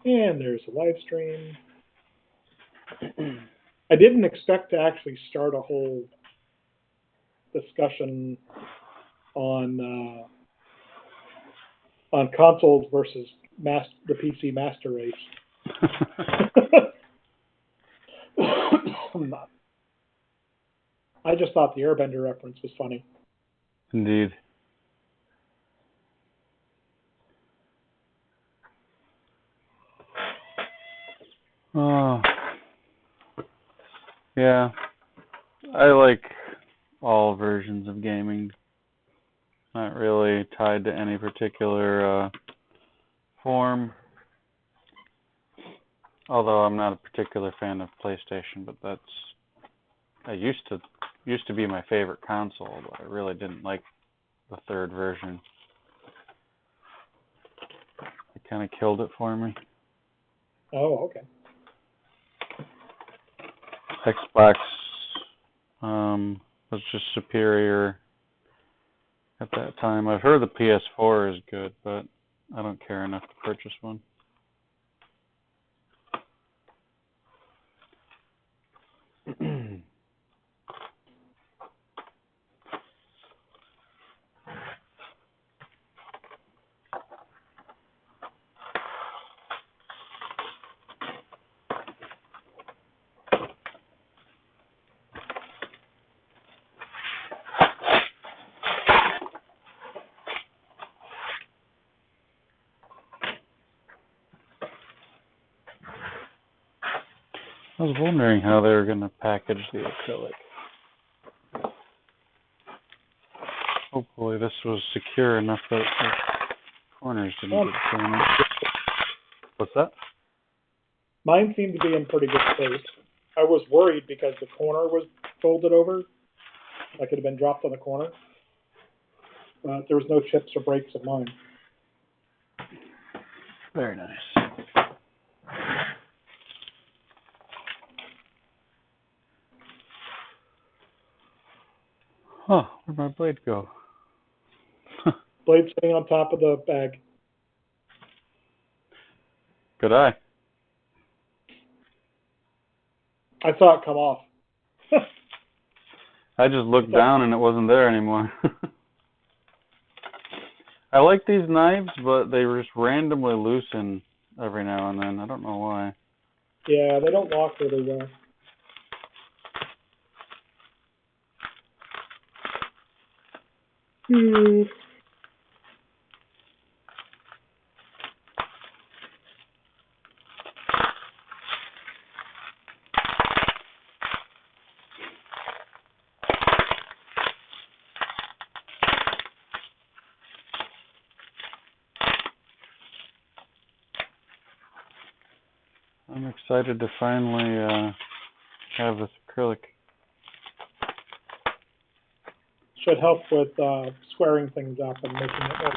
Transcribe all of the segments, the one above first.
And there's a live stream. I didn't expect to actually start a whole discussion on consoles versus the PC master race. I just thought the Airbender reference was funny. Indeed. Oh, yeah. I like all versions of gaming. Not really tied to any particular form. Although I'm not a particular fan of PlayStation, but I used to be my favorite console, but I really didn't like the third version. It kind of killed it for me. Oh, okay. Xbox was just superior at that time. I've heard the PS4 is good, but I don't care enough to purchase one. I was wondering how they were going to package the acrylic. Hopefully this was secure enough that the corners didn't get thrown out. What's that? Mine seemed to be in pretty good shape. I was worried because the corner was folded over, like it had been dropped on the corner. There was no chips or breaks in mine. Very nice. Huh, where'd my blade go? Blade sitting on top of the bag. Good eye. I saw it come off. I just looked down and it wasn't there anymore. I like these knives, but they just randomly loosen every now and then. I don't know why. Yeah, they don't lock really well. I'm excited to finally have this acrylic. Should help with squaring things up and making it work.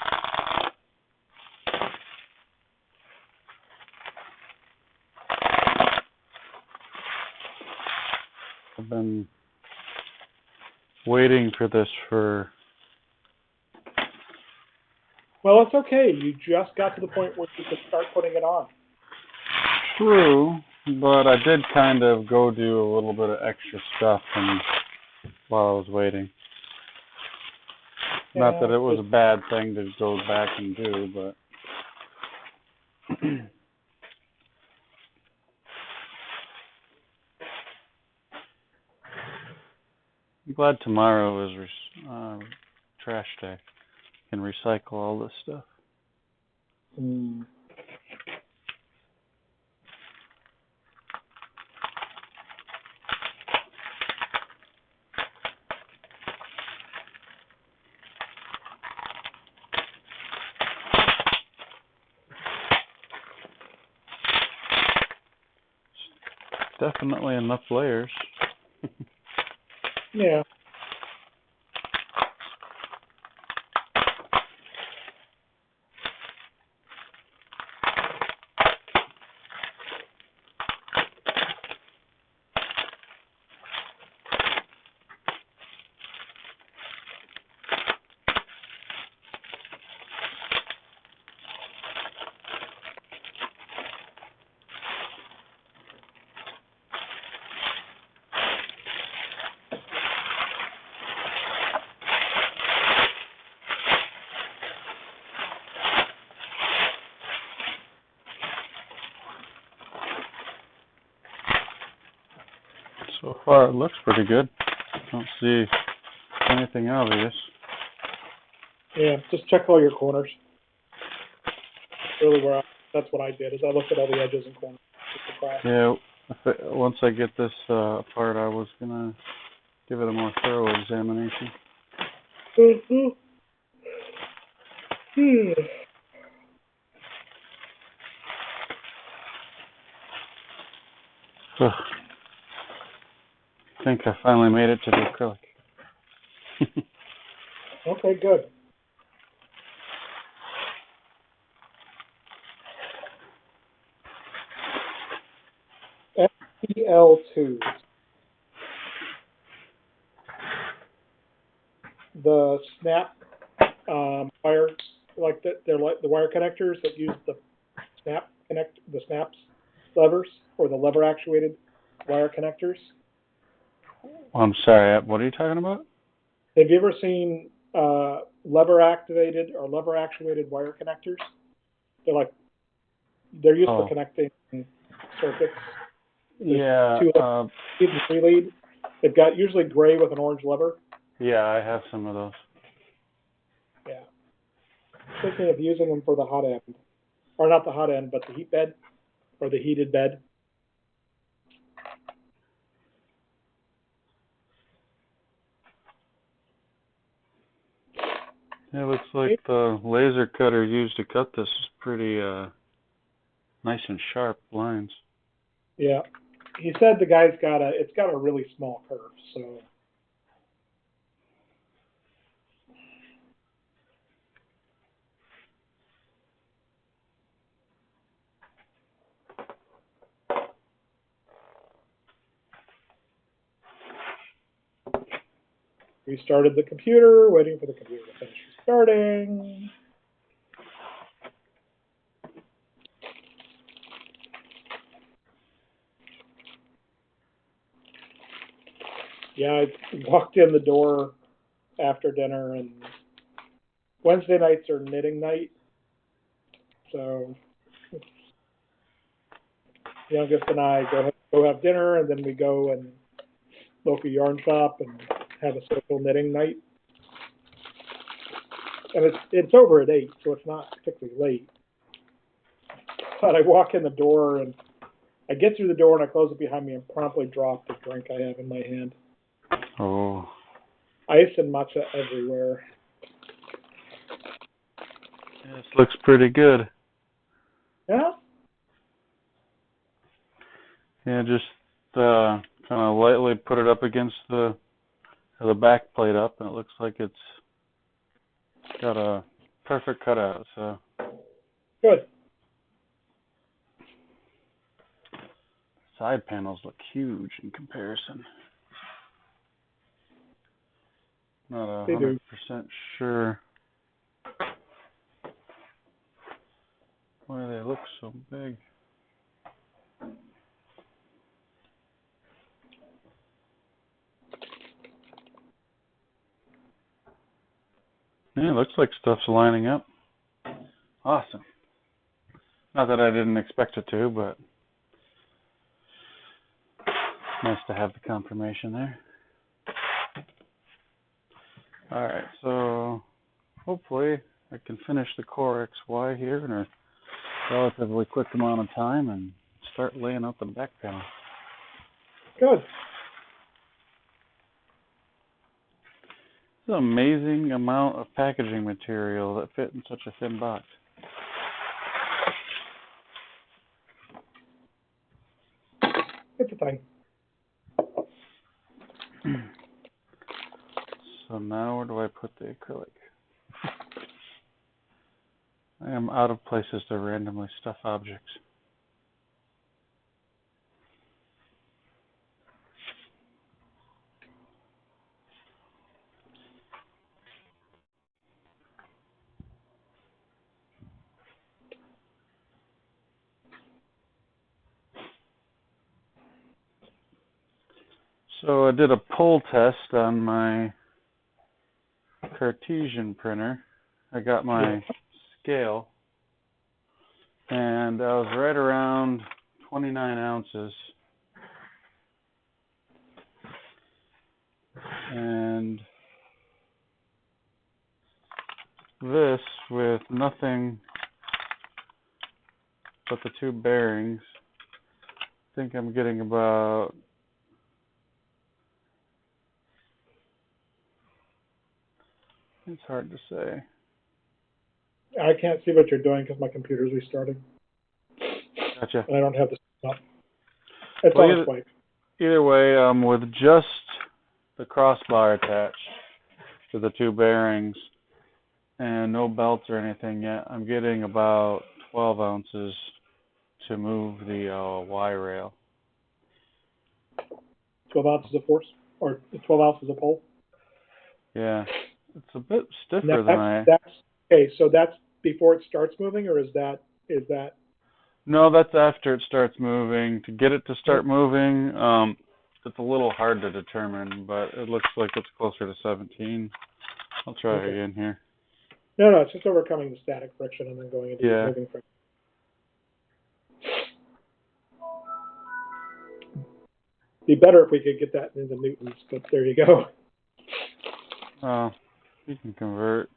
I've been waiting for this for... Well, it's okay. You just got to the point where you could start putting it on. True, but I did kind of go do a little bit of extra stuff while I was waiting. Yeah, not that it was a bad thing to go back and do, but... I'm glad tomorrow is trash day. Can recycle all this stuff. Definitely enough layers. Yeah. So far, it looks pretty good. Don't see anything obvious. Yeah, just check all your corners. Really, that's what I did. Is I looked at all the edges and corners. Yeah. Once I get this apart, I was gonna give it a more thorough examination. I think I finally made it to the acrylic. Okay, good. FPL2. The snap wire, like they're like the wire connectors that use the snaps levers, or the lever actuated wire connectors. I'm sorry, what are you talking about? Have you ever seen lever activated or lever actuated wire connectors? They're used for connecting circuits. Yeah. 2 lead and 3 lead. They've got usually gray with an orange lever. Yeah, I have some of those. Yeah. Thinking of using them for the hot end, or not the hot end, but the heat bed, or the heated bed. Yeah, it looks like the laser cutter used to cut this is pretty nice and sharp lines. Yeah. He said the guy's it's got a really small curve, so. Restarted the computer, waiting for the computer to finish restarting. Yeah, I walked in the door after dinner, and Wednesday nights are knitting night, so the youngest and I go have dinner, and then we go and local yarn shop and have a social knitting night. And it's over at 8, so it's not particularly late. But I walk in the door, and I get through the door, and I close it behind me and promptly drop the drink I have in my hand. Oh. Ice and matcha everywhere. Yeah, this looks pretty good. Yeah? Yeah, just kind of lightly put it up against the back plate up, and it looks like it's got a perfect cutout, so. Good. Side panels look huge in comparison. Not 100% sure why they look so big. Yeah, it looks like stuff's lining up. Awesome. Not that I didn't expect it to, but nice to have the confirmation there. Alright, so hopefully I can finish the CoreXY here in a relatively quick amount of time and start laying out the back panel. Good. It's an amazing amount of packaging material that fit in such a thin box. It's a thing. So now where do I put the acrylic? I am out of places to randomly stuff objects. So I did a pull test on my Cartesian printer. I got my scale, and I was right around 29 ounces. And this with nothing but the two bearings, I think I'm getting about it's hard to say. I can't see what you're doing because my computer's restarting. Gotcha. And I don't have this up. It's Well, on its way. Either way, with just the crossbar attached to the two bearings and no belts or anything yet, I'm getting about 12 ounces to move the Y rail. 12 ounces of force, or 12 ounces of pull. Yeah, it's a bit stiffer than That's okay. So that's before it starts moving, or is that? No, that's after it starts moving. To get it to start moving, it's a little hard to determine, but it looks like it's closer to 17. I'll try again here. No, it's just overcoming the static friction and then going into the moving friction. Be better if we could get that into newtons, but there you go. Oh, you can convert.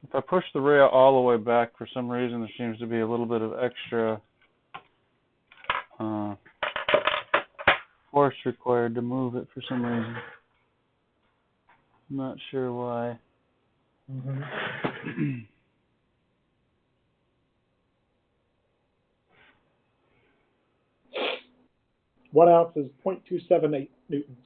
If I push the rail all the way back, for some reason there seems to be a little bit of extra force required to move it for some reason. I'm not sure why. Mm-hmm. 1 ounce is 0.278 newtons.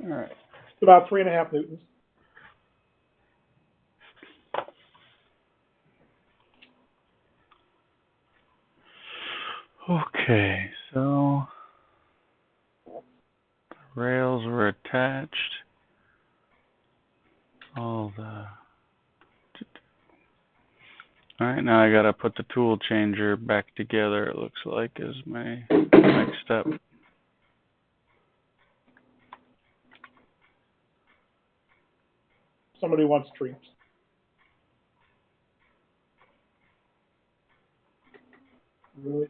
All right. It's about 3.5 newtons. Okay, so the rails were attached. All right, now I gotta put the tool changer back together, it looks like, is my next step. Somebody wants treats. Really?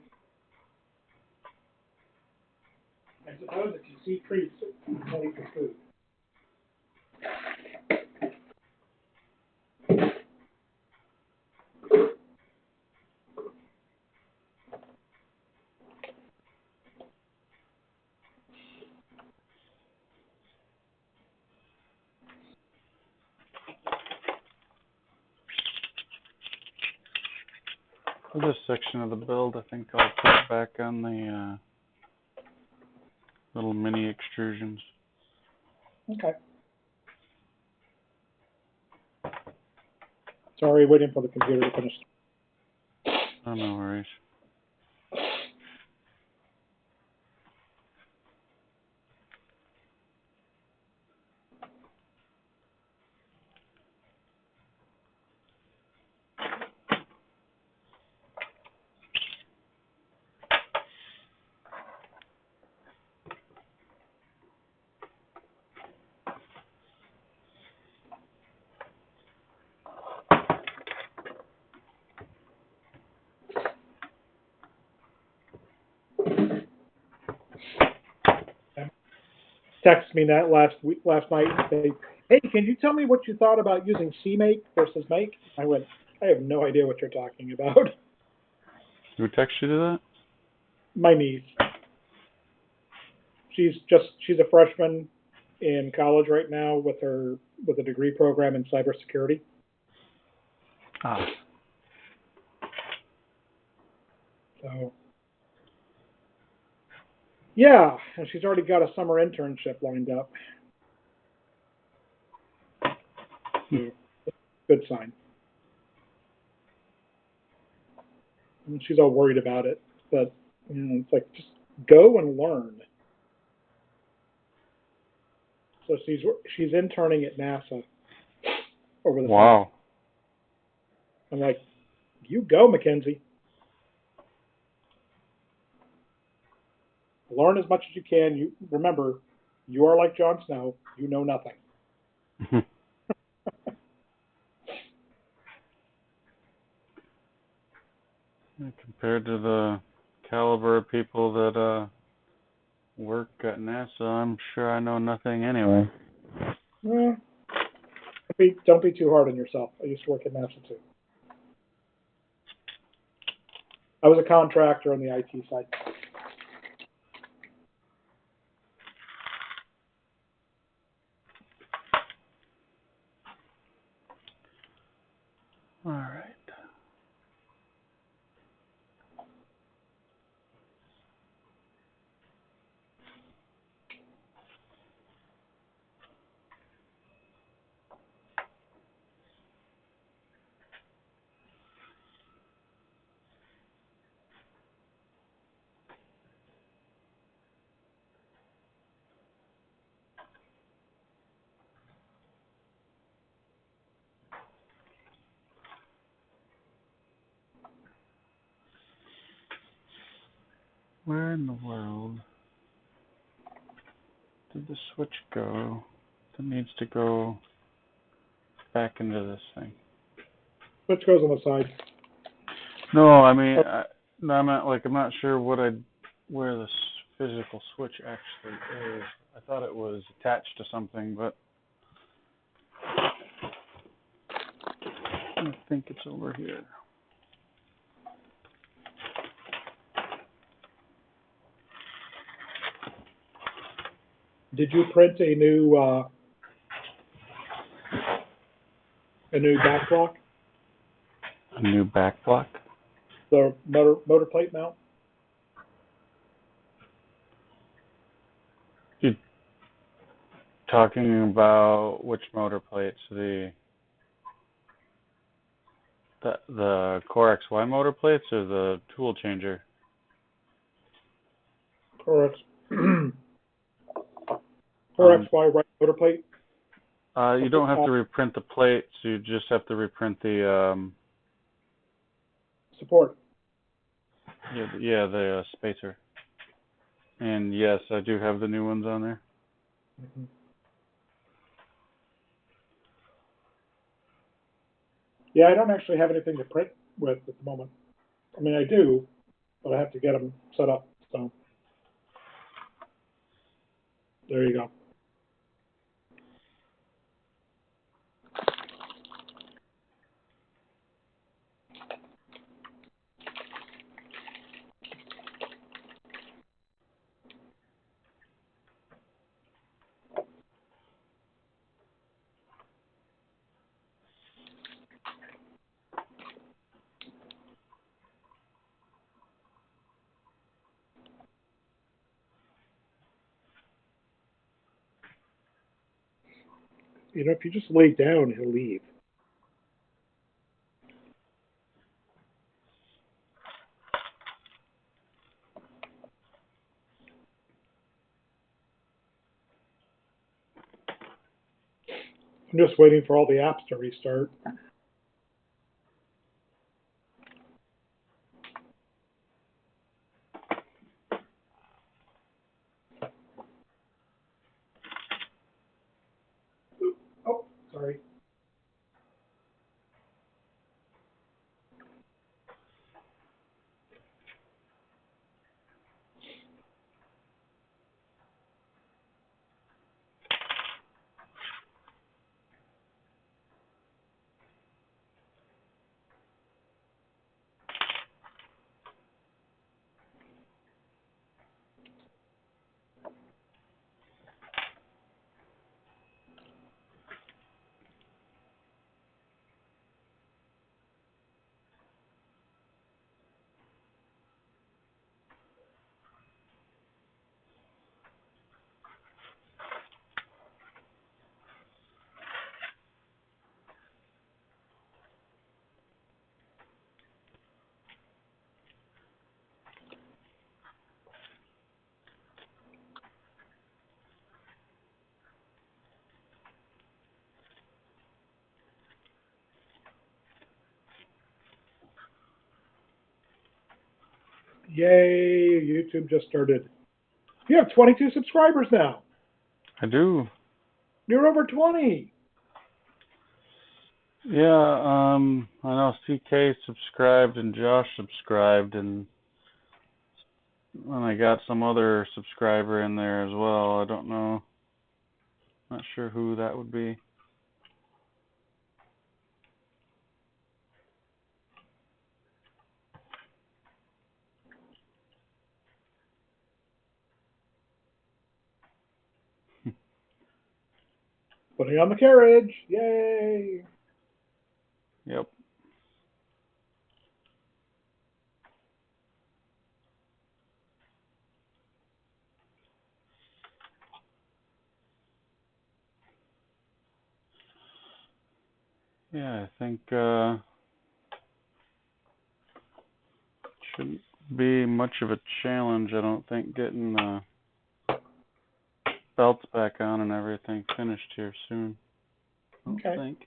I suppose if you see treats, it's only for food. For this section of the build, I think I'll put back on the little mini extrusions. Okay. Sorry, waiting for the computer to finish. Oh, no worries. Texted me that last night and say, "Hey, can you tell me what you thought about using CMake versus Make?" I went, "I have no idea what you're talking about." Who texted you that? My niece. She's a freshman in college right now with a degree program in cybersecurity. Ah. So yeah, and she's already got a summer internship lined up. So, good sign. And she's all worried about it, but it's like, just go and learn. So she's interning at NASA. over the phone. Wow. I'm like, you go, Mackenzie. Learn as much as you can. You remember, you are like Jon Snow. You know nothing. Compared to the caliber of people that work at NASA, I'm sure I know nothing anyway. Don't be too hard on yourself. I used to work at NASA too. I was a contractor on the IT side. All right. Where in the world did the switch go that needs to go back into this thing? Switch goes on the side. No, I mean, no, I'm not sure where this physical switch actually is. I thought it was attached to something, but I think it's over here. Did you print a new back block? A new back block? The motor plate mount? You talking about which motor plates? The CoreXY motor plates or the tool changer? CoreXY right motor plate? You don't have to reprint the plates. You just have to reprint the support. the spacer. And yes, I do have the new ones on there. Mm-hmm. Yeah, I don't actually have anything to print with at the moment. I mean, I do, but I have to get them set up. So there you go. You know, if you just lay down, he'll leave. I'm just waiting for all the apps to restart. Oh, sorry. Yay, YouTube just started. You have 22 subscribers now. I do. You're over 20. Yeah, I know CK subscribed and Josh subscribed, and I got some other subscriber in there as well. I don't know. Not sure who that would be. Putting on the carriage. Yay. Yep. Yeah, I think shouldn't be much of a challenge, I don't think, getting belts back on and everything finished here soon. I don't think.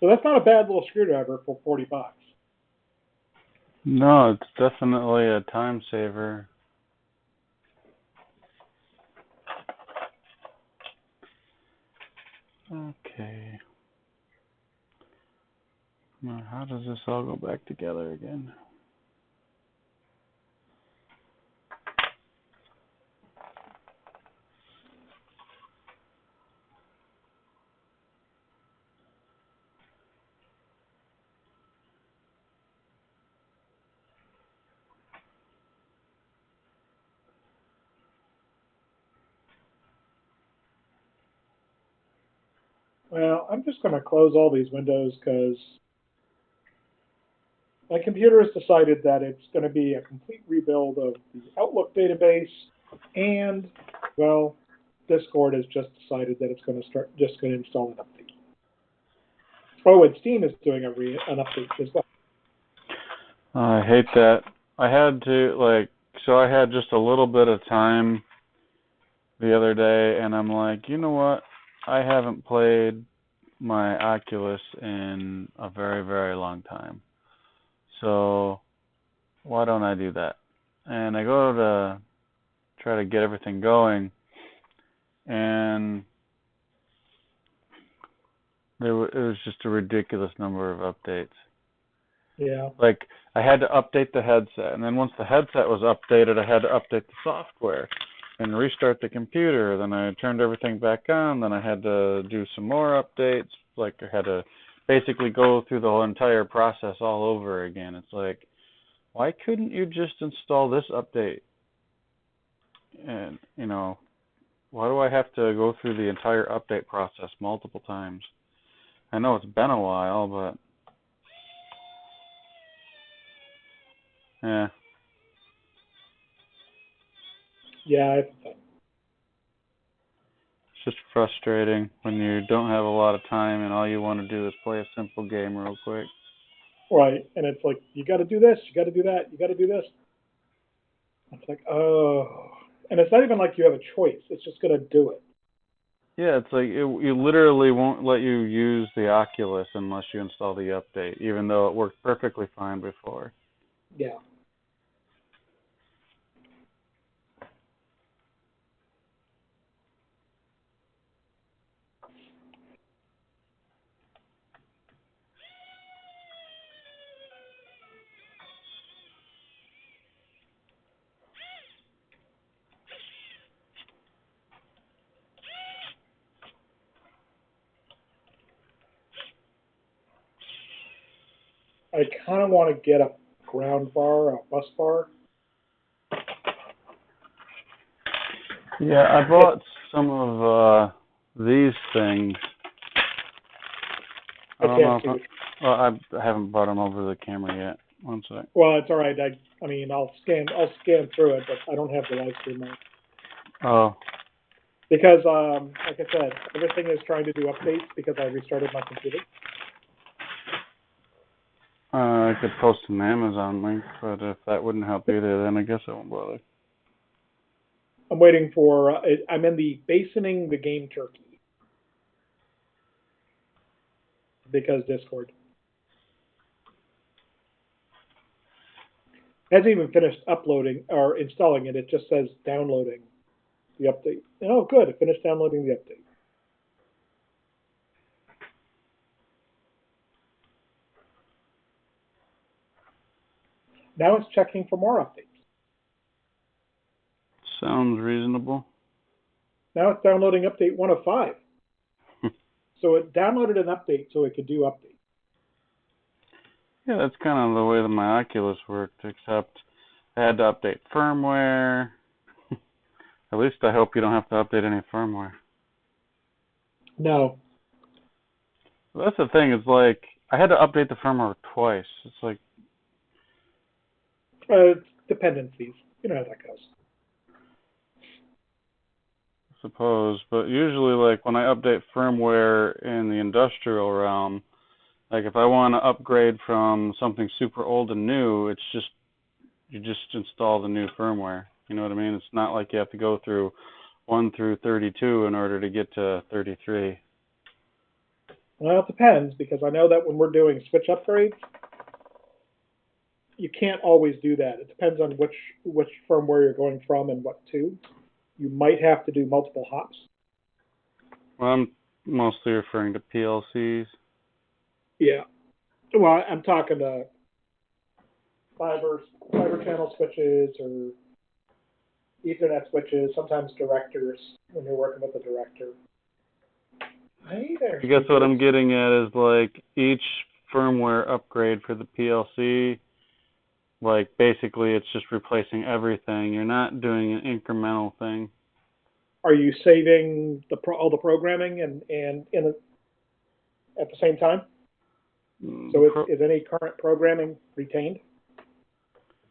So that's not a bad little screwdriver for 40 bucks. No, it's definitely a time saver. Okay. Now, how does this all go back together again? Well, I'm just going to close all these windows because my computer has decided that it's going to be a complete rebuild of the Outlook database, and, well, Discord has just decided that it's going to install an update. Oh, and Steam is doing an update as well. I hate that. I had to, so I had just a little bit of time the other day, and I'm like, you know what? I haven't played my Oculus in a very, very long time. So why don't I do that? And I go to try to get everything going, and it was just a ridiculous number of updates. Yeah. Like, I had to update the headset, and then once the headset was updated, I had to update the software and restart the computer. Then I turned everything back on. Then I had to do some more updates. Like, I had to basically go through the whole entire process all over again. It's like, why couldn't you just install this update? And, why do I have to go through the entire update process multiple times? I know it's been a while, but yeah. Yeah. It's just frustrating when you don't have a lot of time and all you want to do is play a simple game real quick. Right. And it's like, you got to do this, you got to do that, you got to do this. It's like, oh, and it's not even like you have a choice. It's just going to do it. Yeah, it's like you literally won't let you use the Oculus unless you install the update, even though it worked perfectly fine before. Yeah. I kind of want to get a ground bar, a bus bar. Yeah, I bought some of these things. I I don't know can't if see. well, I haven't brought them over the camera yet. One sec. Well, it's all right. I mean, I'll scan through it, but I don't have the live stream on Oh, because, like I said, everything is trying to do updates because I restarted my computer. I could post an Amazon link, but if that wouldn't help either, then I guess I won't bother. I'm waiting for. I'm in the basoning the game turkey because Discord hasn't even finished uploading or installing it. It just says downloading the update. Oh, good. It finished downloading the update. Now it's checking for more updates. Sounds reasonable. Now it's downloading update 1 of 5. So it downloaded an update so it could do updates. Yeah, that's kind of the way that my Oculus worked, except I had to update firmware. At least I hope you don't have to update any firmware. No. That's the thing, is like, I had to update the firmware twice. It's like, Dependencies. You know how that goes. I suppose, but usually, like, when I update firmware in the industrial realm, like, if I want to upgrade from something super old to new, it's just, you just install the new firmware. You know what I mean? It's not like you have to go through 1 through 32 in order to get to 33. Well, it depends because I know that when we're doing switch upgrades, you can't always do that. It depends on which firmware you're going from and what to. You might have to do multiple hops. Well, I'm mostly referring to PLCs. Yeah. Well, I'm talking to fiber channel switches or Ethernet switches, sometimes directors when you're working with a director. Hey there. I guess what I'm getting at is, like, each firmware upgrade for the PLC, like, basically it's just replacing everything. You're not doing an incremental thing. Are you saving all the programming and at the same time? So is any current programming retained?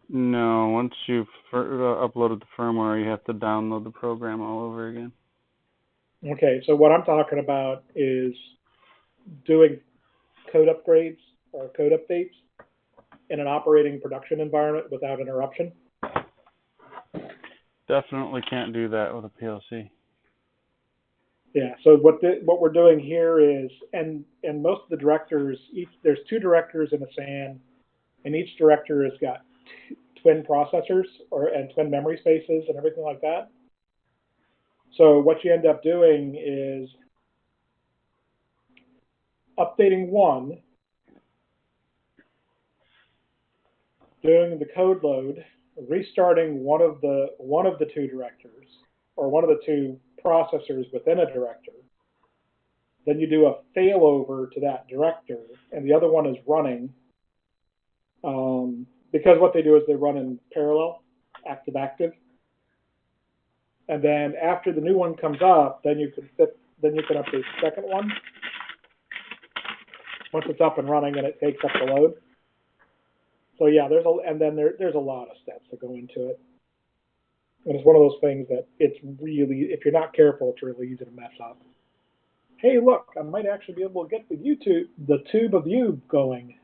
No, once you've uploaded the firmware, you have to download the program all over again. Okay, so what I'm talking about is doing code upgrades or code updates in an operating production environment without interruption. Definitely can't do that with a PLC. Yeah, so what we're doing here is, and most of the directors, there's 2 directors in a SAN, and each director has got twin processors and twin memory spaces and everything like that. So what you end up doing is updating one, doing the code load, restarting one of the 2 directors or one of the 2 processors within a director. Then you do a failover to that director, and the other one is running. Because what they do is they run in parallel, active. And then after the new one comes up, then you can update the second one. Once it's up and running and it takes up the load. So yeah, there's a lot of steps that go into it. And it's one of those things that it's really, if you're not careful, it's really easy to mess up. Hey, look, I might actually be able to get the tube of you going.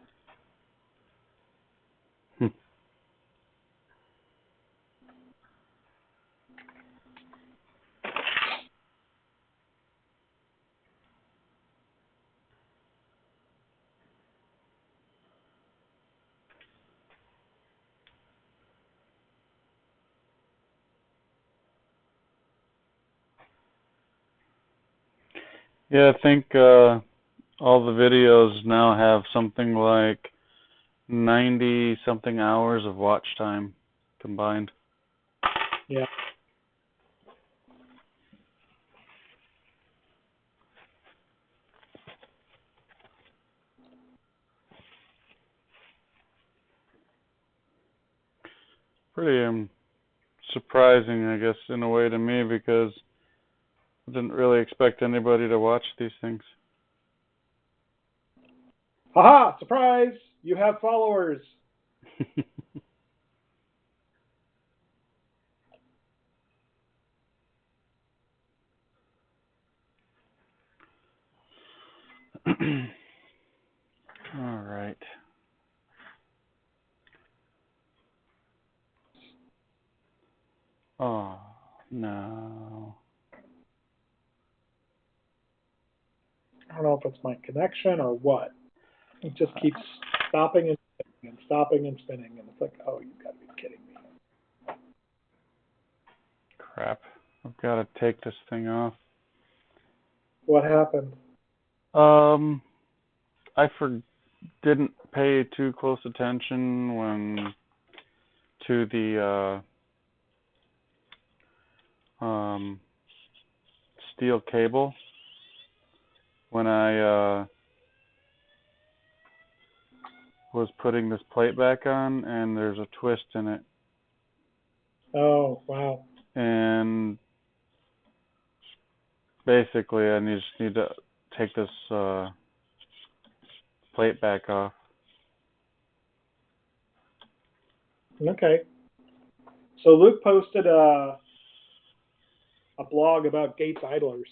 Yeah, I think all the videos now have something like 90 something hours of watch time combined. Yeah. Pretty surprising, I guess, in a way to me, because I didn't really expect anybody to watch these things. Haha! Surprise! You have followers. All right. Oh, no. I don't know if it's my connection or what. It just keeps stopping and spinning and stopping and spinning, and it's like, oh, you've got to be kidding me. Crap. I've got to take this thing off. What happened? I didn't pay too close attention to the steel cable when I was putting this plate back on, and there's a twist in it. Oh, wow. And basically, I just need to take this plate back off. Okay. So Luke posted a blog about Gates idlers.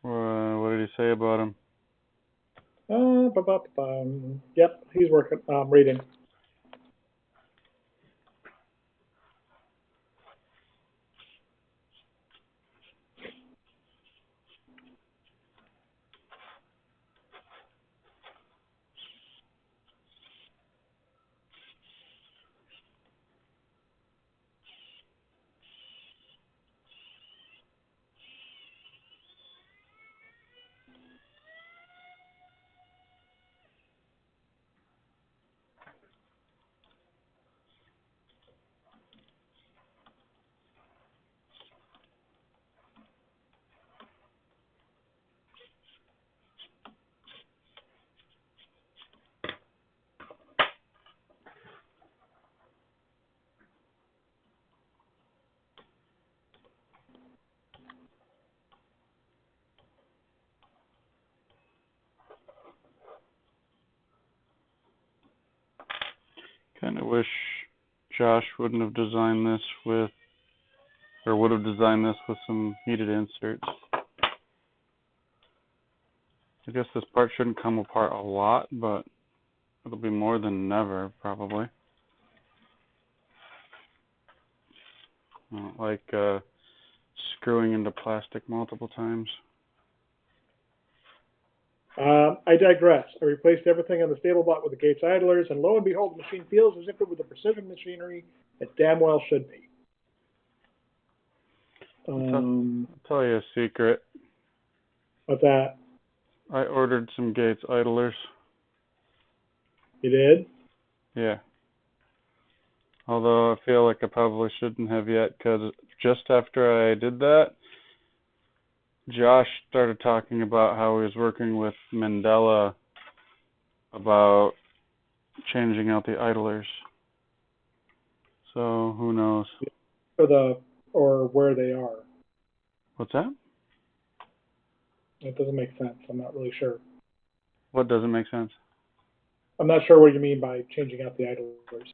What did he say about him? Yep, he's working, reading. Kind of wish Josh wouldn't have designed this with, or would have designed this with some heated inserts. I guess this part shouldn't come apart a lot, but it'll be more than never, probably. I don't like screwing into plastic multiple times. I digress. I replaced everything on the stable bot with the Gates idlers, and lo and behold, the machine feels as if it was a precision machinery it damn well should be. I'll tell you a secret. What's that? I ordered some Gates idlers. You did? Yeah. Although I feel like I probably shouldn't have yet, because just after I did that, Josh started talking about how he was working with Mandela about changing out the idlers. So who knows? Or where they are. What's that? It doesn't make sense. I'm not really sure. What doesn't make sense? I'm not sure what you mean by changing out the idlers.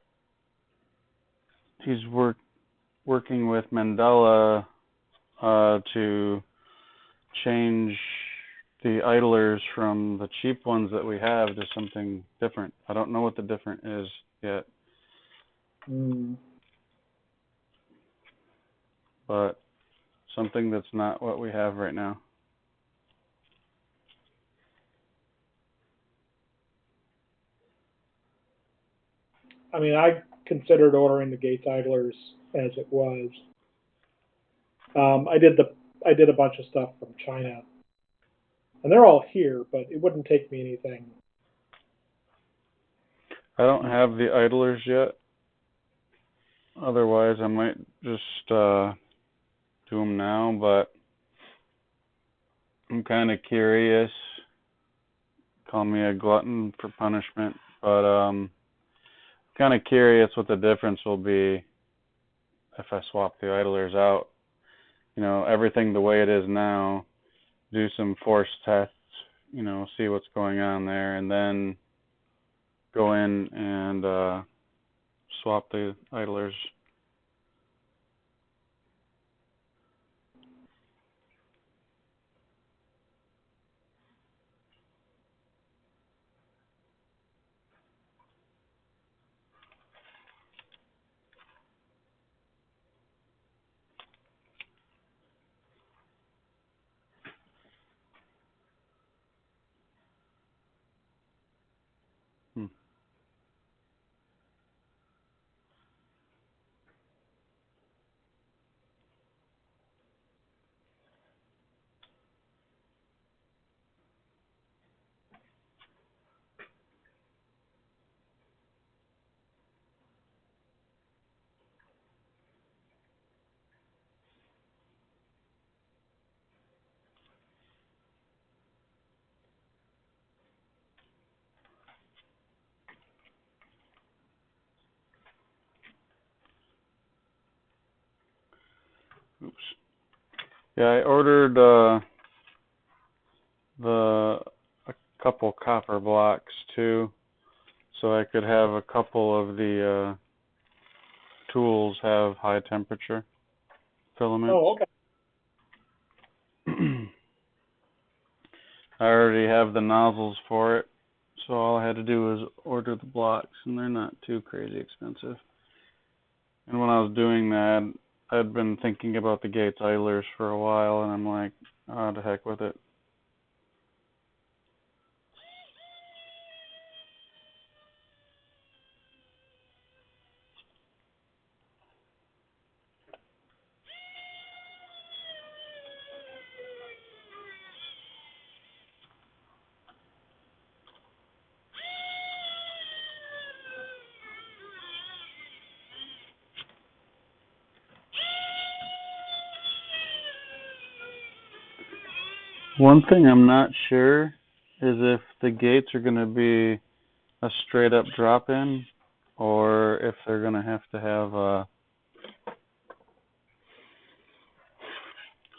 He's working with Mandela to change the idlers from the cheap ones that we have to something different. I don't know what the different is yet. But something that's not what we have right now. I mean, I considered ordering the Gates idlers as it was. I did a bunch of stuff from China, and they're all here, but it wouldn't take me anything. I don't have the idlers yet. Otherwise, I might just do them now, but I'm kind of curious. Call me a glutton for punishment, but kind of curious what the difference will be if I swap the idlers out. You know, everything the way it is now, do some force tests, you know, see what's going on there, and then go in and swap the idlers. Hmm. Oops. Yeah, I ordered a couple copper blocks too, so I could have a couple of the tools have high temperature filaments. Oh, okay. I already have the nozzles for it, so all I had to do was order the blocks, and they're not too crazy expensive. And when I was doing that, I'd been thinking about the Gates idlers for a while, and I'm like, oh, to heck with it. One thing I'm not sure is if the gates are going to be a straight up drop in, or if they're going to have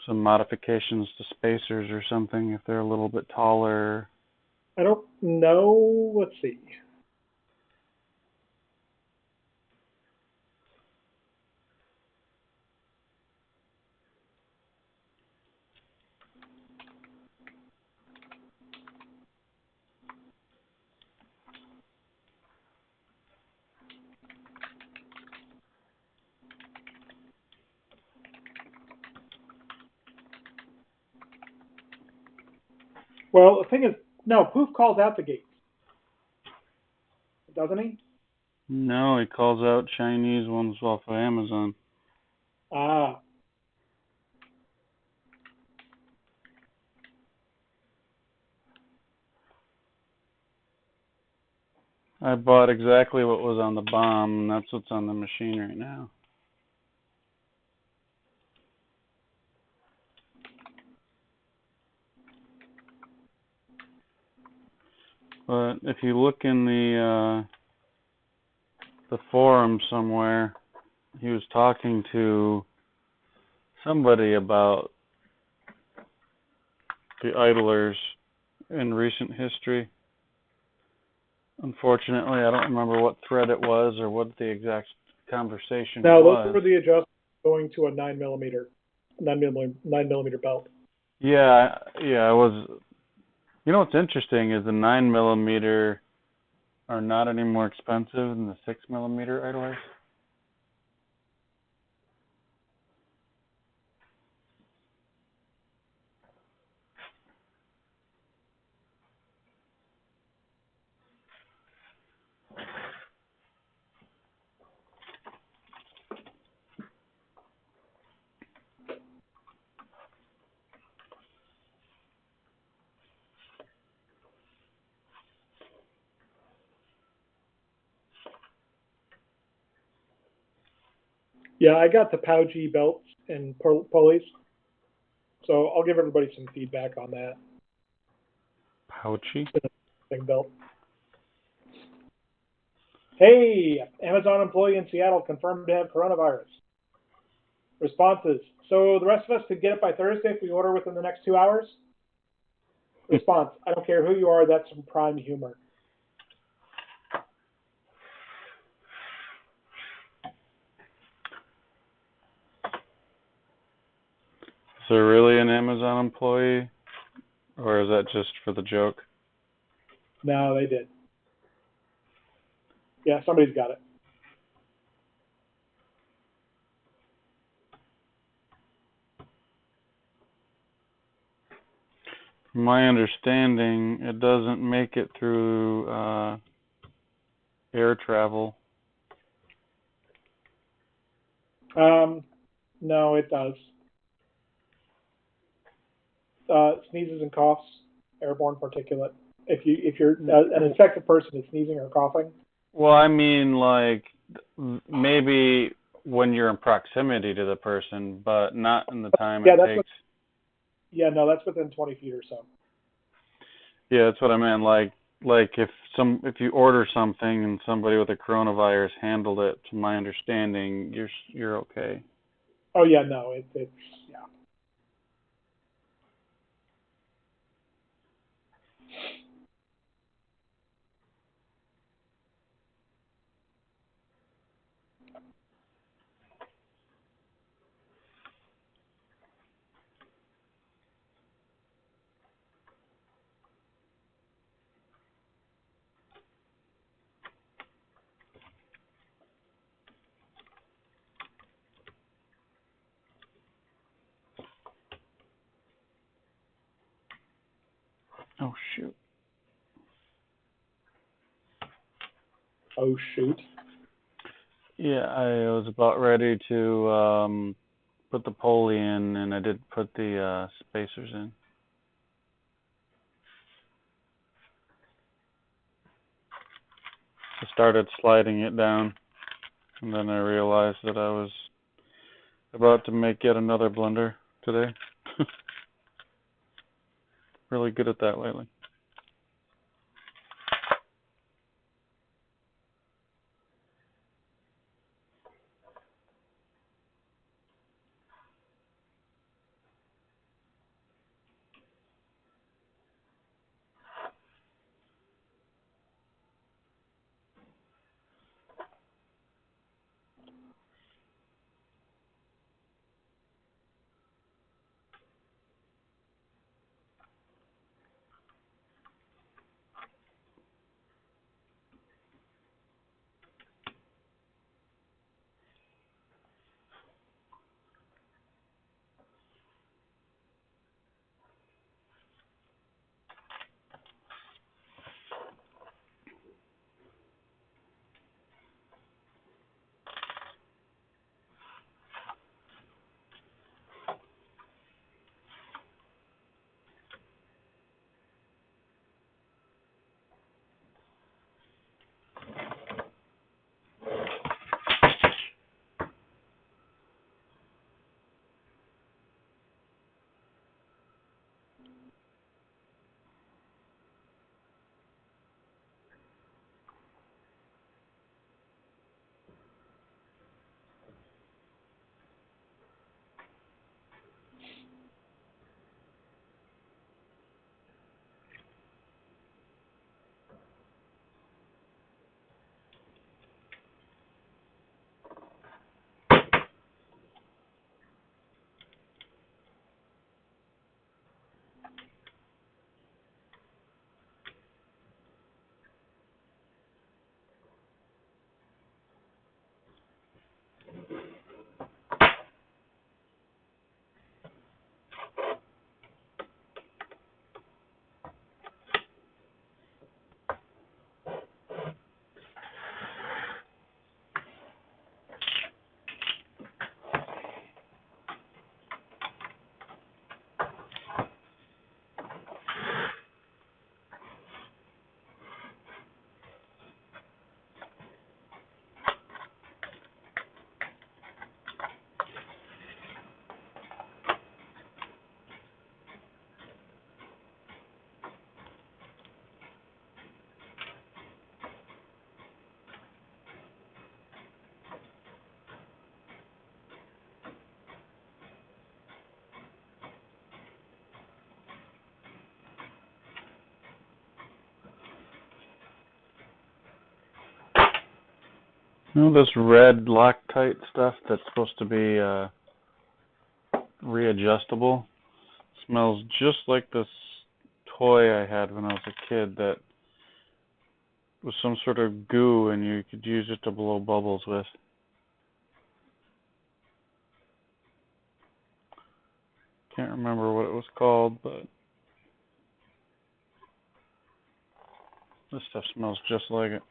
some modifications to spacers or something if they're a little bit taller. I don't know. Let's see. Well, the thing is, no, Poof calls out the gates, doesn't he? No, he calls out Chinese ones off of Amazon. Ah, I bought exactly what was on the bomb, and that's what's on the machine right now. But if you look in the forum somewhere, he was talking to somebody about the idlers in recent history. Unfortunately, I don't remember what thread it was or what the exact conversation now was. those were the adjustments going to a 9 millimeter belt. Yeah, I was. You know what's interesting is the 9mm are not any more expensive than the 6mm idlers. Yeah, I got the pouchy belts and pulleys, so I'll give everybody some feedback on that Pouchy? thing belt. Hey, Amazon employee in Seattle confirmed to have coronavirus. Responses. So the rest of us could get it by Thursday if we order within the next 2 hours? Response. I don't care who you are, that's some prime humor. Is there really an Amazon employee? Or is that just for the joke? No, they did. Yeah, somebody's got it. From my understanding, it doesn't make it through air travel. No, it does. Sneezes and coughs, airborne particulate. If you're an infected person is sneezing or coughing. Well, I mean, like, maybe when you're in proximity to the person, but not in the time Yeah, it takes. Yeah, no, that's within 20 feet or so. Yeah, that's what I meant. Like if you order something and somebody with a coronavirus handled it, to my understanding, you're okay. Oh yeah, no, it's yeah. Oh shoot. Oh shoot. Yeah, I was about ready to put the pulley in, and I did put the spacers in. I started sliding it down, and then I realized that I was about to make yet another blunder today. Really good at that lately. You know this red Loctite stuff that's supposed to be readjustable? Smells just like this toy I had when I was a kid that was some sort of goo and you could use it to blow bubbles with. Can't remember what it was called, but this stuff smells just like it.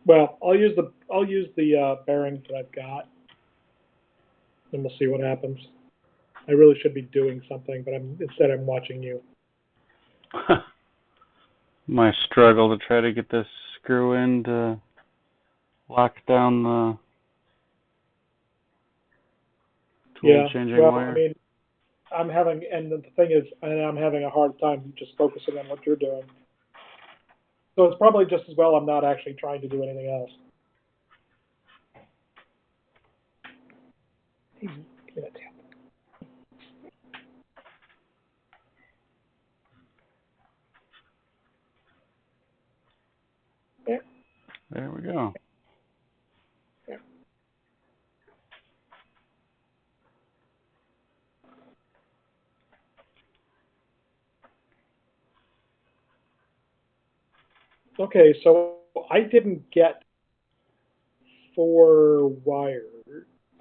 Well, I'll use the bearings that I've got, and we'll see what happens. I really should be doing something, but instead I'm watching you. My struggle to try to get this screw in to lock down the tool changing wire. I mean, and the thing is, I'm having a hard time just focusing on what you're doing. So it's probably just as well I'm not actually trying to do anything else. Give me that tab. There we go. Okay, so I didn't get 4-wire.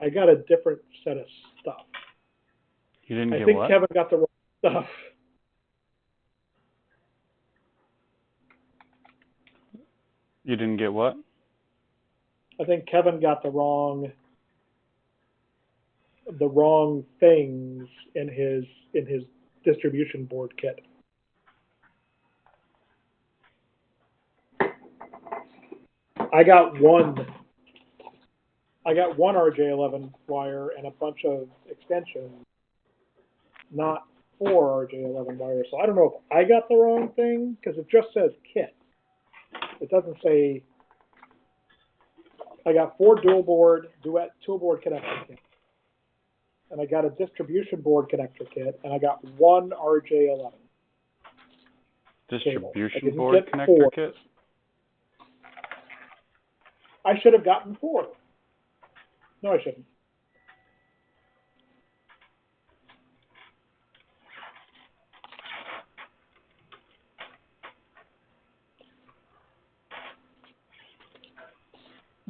I got a different set of stuff. You didn't I get think what? Kevin got the wrong stuff. You didn't get what? I think Kevin got the wrong things in his distribution board kit. I got one RJ11 wire and a bunch of extensions, not 4 RJ11 wires. So I don't know if I got the wrong thing, because it just says kit. It doesn't say. I got 4 duet tool board connector kit, and I got a distribution board connector kit, and I got 1 RJ11. Distribution board connector 4. kit? I should have gotten 4. No, I shouldn't.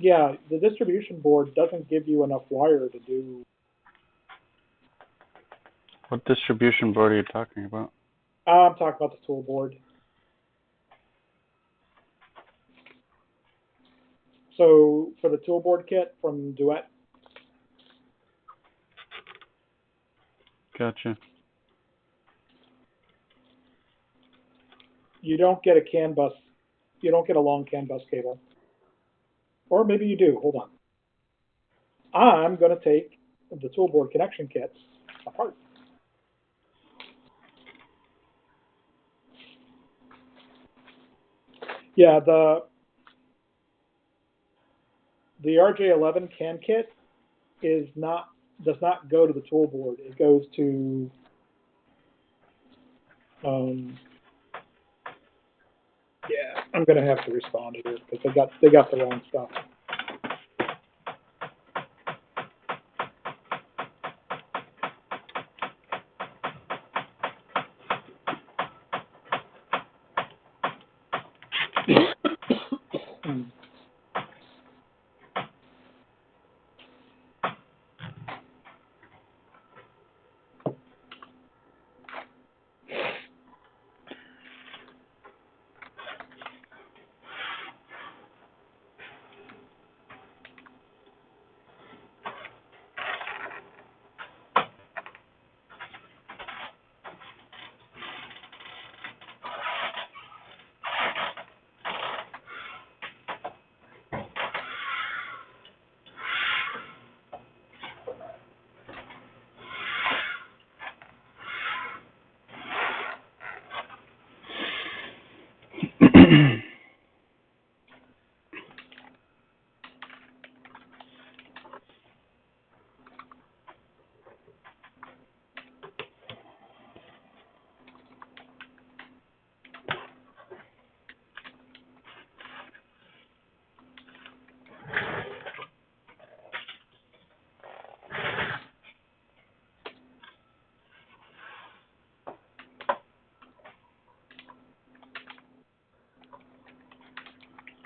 Yeah, the distribution board doesn't give you enough wire to do. What distribution board are you talking about? I'm talking about the tool board. So for the tool board kit from Duet, Gotcha. you don't get a CAN bus. You don't get a long CAN bus cable. Or maybe you do. Hold on. I'm going to take the tool board connection kits apart. Yeah, the RJ11 CAN kit does not go to the tool board. It goes to yeah, I'm going to have to respond here because they got the wrong stuff.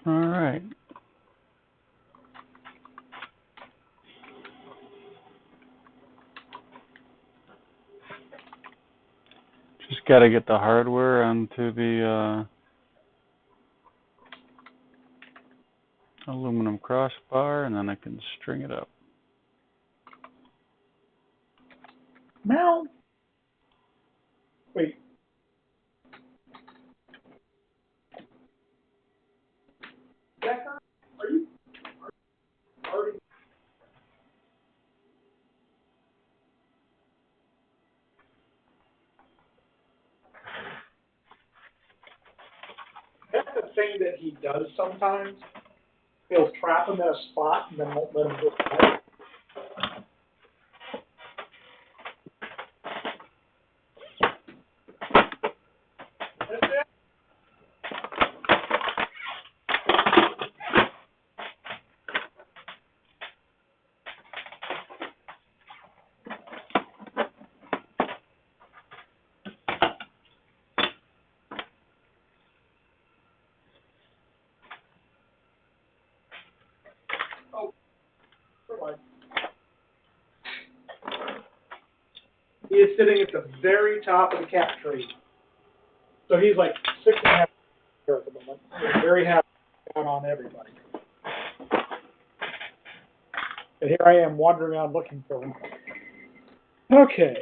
All right. Just got to get the hardware onto the aluminum crossbar, and then I can string it up. Meow. Wait. Becker, are you already? That's the thing that he does sometimes. He'll trap him in a spot and then won't let him go back. That's it. He is sitting at the very top of the cat tree. So he's like 6.5 here at the moment. He's very happy out on everybody. And here I am wandering around looking for him. Okay.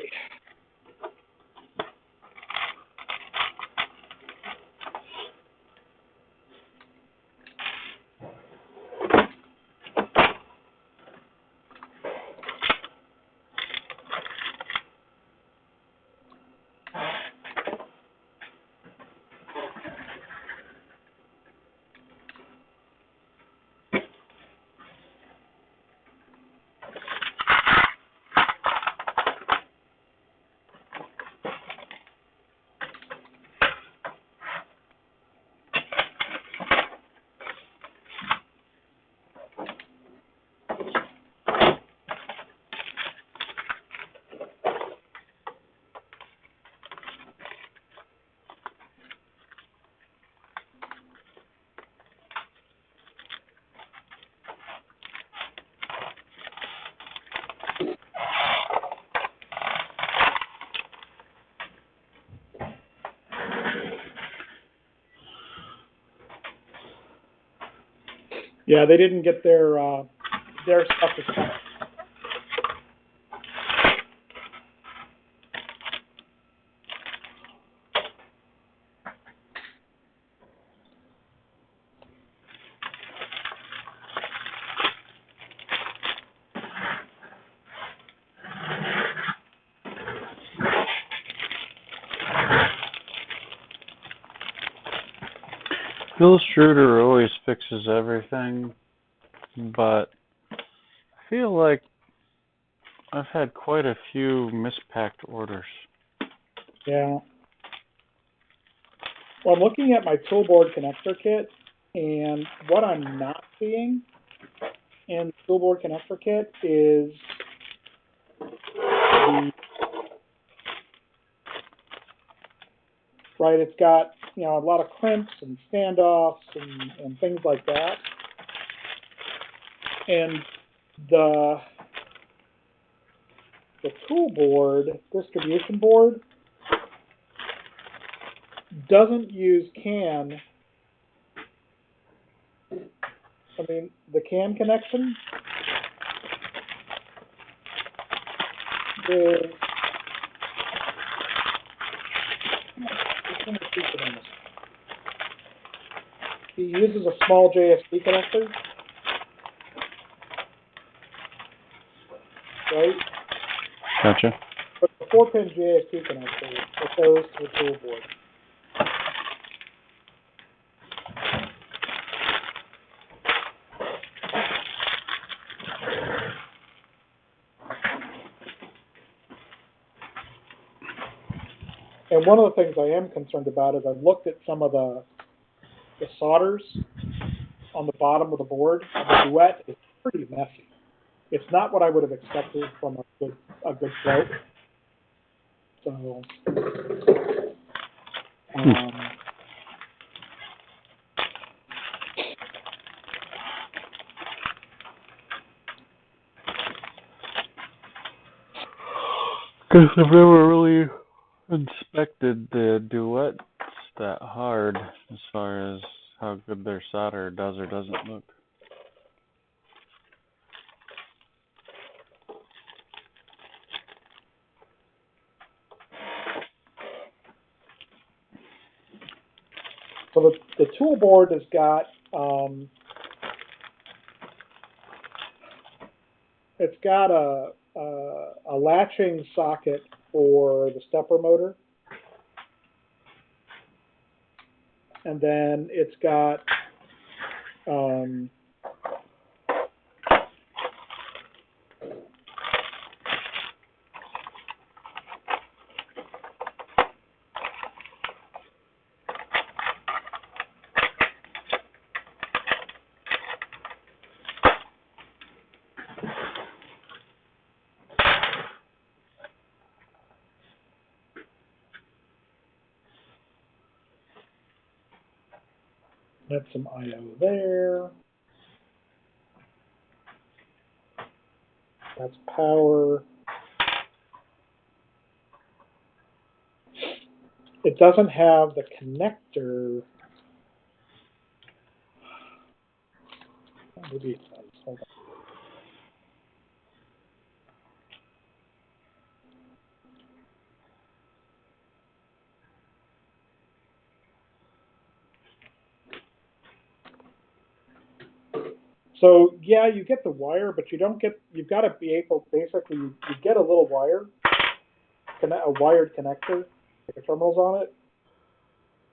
Yeah, they didn't get their stuff to come. Bill Schroeder always fixes everything, but I feel like I've had quite a few mispacked orders. Yeah. Well, I'm looking at my toolboard connector kit, and what I'm not seeing in the toolboard connector kit is right, it's got, you know, a lot of crimps and standoffs and things like that. And the toolboard distribution board doesn't use CAN. I mean, the CAN connection is he uses a small JSP connector, right? Gotcha. But the 4-pin JSP connector that goes to the toolboard. And one of the things I am concerned about is I've looked at some of the solders on the bottom of the board. The duet is pretty messy. It's not what I would have expected from a good float. So, Because I've never really inspected the duets that hard as far as how good their solder does or doesn't look. so the tool board has got it's got a latching socket for the stepper motor, and then it's got that's some I/O there. That's power. it doesn't have the connector. Maybe it does. Hold on. So yeah, you get the wire, but you don't get. You've got to be able. Basically, you get a little wire, a wired connector, like a terminals on it.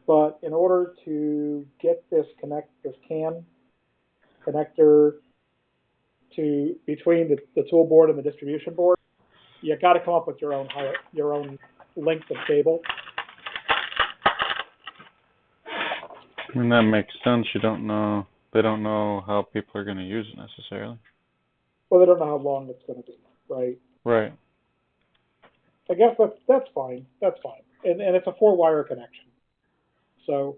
But in order to get this CAN connector to between the tool board and the distribution board, you got to come up with your own length of cable. I mean, that makes sense. You don't know. They don't know how people are going to use it necessarily. Well, they don't know how long it's going to be, right? Right. I guess that's fine. That's fine, and it's a 4-wire connection. So,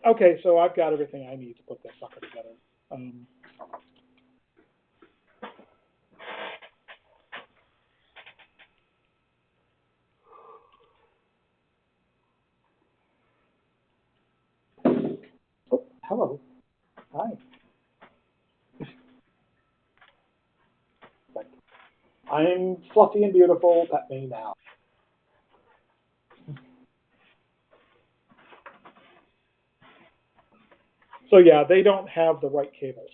okay, so I've got everything I need to put this sucker together. Oh, hello. Hi. I'm fluffy and beautiful. Pet me now. So yeah, they don't have the right cables.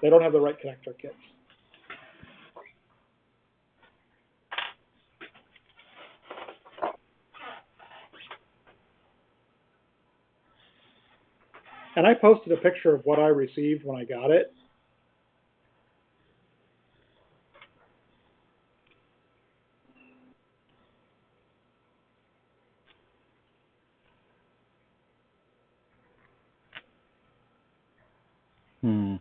They don't have the right connector kits. And I posted a picture of what I received when I got it. Hmm.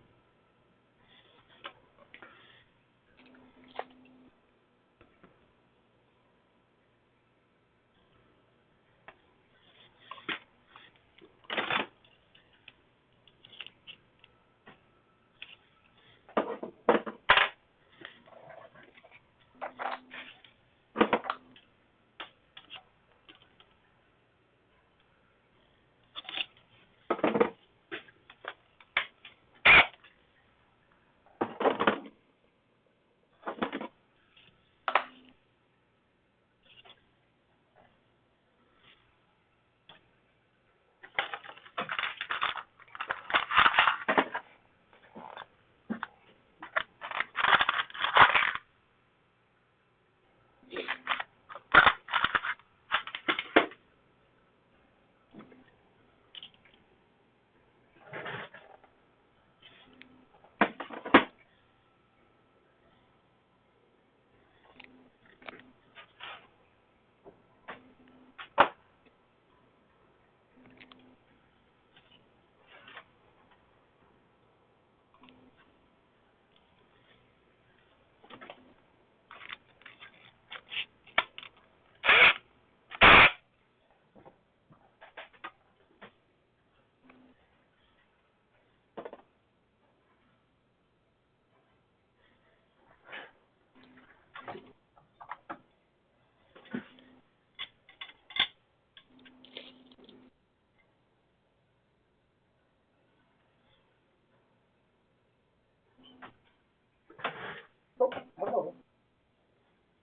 Oh, hello.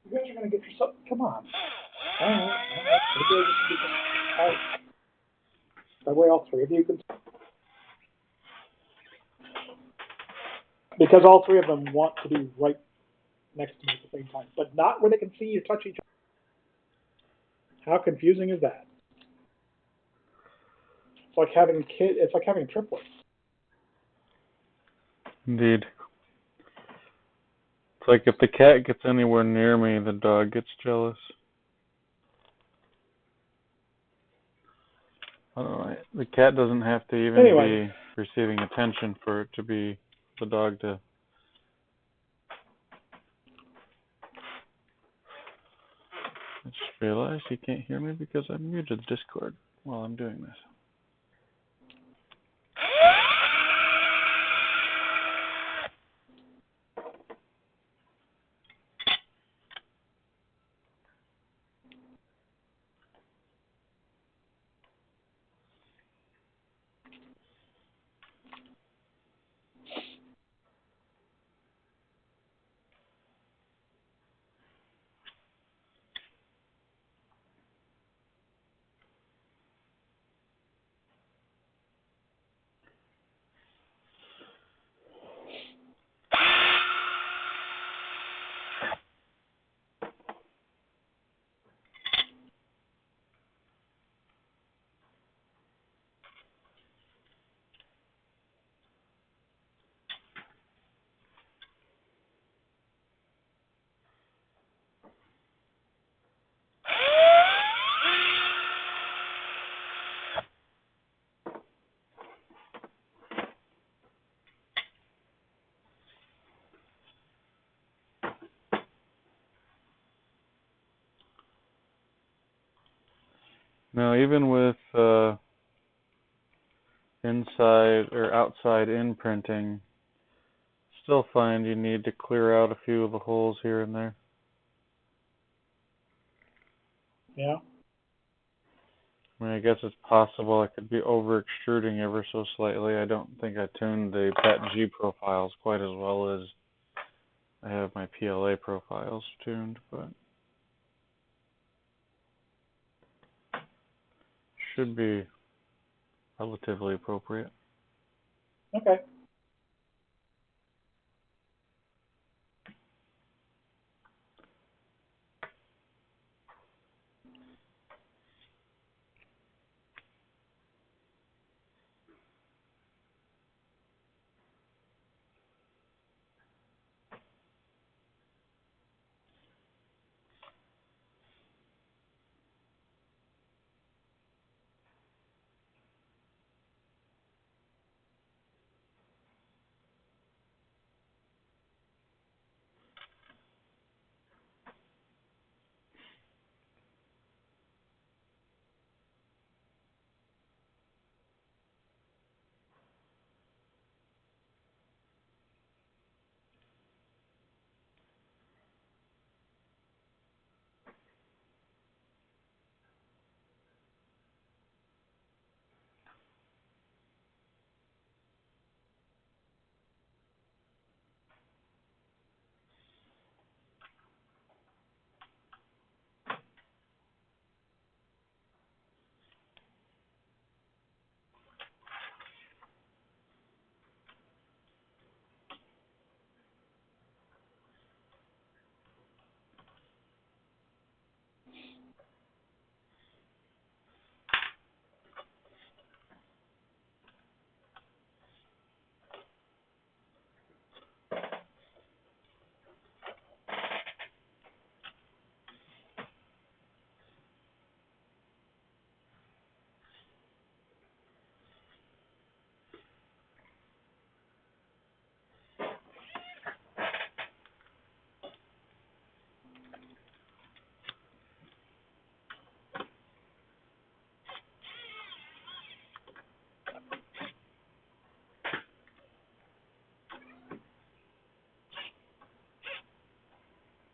You guys are going to get yourself. Come on. All right. All right. That way, all 3 of you can. Because all 3 of them want to be right next to me at the same time, but not where they can see you touch each other. How confusing is that? It's like having It's like having triplets. Indeed. It's like if the cat gets anywhere near me, the dog gets jealous. I don't know. The cat doesn't have to even be receiving attention for it to be the dog to. I just realized you can't hear me because I muted Discord while I'm doing this. No, even with inside or outside in printing, still find you need to clear out a few of the holes here and there. Yeah. I mean, I guess it's possible I could be over extruding ever so slightly. I don't think I tuned the PET-G profiles quite as well as I have my PLA profiles tuned, but should be relatively appropriate. Okay.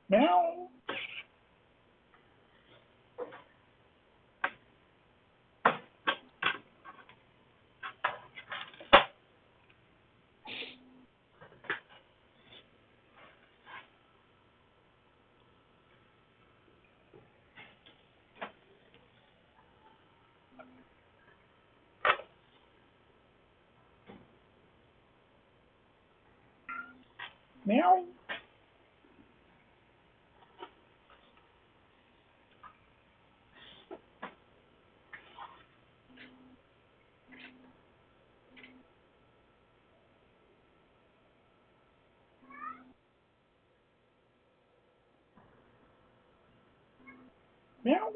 Meow. Meow. Meow.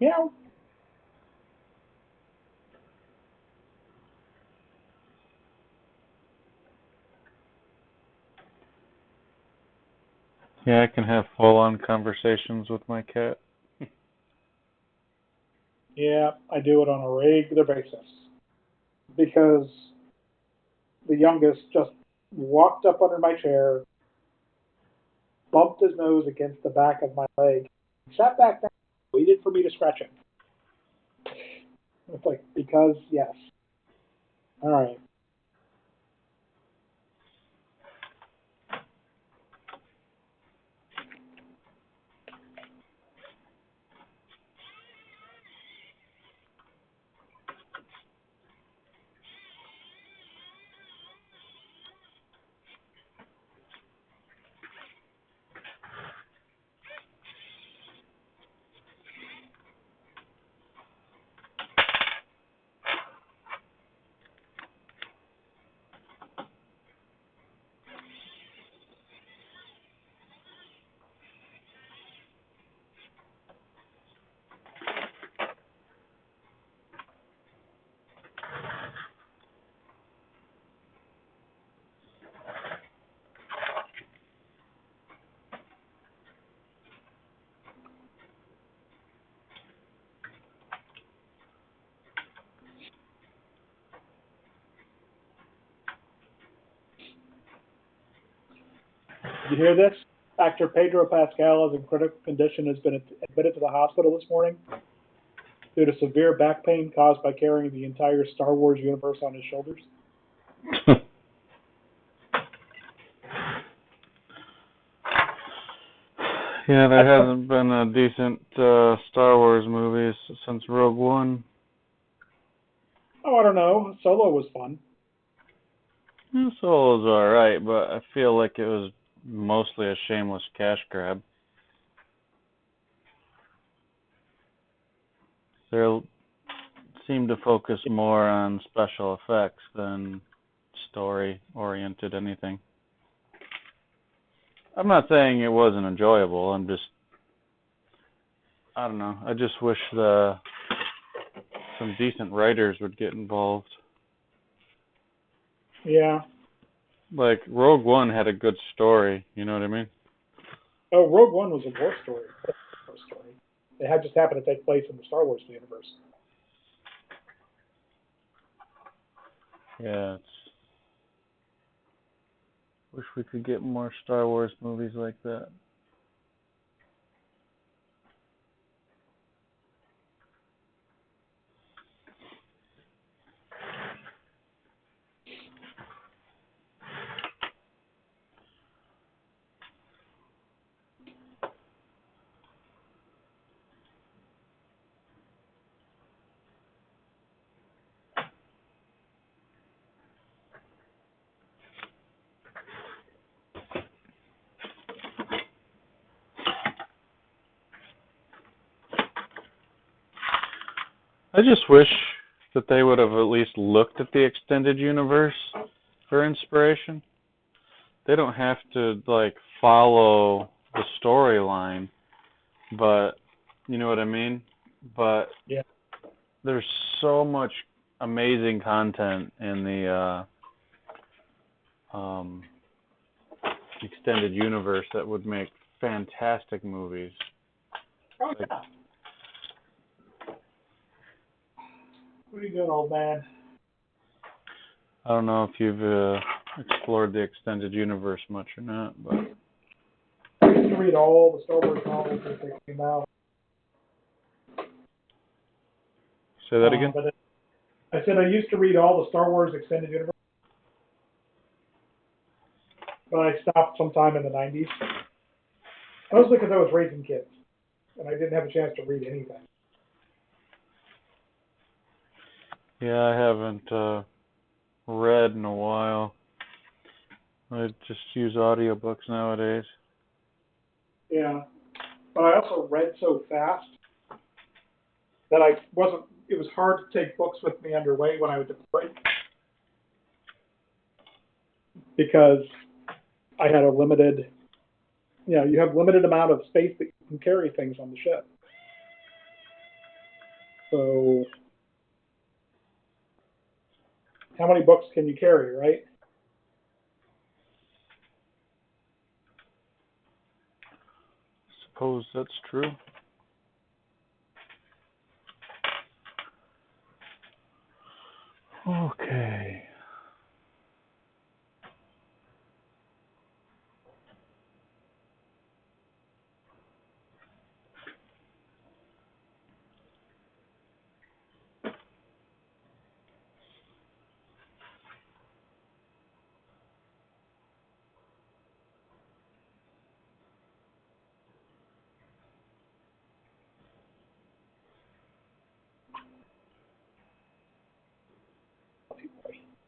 Meow. Yeah, I can have full-on conversations with my cat. Yeah, I do it on a regular basis because the youngest just walked up under my chair, bumped his nose against the back of my leg, sat back down, waited for me to scratch him. It's like, because yes. All right. Did you hear this? Actor Pedro Pascal is in critical condition, has been admitted to the hospital this morning due to severe back pain caused by carrying the entire Star Wars universe on his shoulders. Yeah, there hasn't been a decent Star Wars movie since Rogue One. Oh, I don't know. Solo was fun. Yeah, Solo's alright, but I feel like it was mostly a shameless cash grab. They seem to focus more on special effects than story-oriented anything. I'm not saying it wasn't enjoyable, I don't know, I just wish some decent writers would get involved. Yeah. Like, Rogue One had a good story, you know what I mean? Oh, Rogue One was a war story. It had just happened to take place in the Star Wars universe. Yeah, wish we could get more Star Wars movies like that. I just wish that they would have at least looked at the extended universe for inspiration. They don't have to, like, follow the storyline, but, you know what I mean? But yeah, there's so much amazing content in the extended universe that would make fantastic movies. Oh, Like, yeah. What are you doing, old man? I don't know if you've explored the extended universe much or not, but I used to read all the Star Wars novels as they came out. say that again? But I said I used to read all the Star Wars extended universe, but I stopped sometime in the 90s. Mostly because I was raising kids, and I didn't have a chance to read anything. Yeah, I haven't read in a while. I just use audiobooks nowadays. Yeah, but I also read so fast that it was hard to take books with me underway when I would deploy because I had you have limited amount of space that you can carry things on the ship. So how many books can you carry, right? Suppose that's true. Okay.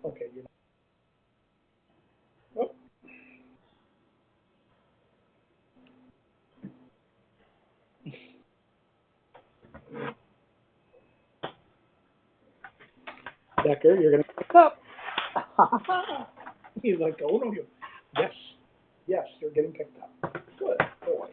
Okay, oh, Decker, you're gonna pick up. He's like, oh no, yes, you're getting picked up. Good boy.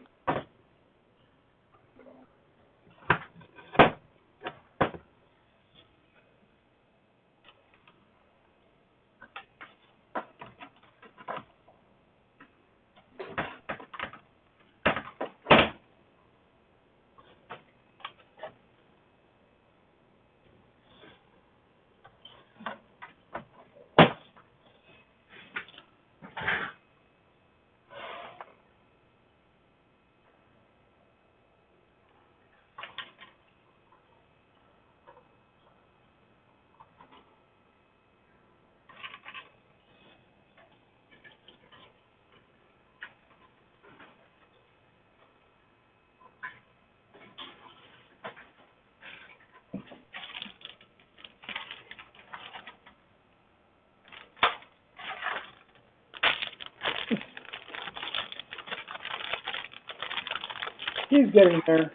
He's getting there.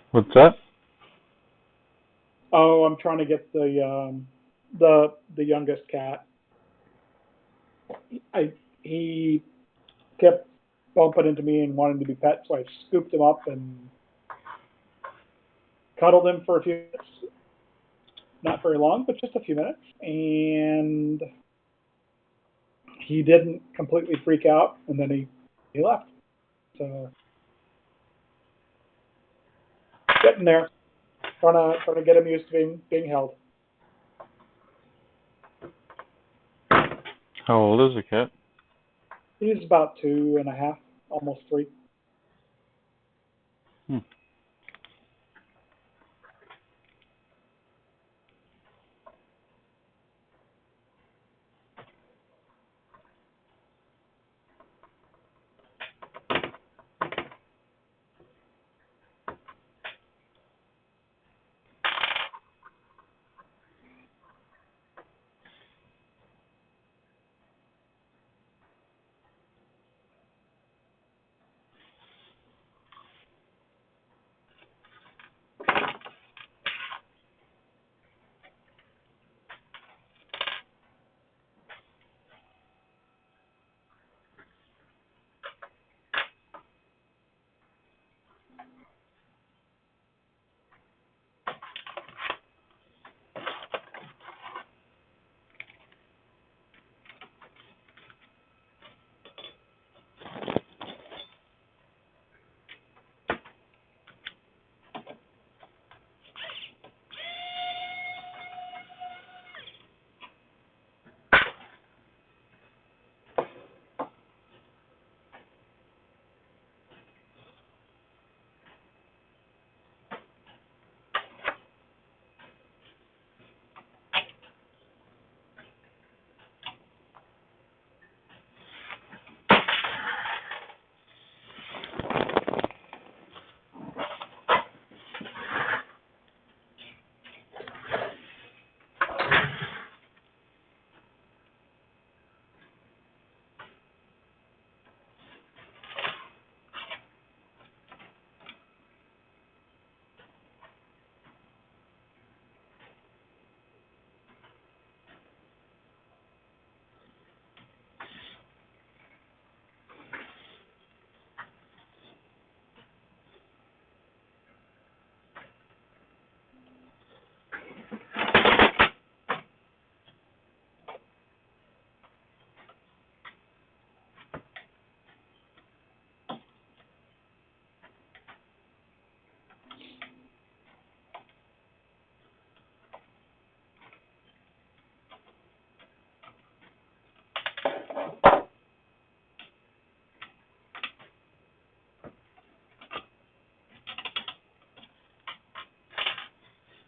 What's that? Oh, I'm trying to get the youngest cat. He kept bumping into me and wanting to be pet, so I scooped him up and cuddled him for a few minutes. Not very long, but just a few minutes. And he didn't completely freak out, and then he left. So getting there. Trying to get him used to being held. How old is the cat? He's about 2.5, almost 3. Hmm.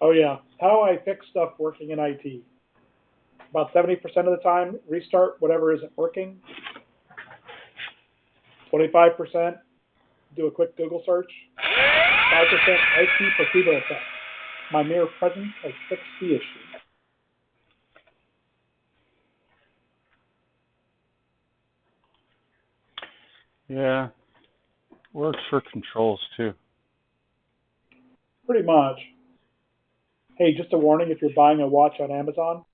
Oh yeah, how I fix stuff working in IT. About 70% of the time, restart whatever isn't working. 25%, do a quick Google search. 5% IT placebo effect. My mere presence has fixed the issue. Yeah. Works for controls too. Pretty much. Hey, just a warning, if you're buying a watch on Amazon,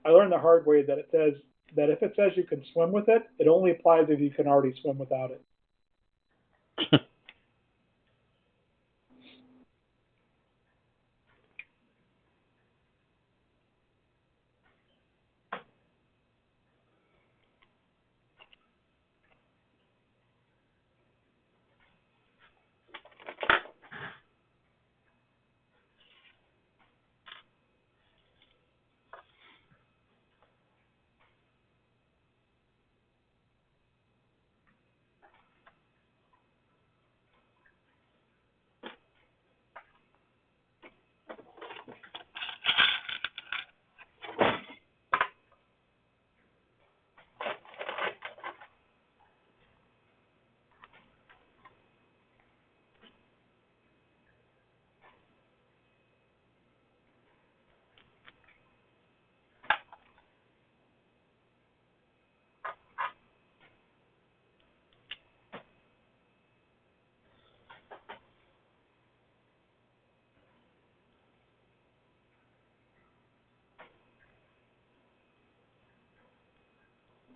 I learned the hard way that it says that if it says you can swim with it, it only applies if you can already swim without it.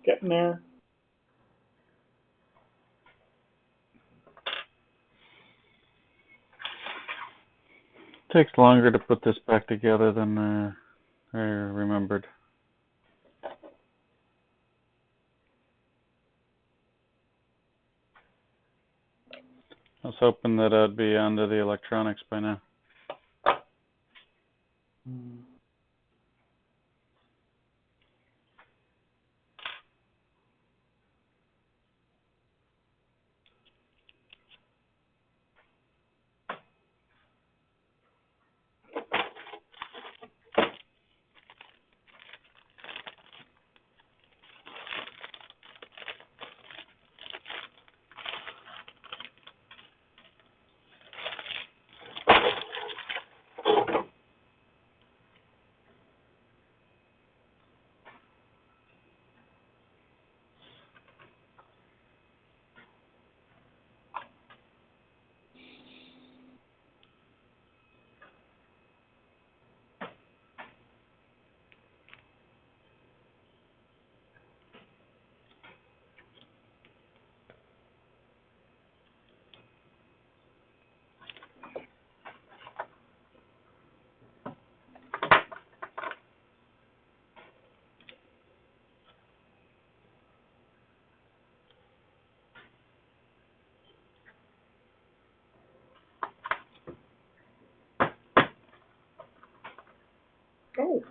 Getting there. Takes longer to put this back together than I remembered. I was hoping that I'd be onto the electronics by now. Oh.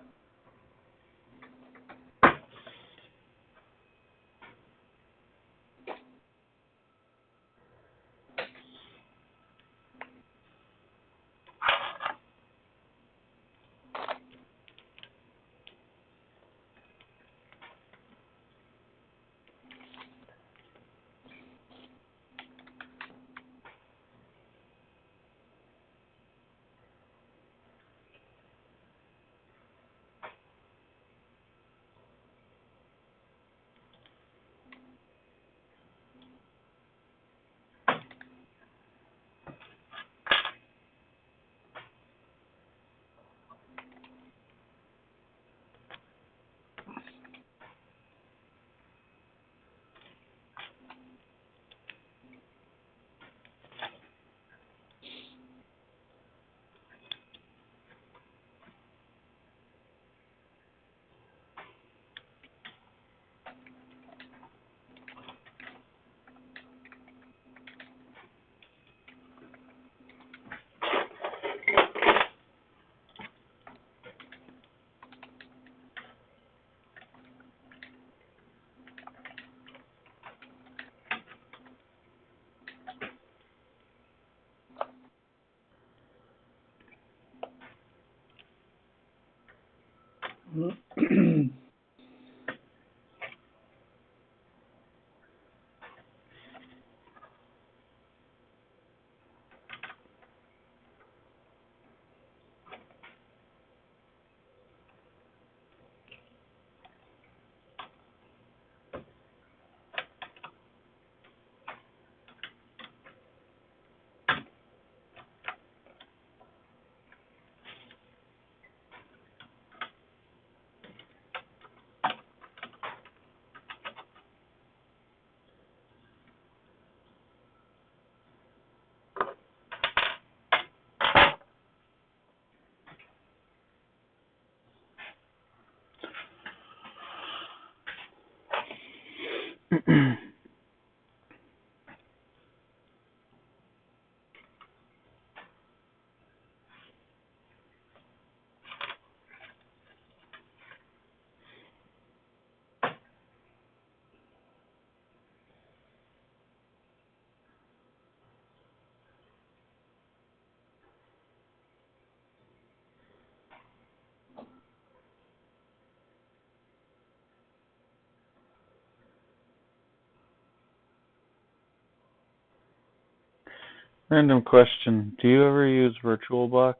Random question. Do you ever use VirtualBox?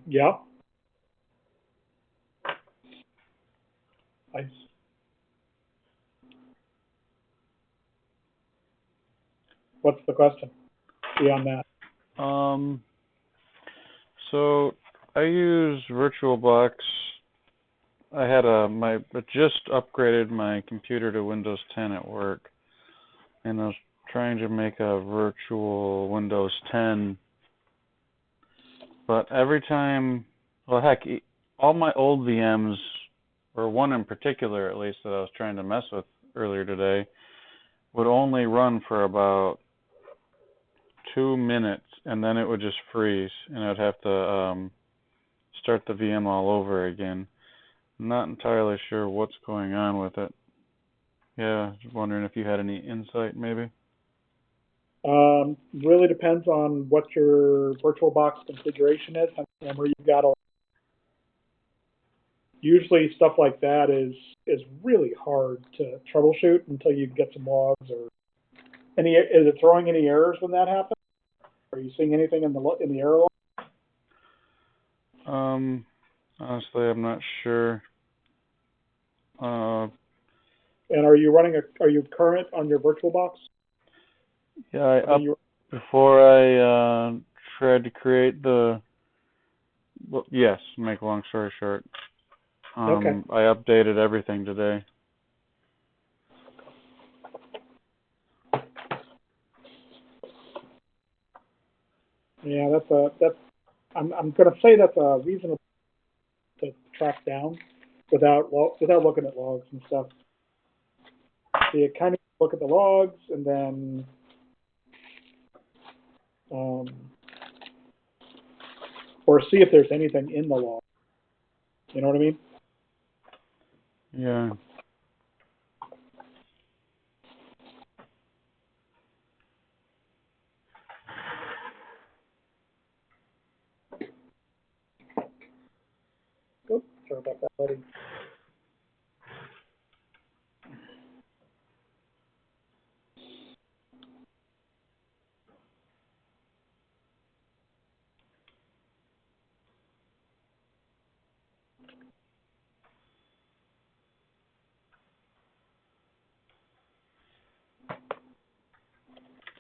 Yeah. I, what's the question beyond that? So I use VirtualBox I just upgraded my computer to Windows 10 at work, and I was trying to make a virtual Windows 10, but every time, well, heck, all my old VMs, or one in particular at least that I was trying to mess with earlier today, would only run for about 2 minutes, and then it would just freeze, and I'd have to start the VM all over again. I'm not entirely sure what's going on with it. Yeah, just wondering if you had any insight, maybe. Really depends on what your VirtualBox configuration is, how much memory you've got. Usually stuff like that is really hard to troubleshoot until you get some logs or is it throwing any errors when that happens? Are you seeing anything in the error log? Honestly, I'm not sure. And are you current on your VirtualBox? Yeah, before I tried to create well, yes, make a long story short. Okay. I updated everything today. Yeah, I'm gonna say that's a reasonable to track down without looking at logs and stuff. So you kind of look at the logs and then or see if there's anything in the log. You know what I mean? Yeah. Oops, sorry about that, buddy.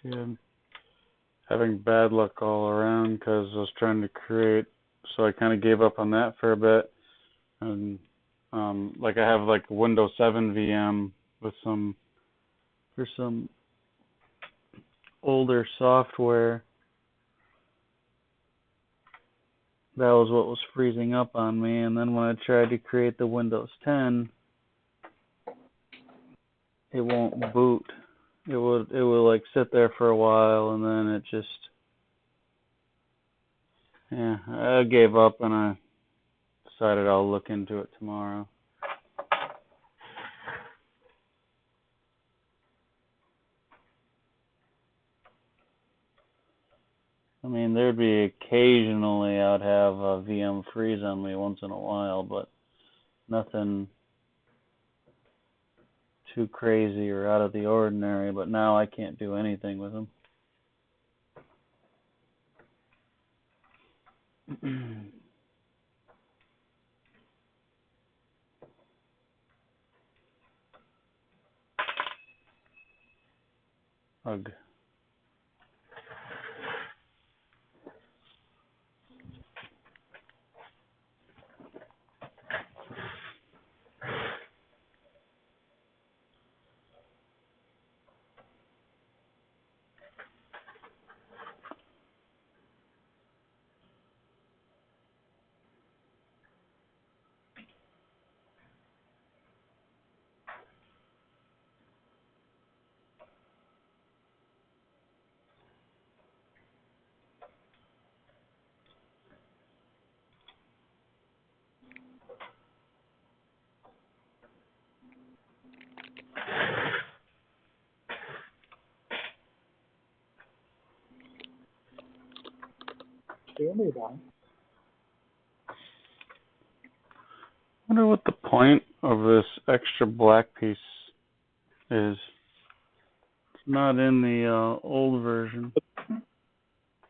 Yeah. Having bad luck all around because I was trying to create, so I kind of gave up on that for a bit. And like I have like Windows 7 VM with for some older software. That was what was freezing up on me. And then when I tried to create the Windows 10, it won't boot. It would like sit there for a while, and then it just, yeah, I gave up and I decided I'll look into it tomorrow. I mean, there'd be occasionally I'd have a VM freeze on me once in a while, but nothing too crazy or out of the ordinary. But now I can't do anything with them. Ugh. Do me that. I wonder what the point of this extra black piece is. It's not in the old version.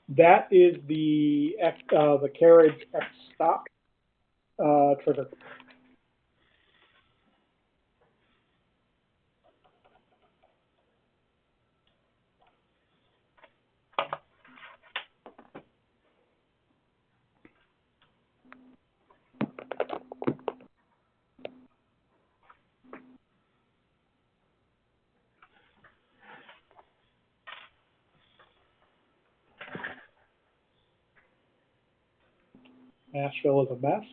That is the carriage X stop trigger. Nashville is a mess.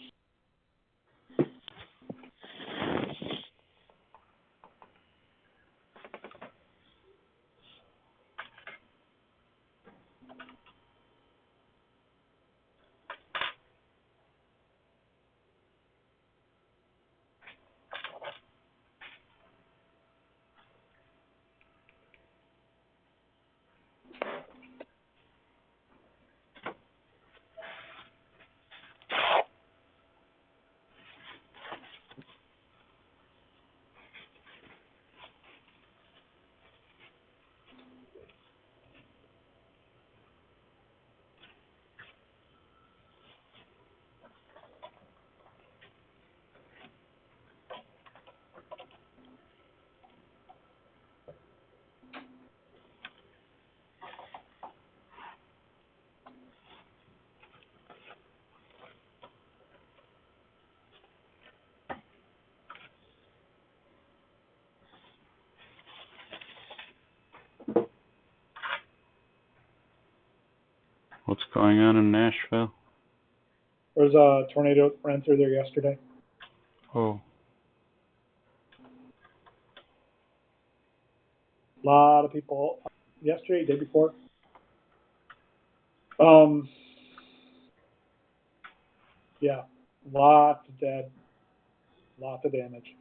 What's going on in Nashville? There was a tornado that ran through there yesterday. Oh, A lot of people yesterday, day before. Yeah, lots of dead, lots of damage.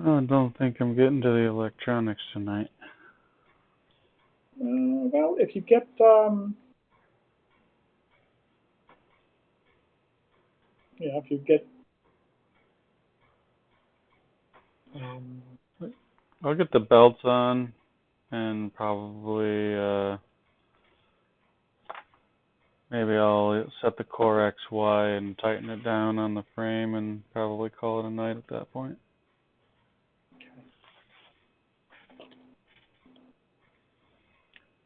I don't think I'm getting to the electronics tonight. Well, if you get if you get I'll get the belts on and probably maybe I'll set the CoreXY and tighten it down on the frame and probably call it a night at that point.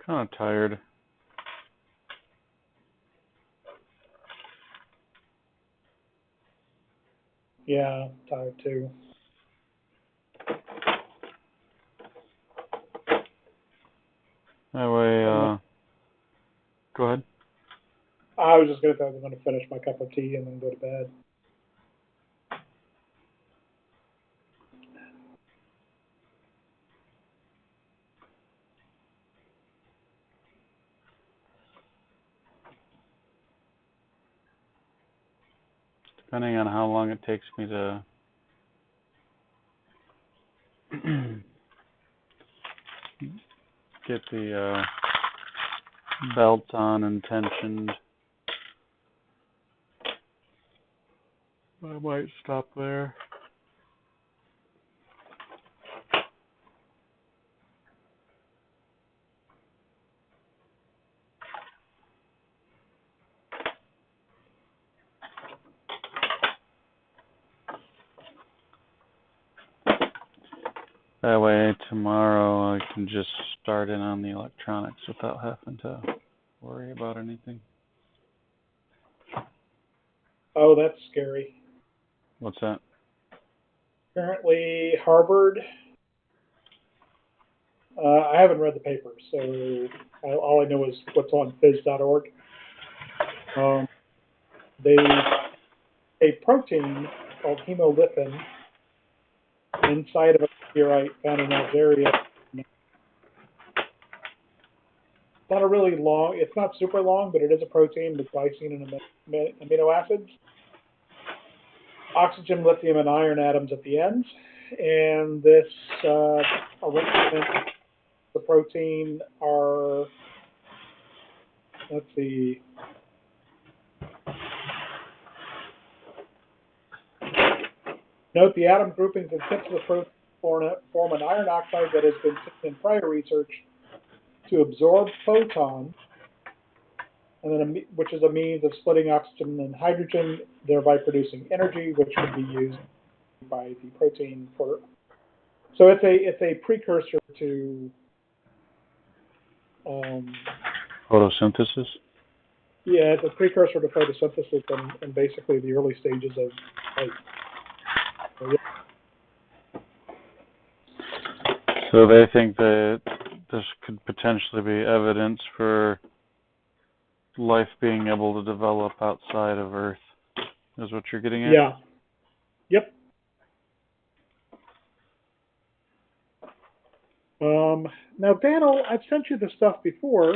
Kind of tired. yeah, tired too. That way, go ahead. I was just going to finish my cup of tea and then go to bed. Depending on how long it takes me to get the belts on and tensioned, I might stop there. That way tomorrow I can just start in on the electronics without having to worry about anything. Oh, that's scary. What's that? Apparently, Harvard. I haven't read the paper, so all I know is what's on phys.org. A protein called hemolyphin inside of a meteorite found in Algeria. It's not a really long, it's not super long, but it is a protein with glycine and amino acids. Oxygen, lithium, and iron atoms at the ends. And this arrangement, the protein are, let's see, note the atom groupings and tips of the protein form an iron oxide that has been seen in prior research to absorb photons, and then which is a means of splitting oxygen and hydrogen, thereby producing energy, which can be used by the protein for. So it's a precursor to. Photosynthesis? Yeah, it's a precursor to photosynthesis and basically the early stages of life. So, yeah. So they think that this could potentially be evidence for life being able to develop outside of Earth, is what you're getting at? Yeah. Yep. Now, Daniel, I've sent you the stuff before.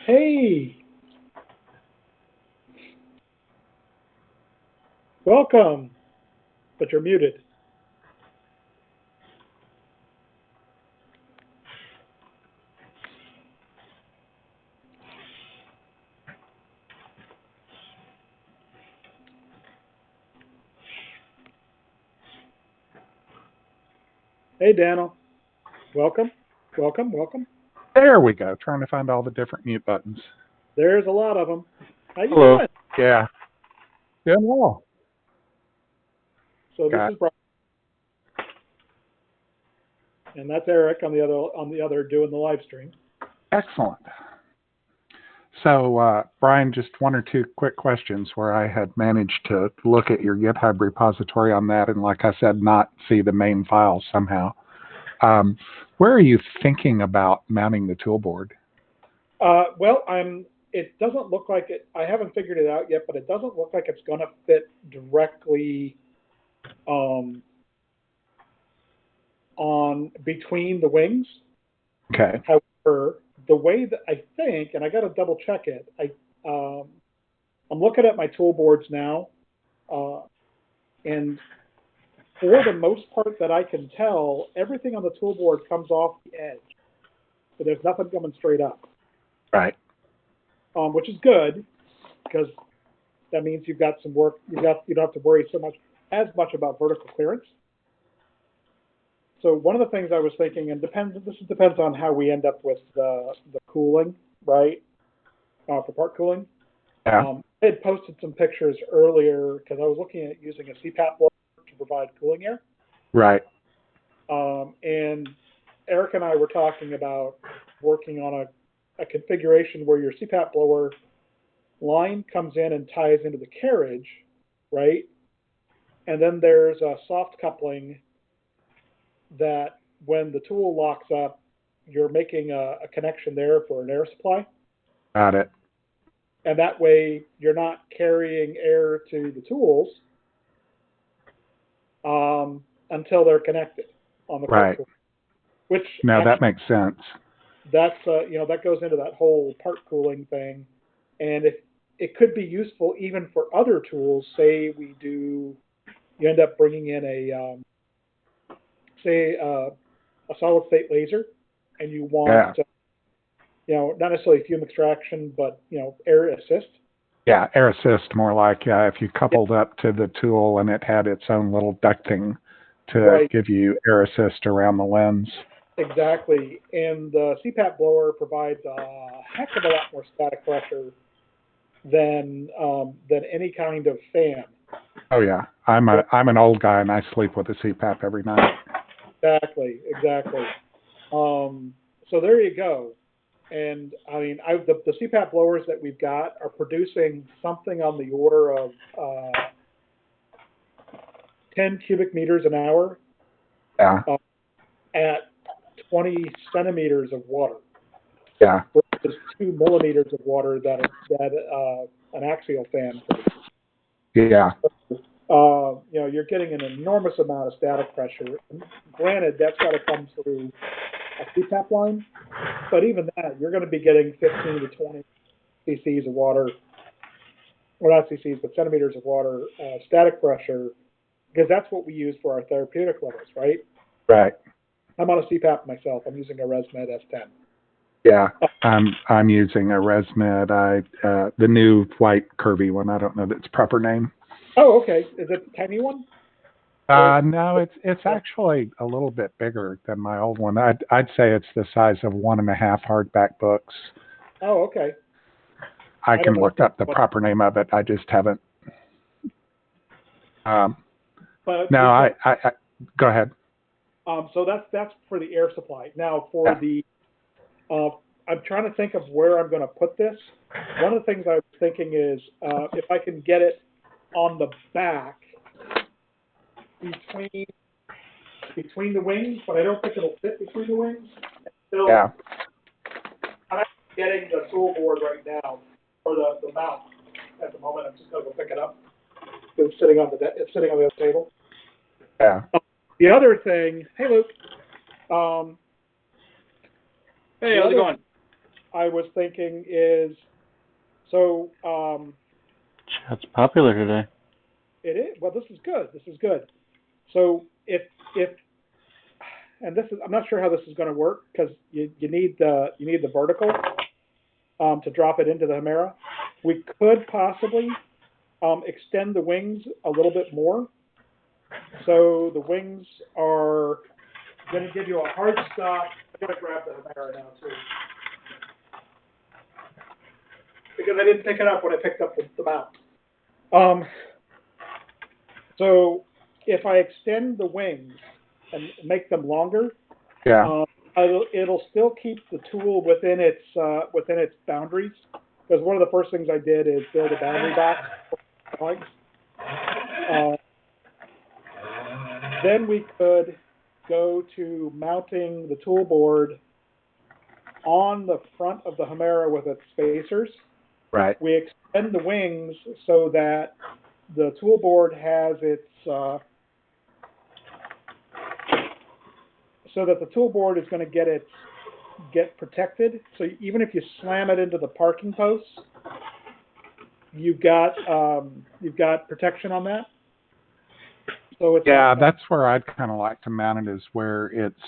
Hey, welcome, but you're muted. Hey, Daniel. Welcome, welcome, welcome. There we go. Trying to find all the different mute buttons. There's a lot of them. How you Hello. doing? Yeah. Doing well. So this Got is Brian, and that's Eric on the other doing the live stream. excellent. So, Brian, just one or two quick questions where I had managed to look at your GitHub repository on that, and like I said, not see the main file somehow. Where are you thinking about mounting the toolboard? Well, it doesn't look like it. I haven't figured it out yet, but it doesn't look like it's going to fit directly on between the wings. Okay. However, the way that I think, and I got to double check it. I'm looking at my toolboards now, and for the most part that I can tell, everything on the toolboard comes off the edge. So there's nothing coming straight up. Right. Which is good because that means you've got some work. You don't have to worry as much about vertical clearance. So one of the things I was thinking, and this depends on how we end up with the cooling, right? For part cooling. Yeah. I had posted some pictures earlier because I was looking at using a CPAP blower to provide cooling air. Right. And Eric and I were talking about working on a configuration where your CPAP blower line comes in and ties into the carriage, right? And then there's a soft coupling that when the tool locks up, you're making a connection there for an air supply. Got it. And that way you're not carrying air to the tools until they're connected on the part cooling. Which no, that makes sense. That's that goes into that whole part cooling thing, and it could be useful even for other tools. Say you end up bringing in a solid state laser, and you want not necessarily fume extraction, but air assist. Yeah, air assist, more like if you coupled up to the tool and it had its own little ducting to give you air assist around the lens. Exactly, and the CPAP blower provides a heck of a lot more static pressure than any kind of fan. Oh yeah, I'm an old guy and I sleep with a CPAP every night. Exactly. So there you go. And I mean, the CPAP blowers that we've got are producing something on the order of 10 cubic meters an hour. Yeah. At 20 centimeters of water. Yeah. Versus 2 millimeters of water that an axial fan produces. Yeah. You're getting an enormous amount of static pressure. And granted, that's got to come through a CPAP line, but even that, you're going to be getting 15 to 20 cc's of water, or not cc's, but centimeters of water static pressure, because that's what we use for our therapeutic levels, right? Right. I'm on a CPAP myself. I'm using a ResMed S10. Yeah, I'm using a ResMed. The new white curvy one. I don't know its proper name. Oh, okay. Is it the tiny one? No, it's actually a little bit bigger than my old one. I'd say it's the size of 1.5 hardback books. Oh, okay. I can look up the proper name of it. I just haven't. No, I go ahead. So that's for the air supply. Now for the, I'm trying to think of where I'm going to put this. One of the things I was thinking is if I can get it on the back between the wings, but I don't think it'll fit between the wings. I'm getting the tool board right now, or the mount at the moment. I'm just going to go pick it up. It's sitting on the other table. Yeah. The other thing, hey Luke. Hey, how's it going? I was thinking is, so. Chat's popular today. It is. Well, this is good. This is good. So if and this is, I'm not sure how this is going to work because you need the vertical to drop it into the Hemera. We could possibly extend the wings a little bit more. So the wings are going to give you a hard stop. I got to grab the Hamera now too, because I didn't pick it up when I picked up the mount. So if I extend the wings and make them longer, Yeah. it'll still keep the tool within its boundaries. Because one of the first things I did is build a boundary box for legs. Then we could go to mounting the tool board on the front of the Hamera with its spacers. Right. We extend the wings so that the tool board has its so that the tool board is going to get protected. So even if you slam it into the parking posts, you've got protection on that. So it's Yeah, that's where I'd kind of like to mount it, is where its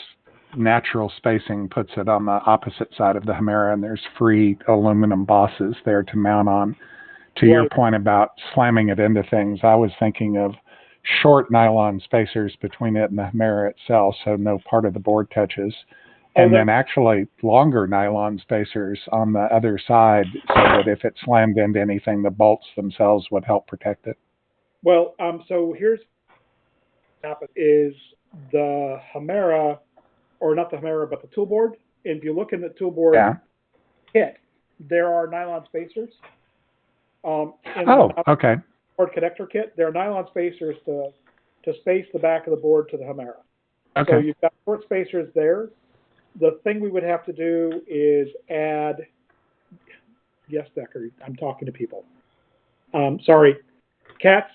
natural spacing puts it on the opposite side of the Hamera, and there's free aluminum bosses there to mount on. To your point about slamming it into things, I was thinking of short nylon spacers between it and the Hamera itself, so no part of the board touches. And then actually longer nylon spacers on the other side, so that if it slammed into anything, the bolts themselves would help protect it. Well, so here's what happens is the Hamera, or not the Hamera, but the tool board. If you look in the tool board kit, there are nylon spacers. Okay. Board connector kit, there are nylon spacers to space the back of the board to the Hamera. Okay. So you've got short spacers there. The thing we would have to do is add. Yes, Decker, I'm talking to people. Sorry, Cat's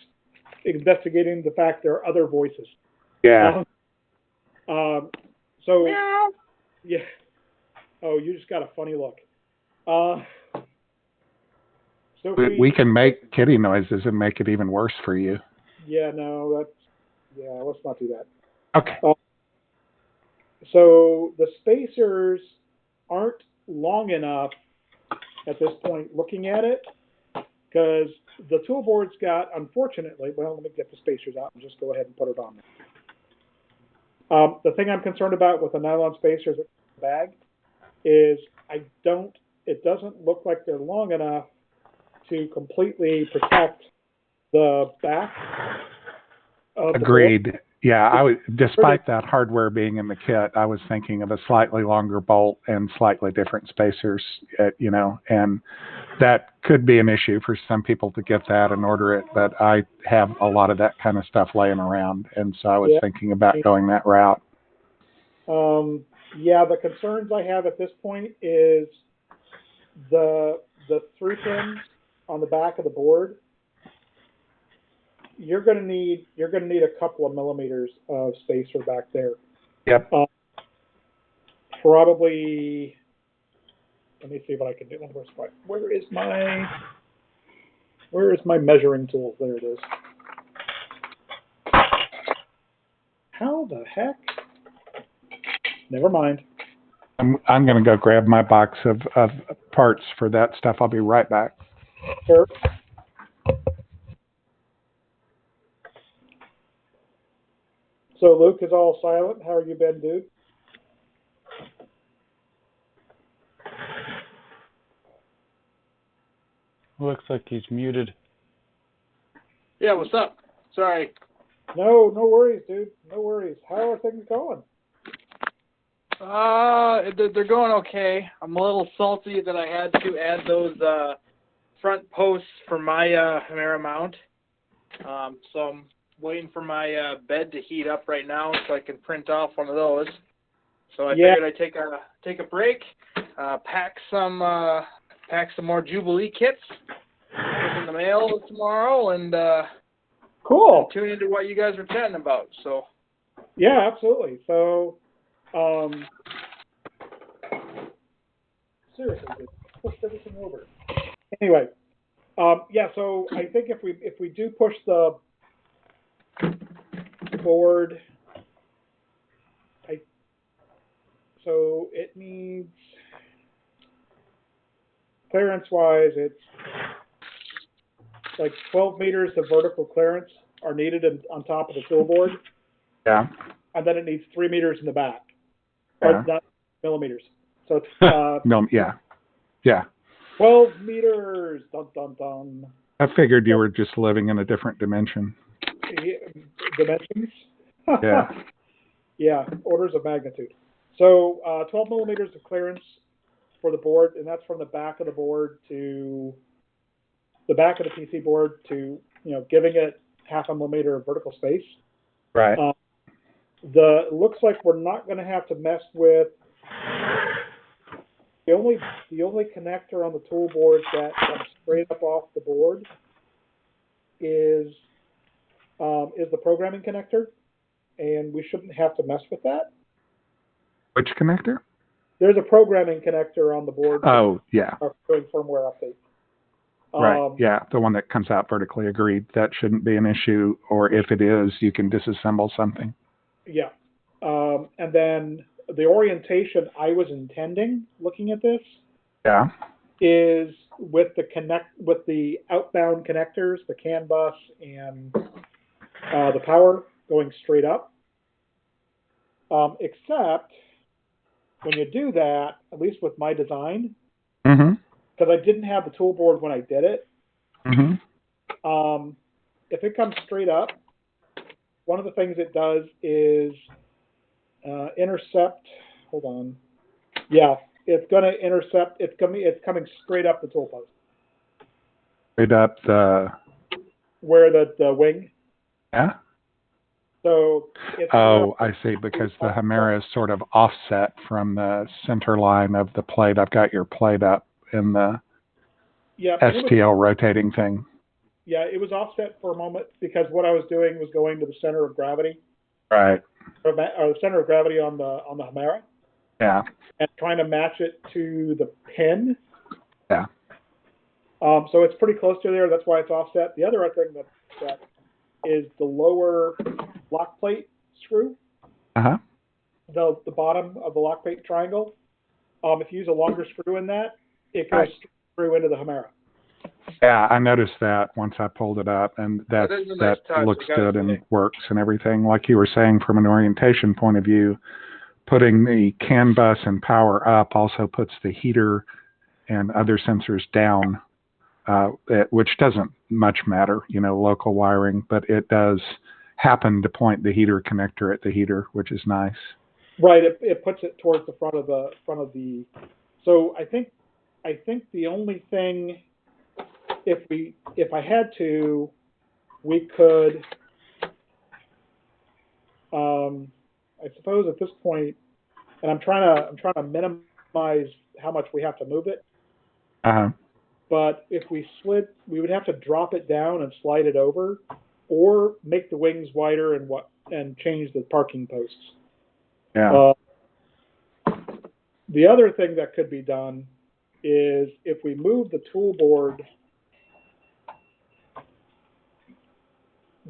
investigating the fact there are other voices. Yeah. So meow. Yeah. Oh, you just got a funny look. So we can make kitty noises and make it even worse for you. Yeah, no, let's not do that. Okay. So the spacers aren't long enough at this point looking at it, because the tool board's got, unfortunately, well, let me get the spacers out and just go ahead and put it on there. The thing I'm concerned about with the nylon spacers in the bag is it doesn't look like they're long enough to completely protect the back of Agreed. the board. Yeah, despite that hardware being in the kit, I was thinking of a slightly longer bolt and slightly different spacers, and that could be an issue for some people to get that and order it, but I have a lot of that kind of stuff laying around, and so I was thinking about going that route. Yeah, the concerns I have at this point is the 3 pins on the back of the board. You're going to need a couple of millimeters of spacer back there. Yep. Probably. Let me see what I can do. Where is my measuring tool? There it is. How the heck? Never mind. I'm going to go grab my box of parts for that stuff. I'll be right back. Sure. So Luke is all silent. How are you been, dude? Looks like he's muted. Yeah, what's up? Sorry. No worries, dude. No worries. How are things going? They're going okay. I'm a little salty that I had to add those front posts for my Hamera mount. So I'm waiting for my bed to heat up right now so I can print off one of those. So I figured I'd take a break, pack some more Jubilee kits, put in the mail tomorrow, and cool. Tune into what you guys were chatting about. So yeah, absolutely. So seriously, just pushed everything over. Anyway, yeah. So I think if we do push the board, so it needs, clearance-wise, it's like 12 meters of vertical clearance are needed on top of the tool board. Yeah. and then it needs 3 meters in the back, Yeah. or not millimeters. So it's No, yeah. Yeah. 12 meters. Dun dun dun. I figured you were just living in a different dimension. Dimensions. Yeah. Yeah, orders of magnitude. So 12 millimeters of clearance for the board, and that's from the back of the board to the back of the PC board to, giving it 0.5 millimeter of vertical space. Right. It looks like we're not going to have to mess with the only connector on the tool board that comes straight up off the board is the programming connector, and we shouldn't have to mess with that. Which connector? There's a programming connector on the board. Oh, yeah. Doing firmware update. Right, yeah, the one that comes out vertically. Agreed. That shouldn't be an issue, or if it is, you can disassemble something. Yeah. And then the orientation I was intending, looking at this, Yeah. is with the outbound connectors, the CAN bus and the power going straight up. Except when you do that, at least with my design, because I didn't have the tool board when I did it. If it comes straight up, one of the things it does is intercept. Hold on. Yeah, it's going to intercept. It's coming straight up the tool post. Straight up the. Where the wing. Yeah. So. I see. Because the Hemera is sort of offset from the center line of the plate. I've got your plate up in the STL rotating thing. Yeah, it was offset for a moment because what I was doing was going to the center of gravity. Right. Or the center of gravity on the Hemera. Yeah. And trying to match it to the pin. Yeah. So it's pretty close to there. That's why it's offset. The other thing that is the lower lock plate screw. The bottom of the lock plate triangle. If you use a longer screw in that, it goes through into the Hemera. Yeah, I noticed that once I pulled it up, and that looks good and works and everything. Like you were saying, from an orientation point of view, putting the CAN bus and power up also puts the heater and other sensors down, which doesn't much matter, local wiring, but it does happen to point the heater connector at the heater, which is nice. Right, it puts it towards the front of the. So I think the only thing, if I had to, we could. I suppose at this point, and I'm trying to minimize how much we have to move it. But if we slid, we would have to drop it down and slide it over, or make the wings wider and change the parking posts. Yeah. The other thing that could be done is if we move the tool board.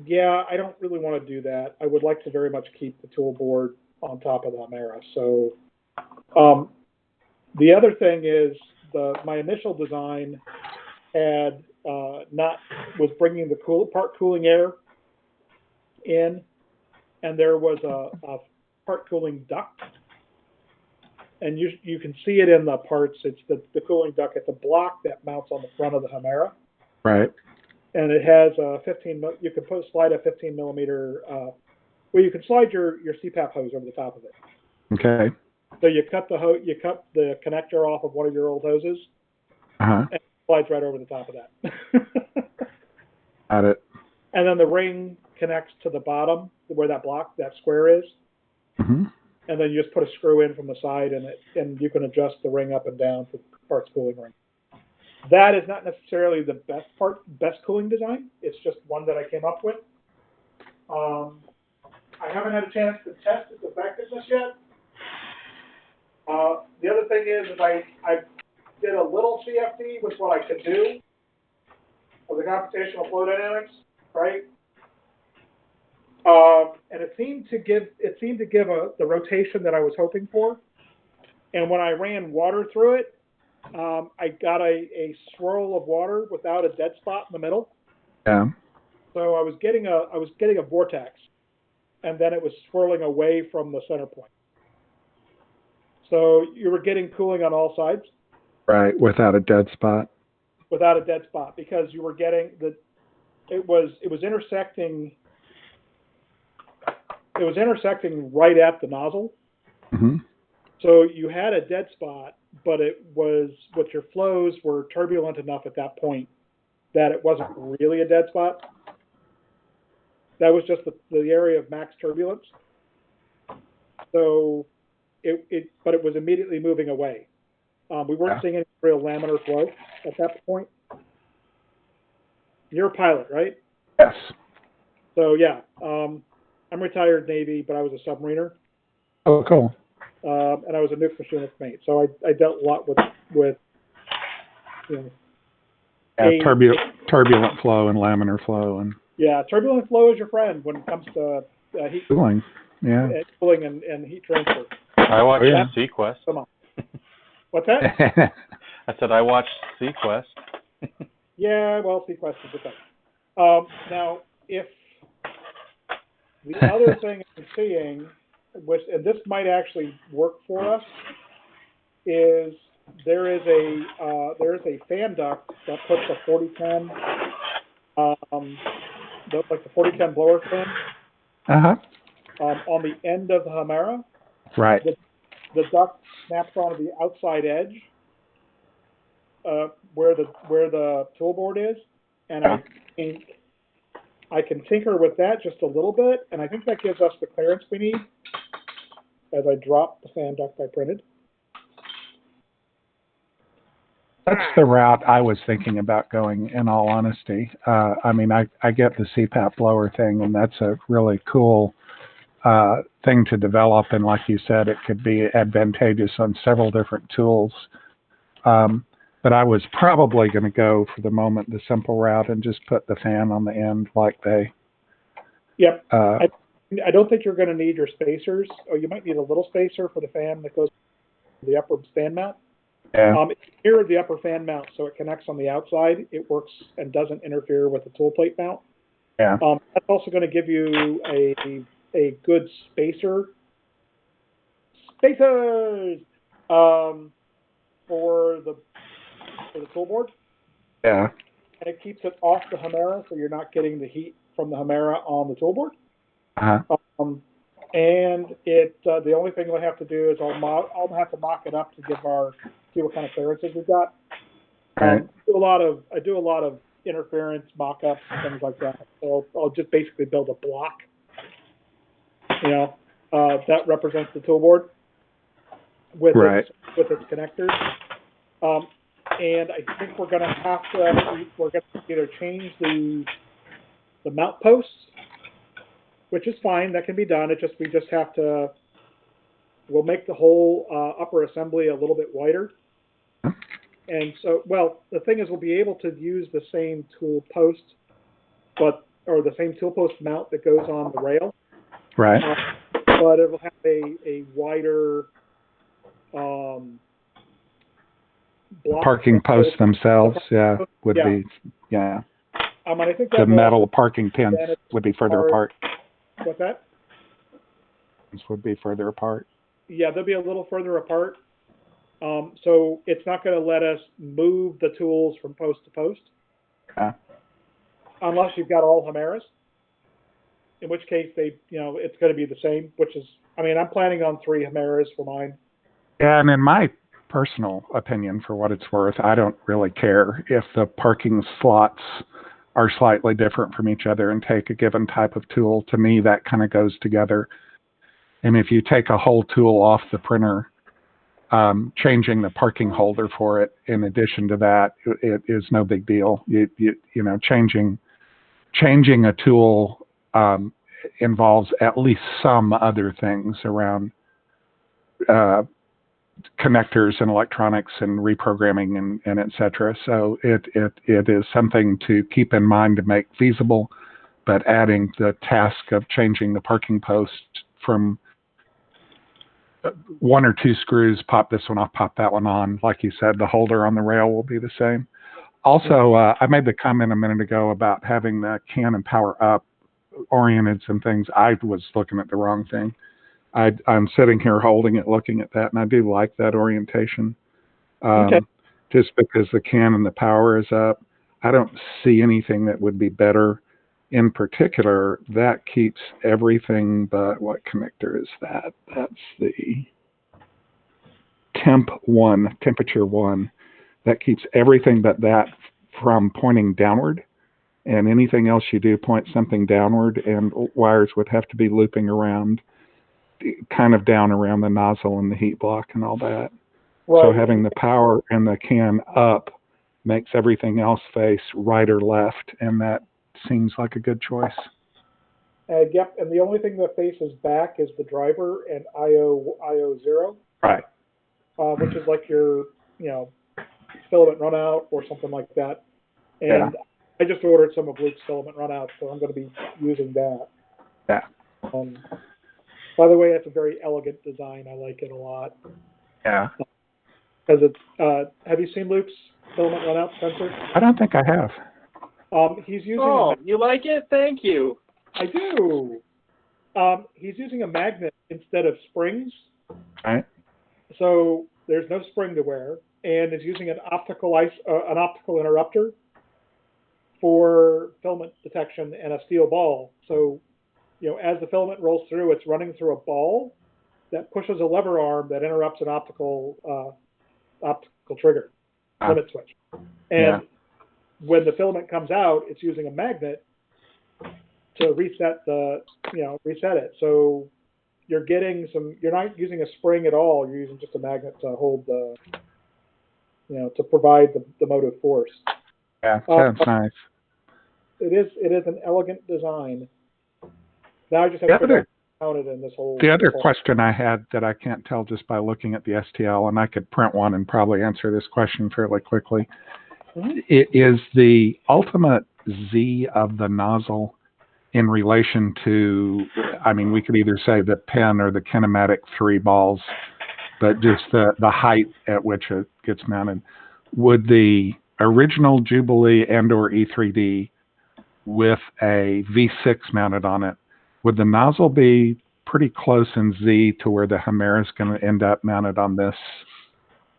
Yeah, I don't really want to do that. I would like to very much keep the tool board on top of the Hemera. So the other thing is my initial design had was bringing the cooling air in, and there was a part cooling duct, and you can see it in the parts. It's the cooling duct. It's a block that mounts on the front of the Hemera. Right. And it has a 15. You can slide a 15 millimeter. You can slide your CPAP hose over the top of it. Okay. So you cut the connector off of one of your old hoses. And it slides right over the top of that. Got it. And then the ring connects to the bottom where that square is. And then you just put a screw in from the side, and you can adjust the ring up and down for parts cooling ring. That is not necessarily the best cooling design. It's just one that I came up with. I haven't had a chance to test its effectiveness yet. The other thing is I did a little CFD with what I could do of the computational flow dynamics, right? And it seemed to give the rotation that I was hoping for. And when I ran water through it, I got a swirl of water without a dead spot in the middle. Yeah. So I was getting a vortex, and then it was swirling away from the center point. So you were getting cooling on all sides. Right, without a dead spot. Without a dead spot, because you were getting it was intersecting right at the nozzle. Mm-hmm. So you had a dead spot, but your flows were turbulent enough at that point that it wasn't really a dead spot. That was just the area of max turbulence. So but it was immediately moving away. We weren't seeing any real laminar flow at that point. You're a pilot, right? Yes. So yeah, I'm retired Navy, but I was a submariner. Oh, cool. And I was a nuke machinist mate, so I dealt a lot with you know, turbulent flow and laminar flow and turbulent flow is your friend when it comes to heat cooling. Yeah, cooling and heat transfer. I watched Sequest. Come on, what's that? I said I watched Sequest. Yeah, well, Sequest is the thing. Now, if the other thing I'm seeing, and this might actually work for us, is there is a fan duct that puts a 4010, like the 4010 blower fan, on the end of the Hemera. Right. The duct snaps onto the outside edge, where the tool board is, and I can tinker with that just a little bit, and I think that gives us the clearance we need. As I drop the fan duct I printed. That's the route I was thinking about going, in all honesty. I mean, I get the CPAP blower thing, and that's a really cool thing to develop. And like you said, it could be advantageous on several different tools. But I was probably going to go, for the moment, the simple route and just put the fan on the end like they... Yep. I don't think you're going to need your spacers. Oh, you might need a little spacer for the fan that goes to the upper fan mount. Yeah. It's near the upper fan mount, so it connects on the outside. It works and doesn't interfere with the tool plate mount. Yeah. That's also going to give you a good spacers for the tool board. Yeah. And it keeps it off the Hemera, so you're not getting the heat from the Hemera on the tool board. And the only thing we'll have to do is I'll have to mock it up to see what kind of clearances we've got. Right. I do a lot of interference mock-ups and things like that. So I'll just basically build a block, that represents the tool board with its connectors. And I think we're going to either change the mount posts, which is fine. That can be done. We'll make the whole upper assembly a little bit wider. And so, the thing is, we'll be able to use the same tool post, or the same tool post mount that goes on the rail. Right. But it will have a wider block. Parking posts themselves, would be. I think the metal parking pins would be further apart. What's that? Would be further apart. Yeah, they'll be a little further apart. So it's not going to let us move the tools from post to post. Unless you've got all Hemeras. In which case it's going to be the same, I'm planning on 3 Hemeras for mine. Yeah, and in my personal opinion, for what it's worth, I don't really care if the parking slots are slightly different from each other and take a given type of tool. To me, that kind of goes together. And if you take a whole tool off the printer, changing the parking holder for it, in addition to that, it is no big deal. Changing a tool involves at least some other things around connectors and electronics and reprogramming and et cetera. So it is something to keep in mind to make feasible, but adding the task of changing the parking post from 1 or 2 screws, pop this one off, pop that one on. Like you said, the holder on the rail will be the same. Also, I made the comment a minute ago about having the can and power up oriented some things. I was looking at the wrong thing. I'm sitting here holding it, looking at that, and I do like that orientation. Okay. Just because the can and the power is up, I don't see anything that would be better. In particular, that keeps everything but what connector is that? That's the temperature one. That keeps everything but that from pointing downward. And anything else you do points something downward, and wires would have to be looping around, kind of down around the nozzle and the heat block and all that. Right. So having the power and the can up makes everything else face right or left, and that seems like a good choice. Yep, and the only thing that faces back is the driver and IO0. Right. Which is like your, filament runout or something like that. And Yeah. I just ordered some of Luke's filament runout, so I'm going to be using that. Yeah. By the way, that's a very elegant design. I like it a lot. Yeah. Because it's, have you seen Luke's filament runout, Spencer? I don't think I have. He's using. Oh, you like it? Thank you. I do. He's using a magnet instead of springs. Right. So there's no spring to wear, and is using an optical interrupter for filament detection and a steel ball. So, as the filament rolls through, it's running through a ball that pushes a lever arm that interrupts an optical trigger limit switch. And when the filament comes out, it's using a magnet to reset it. So you're not using a spring at all. You're using just a magnet to hold to provide the motive force. Yeah, sounds nice. It is an elegant design. Now I just have to figure out how to count it in this whole. The other question I had that I can't tell just by looking at the STL, and I could print one and probably answer this question fairly quickly. Mm-hmm. It is the ultimate Z of the nozzle in relation to, we could either say the pen or the kinematic 3 balls, but just the height at which it gets mounted. Would the original Jubilee and or E3D with a V6 mounted on it, would the nozzle be pretty close in Z to where the Hemera is going to end up mounted on this?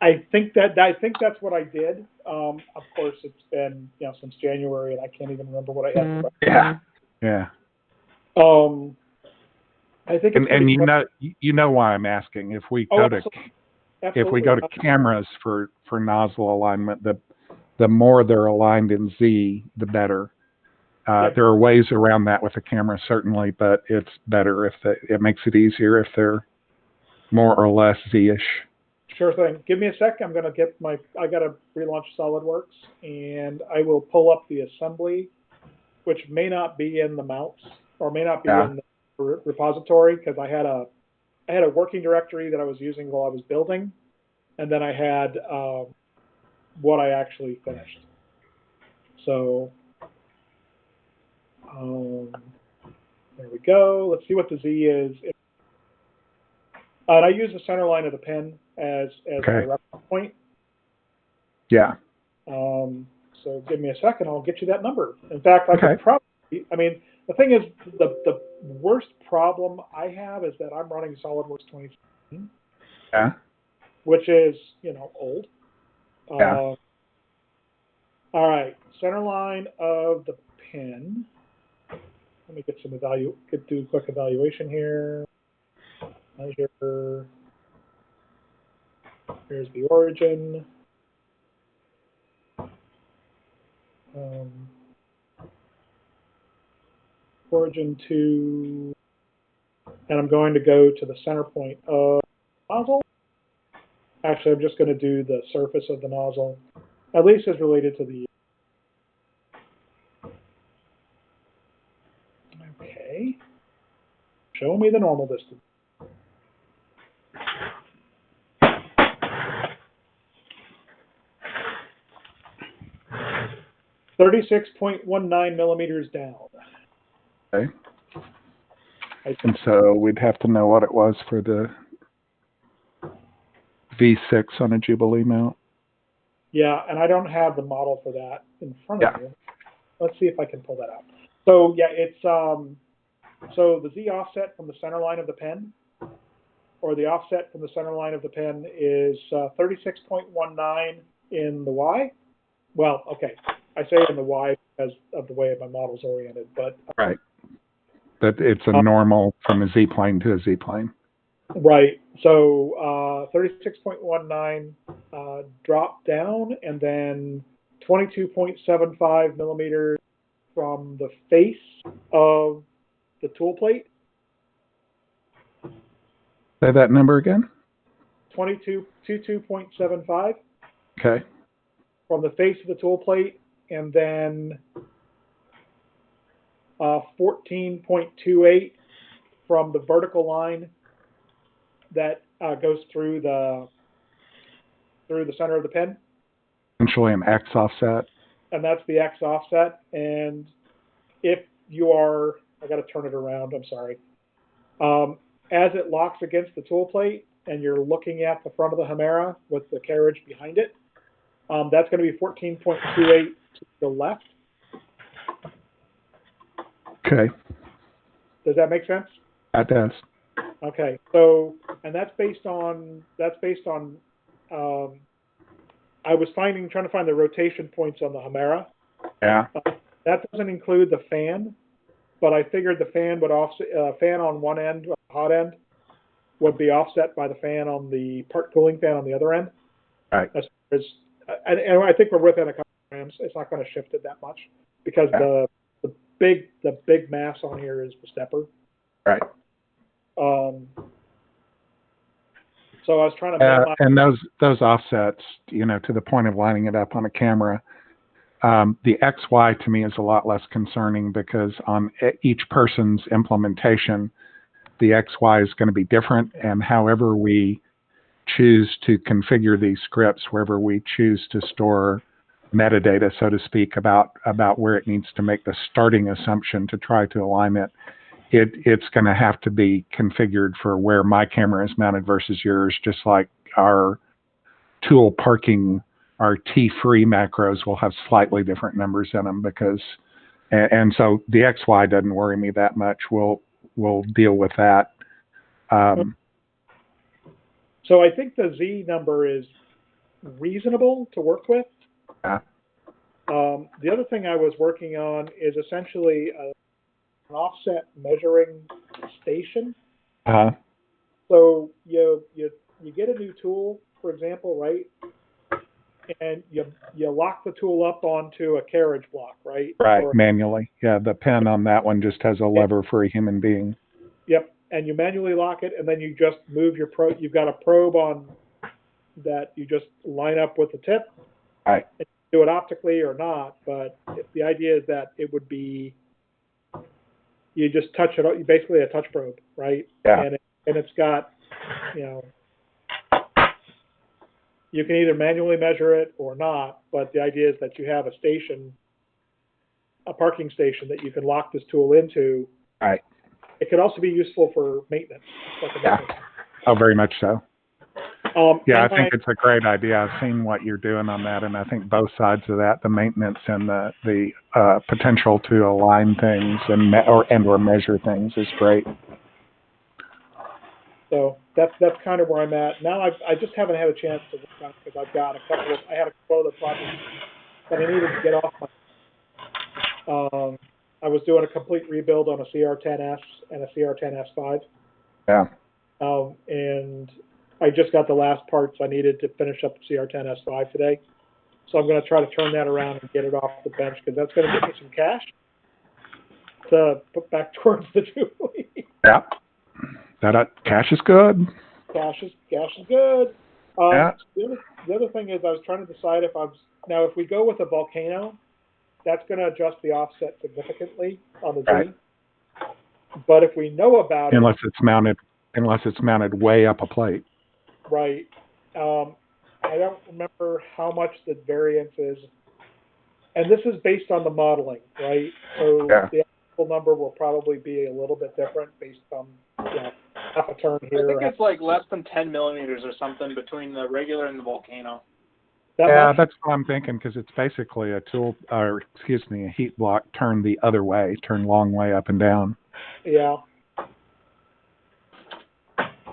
I think that's what I did. Of course, it's been since January, and I can't even remember what I had. Yeah. I think. And you know why I'm asking. If we go to cameras for nozzle alignment, the more they're aligned in Z, the better. There are ways around that with the camera, certainly, but it's better it makes it easier if they're more or less Z-ish. Sure thing. Give me a sec. I got to relaunch SolidWorks, and I will pull up the assembly, which may not be in the mounts or may not be in the repository, because I had a working directory that I was using while I was building, and then I had what I actually finished. So there we go. Let's see what the Z is. And I use the center line of the pen as a reference point. Yeah. So give me a second. I'll get you that number. In fact, I could probably. The thing is, the worst problem I have is that I'm running SolidWorks 2016. Yeah. Which is old. Yeah. All right. Center line of the pen. Let me get do a quick evaluation here. Measure. Here's the origin. Origin to, and I'm going to go to the center point of the nozzle. Actually, I'm just going to do the surface of the nozzle, at least as related to the. Okay. Show me the normal distance. .19 millimeters down. Okay. And so we'd have to know what it was for the V6 on a Jubilee mount. Yeah, and I don't have the model for that in front of me. Let's see if I can pull that out. So yeah, it's So the Z offset from the center line of the pen, or the offset from the center line of the pen, is 36.19 in the Y. Well, okay, I say in the Y because of the way my model's oriented, but Right. That it's a normal from a Z-plane to a Z-plane. right. So 36.19 drop down, and then 22.75 millimeters from the face of the tool plate. Say that number again. 22.75 Okay. from the face of the tool plate, and then 14.28 from the vertical line that goes through the center of the pen, Essentially an X offset. and that's the X offset. And if you are, I got to turn it around. I'm sorry. As it locks against the tool plate, and you're looking at the front of the Hemera with the carriage behind it, that's going to be 14.28 to the left. Okay. Does that make sense? That does. Okay. So, and that's based on I was trying to find the rotation points on the Hemera. Yeah. That doesn't include the fan, but I figured the fan would offset, fan on one end, hot end, would be offset by the fan on the part cooling fan on the other end. Right. And I think we're within a couple of grams. It's not going to shift it that much because the big mass on here is the stepper. Right. So I was trying to minimize. And those offsets, to the point of lining it up on a camera, the XY to me is a lot less concerning because on each person's implementation, the XY is going to be different, and however we choose to configure these scripts, wherever we choose to store metadata, so to speak, about where it needs to make the starting assumption to try to align it, it's going to have to be configured for where my camera is mounted versus yours, just like our tool parking, our T-free macros will have slightly different numbers in them because, and so the XY doesn't worry me that much. We'll deal with that. So I think the Z number is reasonable to work with. Yeah. The other thing I was working on is essentially an offset measuring station. Uh-huh. So you get a new tool, for example, right? And you lock the tool up onto a carriage block, right? Right, manually. Yeah, the pen on that one just has a lever for a human being. Yep, and you manually lock it, and then you just move your probe. You've got a probe on that you just line up with the tip. Right. And do it optically or not, but the idea is that it would be, you just touch it, basically a touch probe, right? Yeah. And it's got, you can either manually measure it or not, but the idea is that you have a parking station that you can lock this tool into. Right. It could also be useful for maintenance. Oh, very much so. Yeah, I think I it's a great idea. I've seen what you're doing on that, and I think both sides of that, the maintenance and the potential to align things and or measure things, is great. So that's kind of where I'm at now. I just haven't had a chance to work on it because I had a couple of other projects that I needed to get off my. I was doing a complete rebuild on a CR10S and a CR10S5. Yeah. And I just got the last parts I needed to finish up the CR10S5 today. So I'm going to try to turn that around and get it off the bench because that's going to get me some cash to put back towards the Jubilee. Yeah. That cash is good. Cash is good. Yeah. The other thing is I was trying to decide if we go with a volcano, that's going to adjust the offset significantly on the Z. Right. But if we know about it, unless it's mounted way up a plate. Right. I don't remember how much the variance is, and this is based on the modeling, right? So the actual number will probably be a little bit different based on half a turn here. I think it's like less than 10 millimeters or something between the regular and the volcano. That's what I'm thinking, because it's basically a heat block turned the other way, turned long way up and down. Yeah.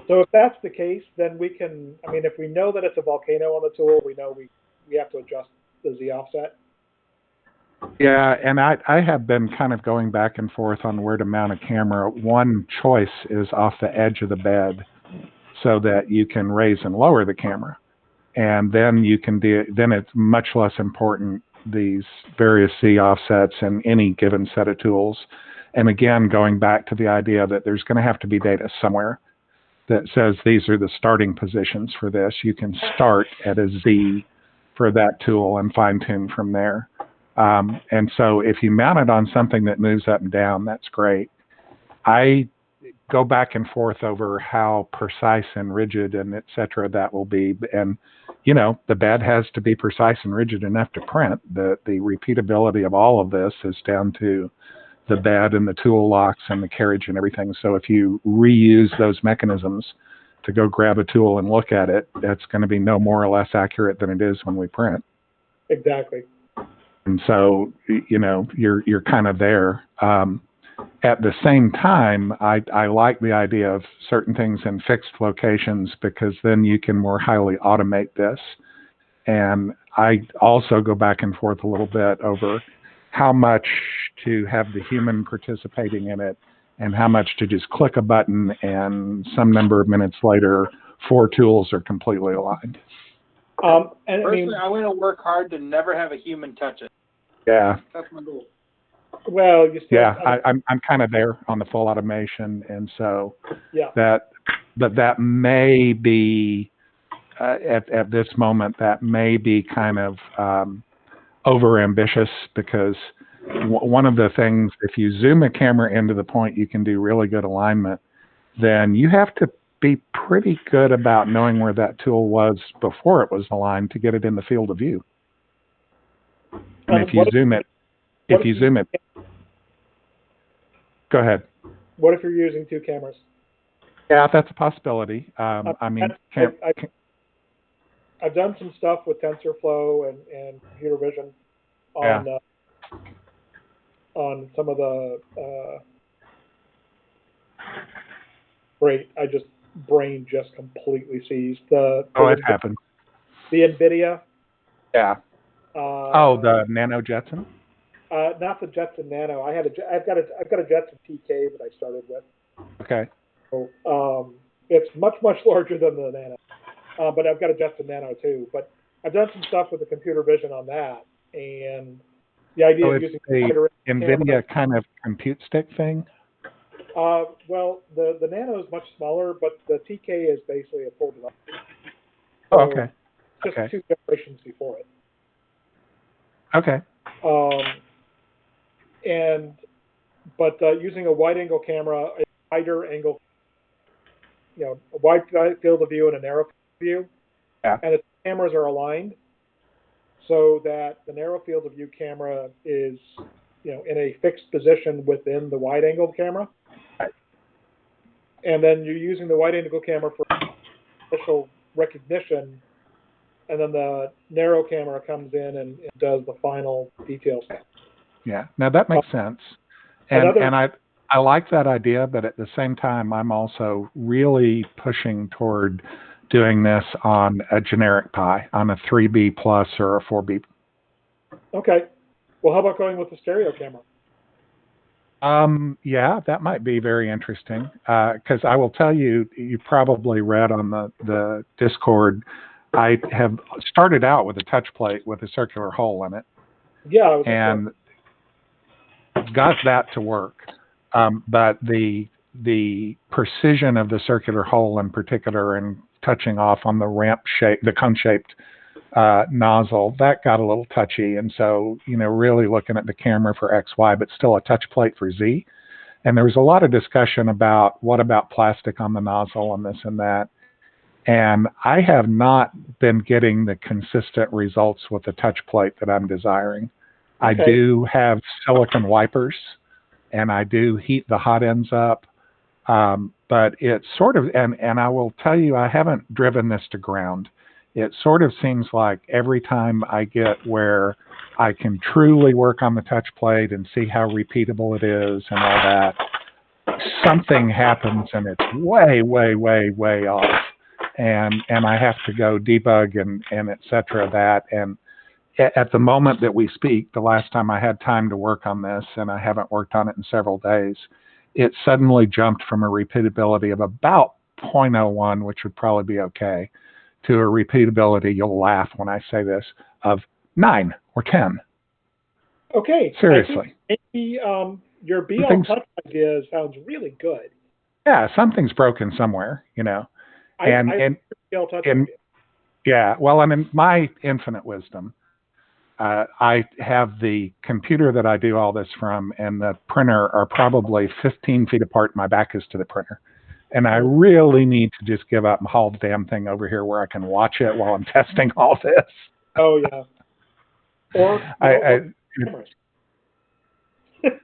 So if that's the case, then we can, I mean, if we know that it's a volcano on the tool, we know we have to adjust the Z offset. Yeah, and I have been kind of going back and forth on where to mount a camera. One choice is off the edge of the bed so that you can raise and lower the camera. And then you can do, then it's much less important, these various Z offsets in any given set of tools. And again, going back to the idea that there's going to have to be data somewhere that says these are the starting positions for this. You can start at a Z for that tool and fine tune from there. And so if you mount it on something that moves up and down, that's great. I go back and forth over how precise and rigid and et cetera that will be. And, you know, the bed has to be precise and rigid enough to print. The repeatability of all of this is down to the bed and the tool locks and the carriage and everything. So if you reuse those mechanisms to go grab a tool and look at it, that's going to be no more or less accurate than it is when we print. Exactly. And so, you know, you're kind of there. At the same time, I like the idea of certain things in fixed locations because then you can more highly automate this. And I also go back and forth a little bit over how much to have the human participating in it and how much to just click a button and some number of minutes later, 4 tools are completely aligned. And Personally, I'm going to work hard to never have a human touch it. Yeah. That's my goal. Well, you still. Yeah, I'm kind of there on the full automation, and so Yeah. that may be at this moment that may be kind of over ambitious because one of the things, if you zoom a camera into the point you can do really good alignment, then you have to be pretty good about knowing where that tool was before it was aligned to get it in the field of view. And if you zoom it, go ahead. What if you're using 2 cameras? Yeah, that's a possibility. I mean, I've done some stuff with TensorFlow and computer vision on some of the brain just completely seized. It happens. The NVIDIA. Yeah. The Nano Jetson. Not the Jetson Nano. I've got a Jetson TK that I started with. Okay. So it's much larger than the Nano, but I've got a Jetson Nano too. But I've done some stuff with the computer vision on that, and the idea of using the NVIDIA kind of compute stick thing. Well, the Nano is much smaller, but the TK is basically a full device. So okay. Just 2 generations before it. Okay. But using a wide-angle camera, a wider angle, a wide field of view and a narrow field of view, and the cameras are aligned so that the narrow field of view camera is, in a fixed position within the wide-angle camera. Right. And then you're using the wide-angle camera for initial recognition, and then the narrow camera comes in and does the final details. Yeah, now that makes sense. And I like that idea, but at the same time, I'm also really pushing toward doing this on a generic Pi, on a 3B plus or a 4B. Okay. Well, how about going with the stereo camera? Yeah, that might be very interesting. Because I will tell you, you probably read on the Discord, I have started out with a touch plate with a circular hole in it. Yeah. And got that to work. But the precision of the circular hole in particular and touching off on the ramp shape, the cone-shaped nozzle, that got a little touchy. And so, really looking at the camera for XY, but still a touch plate for Z. And there was a lot of discussion about what about plastic on the nozzle and this and that. And I have not been getting the consistent results with the touch plate that I'm desiring. Okay. I do have silicon wipers, and I do heat the hot ends up. But it's sort of, and I will tell you, I haven't driven this to ground. It sort of seems like every time I get where I can truly work on the touch plate and see how repeatable it is and all that, something happens and it's way, way, way, way off, and I have to go debug and et cetera that. And at the moment that we speak, the last time I had time to work on this, and I haven't worked on it in several days, it suddenly jumped from a repeatability of about 0.01, which would probably be okay, to a repeatability, you'll laugh when I say this, of 9 or 10. Okay. Seriously. I think maybe your BL Touch idea sounds really good. Yeah, something's broken somewhere, you know. And BL Touch yeah, well, and in my infinite wisdom, I have the computer that I do all this from and the printer are probably 15 feet apart. My back is to the printer. And I really need to just give up and haul the damn thing over here where I can watch it while I'm testing all this. Oh, yeah. Or,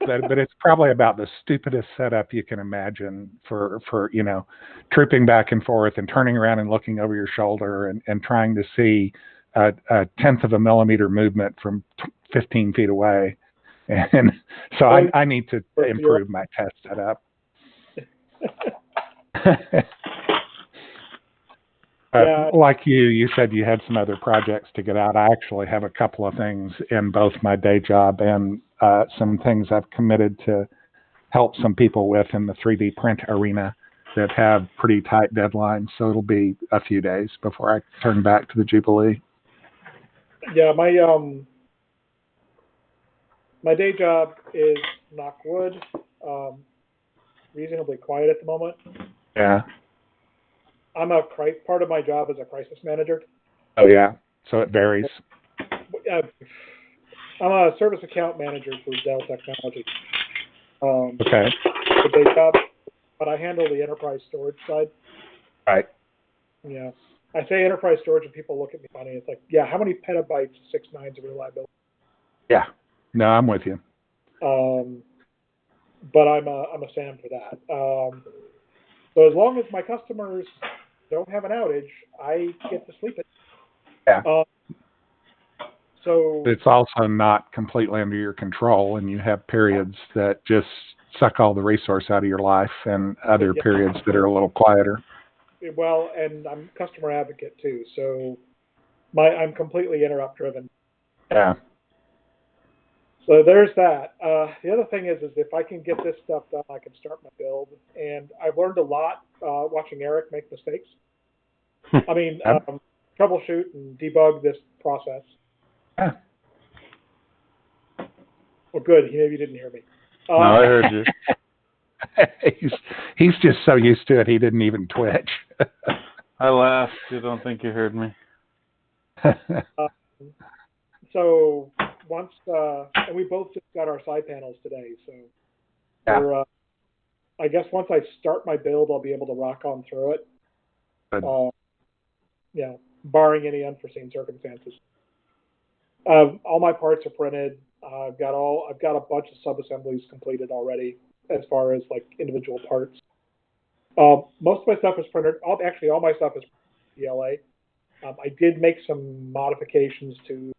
but it's probably about the stupidest setup you can imagine for you know, trooping back and forth and turning around and looking over your shoulder and trying to see a 1/10 of a millimeter movement from 15 feet away. And so I need to improve my test setup. Like you said you had some other projects to get out. I actually have a couple of things in both my day job and some things I've committed to help some people with in the 3D print arena that have pretty tight deadlines. So it'll be a few days before I turn back to the Jubilee. Yeah, my day job is, knock wood, reasonably quiet at the moment. Yeah. Part of my job is a crisis manager. Oh yeah, so it varies. I'm a service account manager for Dell Technologies. Okay. The day job, but I handle the enterprise storage side. Right. Yeah. I say enterprise storage and people look at me funny. It's like, yeah, how many petabytes, 6 nines of reliability? Yeah. No, I'm with you. But I'm a SAM for that. So as long as my customers don't have an outage, I get to sleep at. Yeah. So it's also not completely under your control, and you have periods that just suck all the resource out of your life, and other periods that are a little quieter. Well, and I'm customer advocate too, so I'm completely interrupt driven. Yeah. So there's that. The other thing is if I can get this stuff done, I can start my build. And I've learned a lot watching Eric make mistakes. I mean, troubleshoot and debug this process. Yeah. Well, good. Maybe you didn't hear me. No, I heard you. He's just so used to it, he didn't even twitch. I laughed. You don't think you heard me. So once, and we both just got our side panels today, so yeah. I guess once I start my build, I'll be able to rock on through it. Yeah, barring any unforeseen circumstances. All my parts are printed. I've got a bunch of sub-assemblies completed already as far as like individual parts. Most of my stuff is printed. Actually, all my stuff is PLA. I did make some modifications to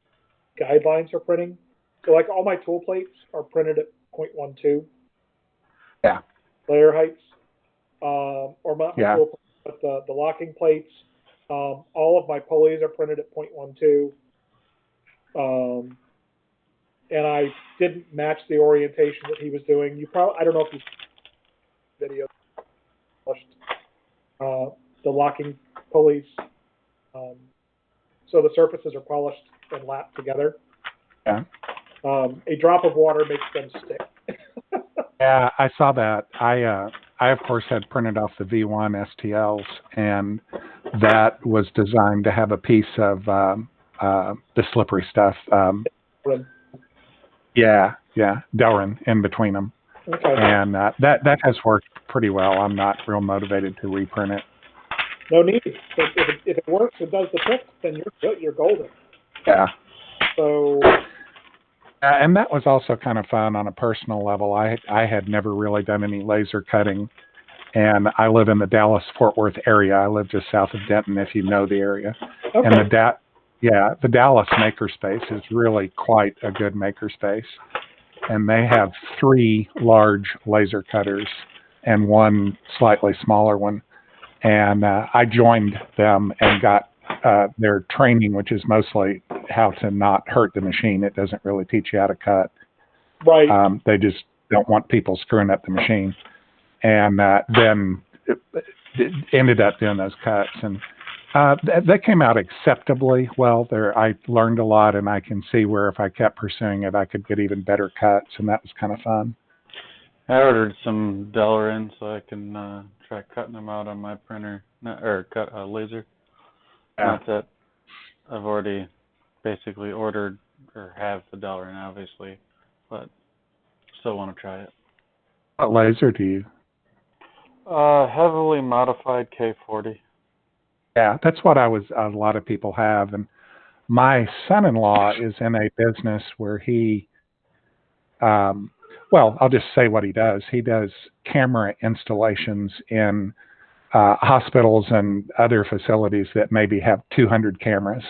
guidelines for printing. So like all my tool plates are printed at 0.12. Yeah. Layer heights. Or my tool plates, but the locking plates. All of my pulleys are printed at 0.12. And I didn't match the orientation that he was doing. I don't know if you video the locking pulleys. So the surfaces are polished and lapped together. Yeah. A drop of water makes them stick. Yeah, I saw that. I of course had printed off the V1 STLs, and that was designed to have a piece of the slippery stuff. Delrin in between them. Okay. And that has worked pretty well. I'm not real motivated to reprint it. No need. If it works, it does the trick, then you're golden. Yeah. So. And that was also kind of fun on a personal level. I had never really done any laser cutting, and I live in the Dallas-Fort Worth area. I live just south of Denton, if you know the area. Okay. And the Dallas makerspace is really quite a good makerspace. And they have 3 large laser cutters and one slightly smaller one. And I joined them and got their training, which is mostly how to not hurt the machine. It doesn't really teach you how to cut. Right. They just don't want people screwing up the machine. And then it ended up doing those cuts. And they came out acceptably well. I learned a lot, and I can see where if I kept pursuing it, I could get even better cuts, and that was kind of fun. I ordered some Delrin so I can try cutting them out on my printer, cut laser. Yeah. Not that I've already basically ordered or have the Delrin, obviously, but still want to try it. What laser do you? Heavily modified K40. Yeah, that's what a lot of people have. And my son-in-law is in a business where he, well, I'll just say what he does. He does camera installations in hospitals and other facilities that maybe have 200 cameras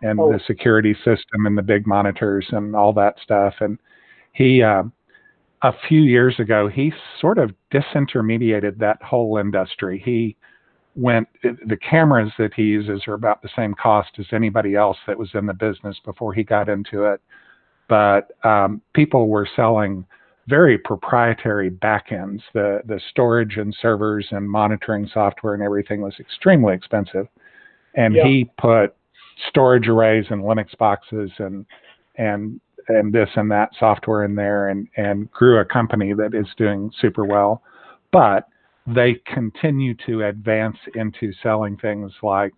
and the security system and the big monitors and all that stuff. And he, a few years ago, he sort of disintermediated that whole industry. The cameras that he uses are about the same cost as anybody else that was in the business before he got into it. But people were selling very proprietary backends. The storage and servers and monitoring software and everything was extremely expensive. And he put storage arrays and Linux boxes and this and that software in there and grew a company that is doing super well. But they continue to advance into selling things like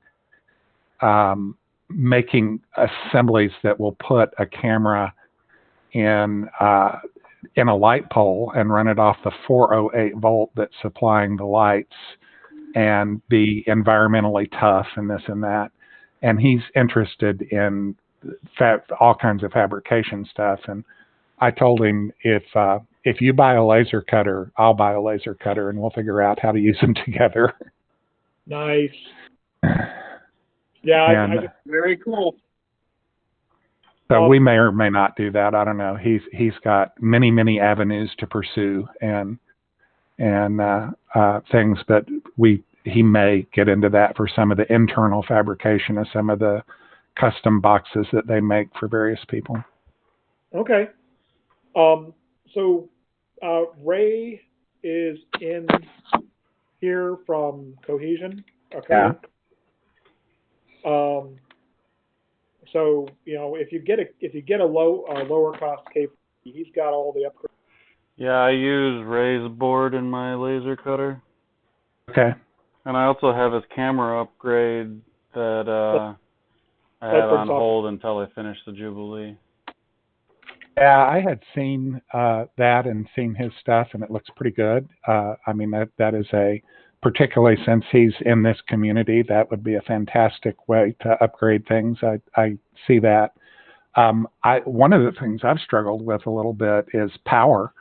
making assemblies that will put a camera in a light pole and run it off the 408 volt that's supplying the lights and be environmentally tough and this and that. And he's interested in all kinds of fabrication stuff. And I told him, if you buy a laser cutter, I'll buy a laser cutter, and we'll figure out how to use them together. Nice. Yeah, very cool. So we may or may not do that. I don't know. He's got many avenues to pursue and things, but he may get into that for some of the internal fabrication of some of the custom boxes that they make for various people. Okay. So Ray is in here from Cohesion. Okay. Yeah. So if you get a lower cost cable, he's got all the upgrades. Yeah, I use Ray's board in my laser cutter. Okay. And I also have his camera upgrade that I have on hold until I finish the Jubilee. Yeah, I had seen that and seen his stuff, and it looks pretty good. I mean, that is particularly since he's in this community, that would be a fantastic way to upgrade things. I see that. One of the things I've struggled with a little bit is power,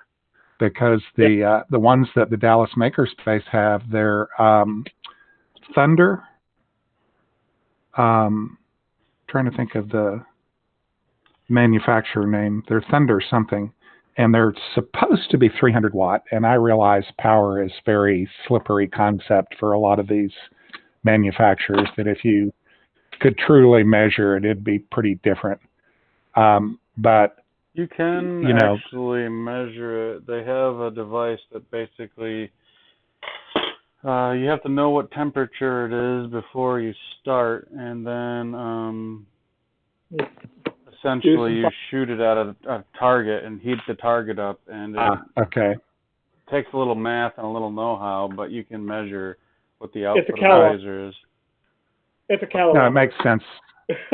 because the ones that the Dallas Makerspace have, they're Thunder. Trying to think of the manufacturer name. They're Thunder something, and they're supposed to be 300 watt. And I realize power is very slippery concept for a lot of these manufacturers, that if you could truly measure it, it'd be pretty different. But you can actually measure it. They have a device that basically you have to know what temperature it is before you start, and then essentially you shoot it at a target and heat the target up, and it takes a little math and a little know-how, but you can measure what the output of the laser is. It's a calorimeter. No, it makes sense.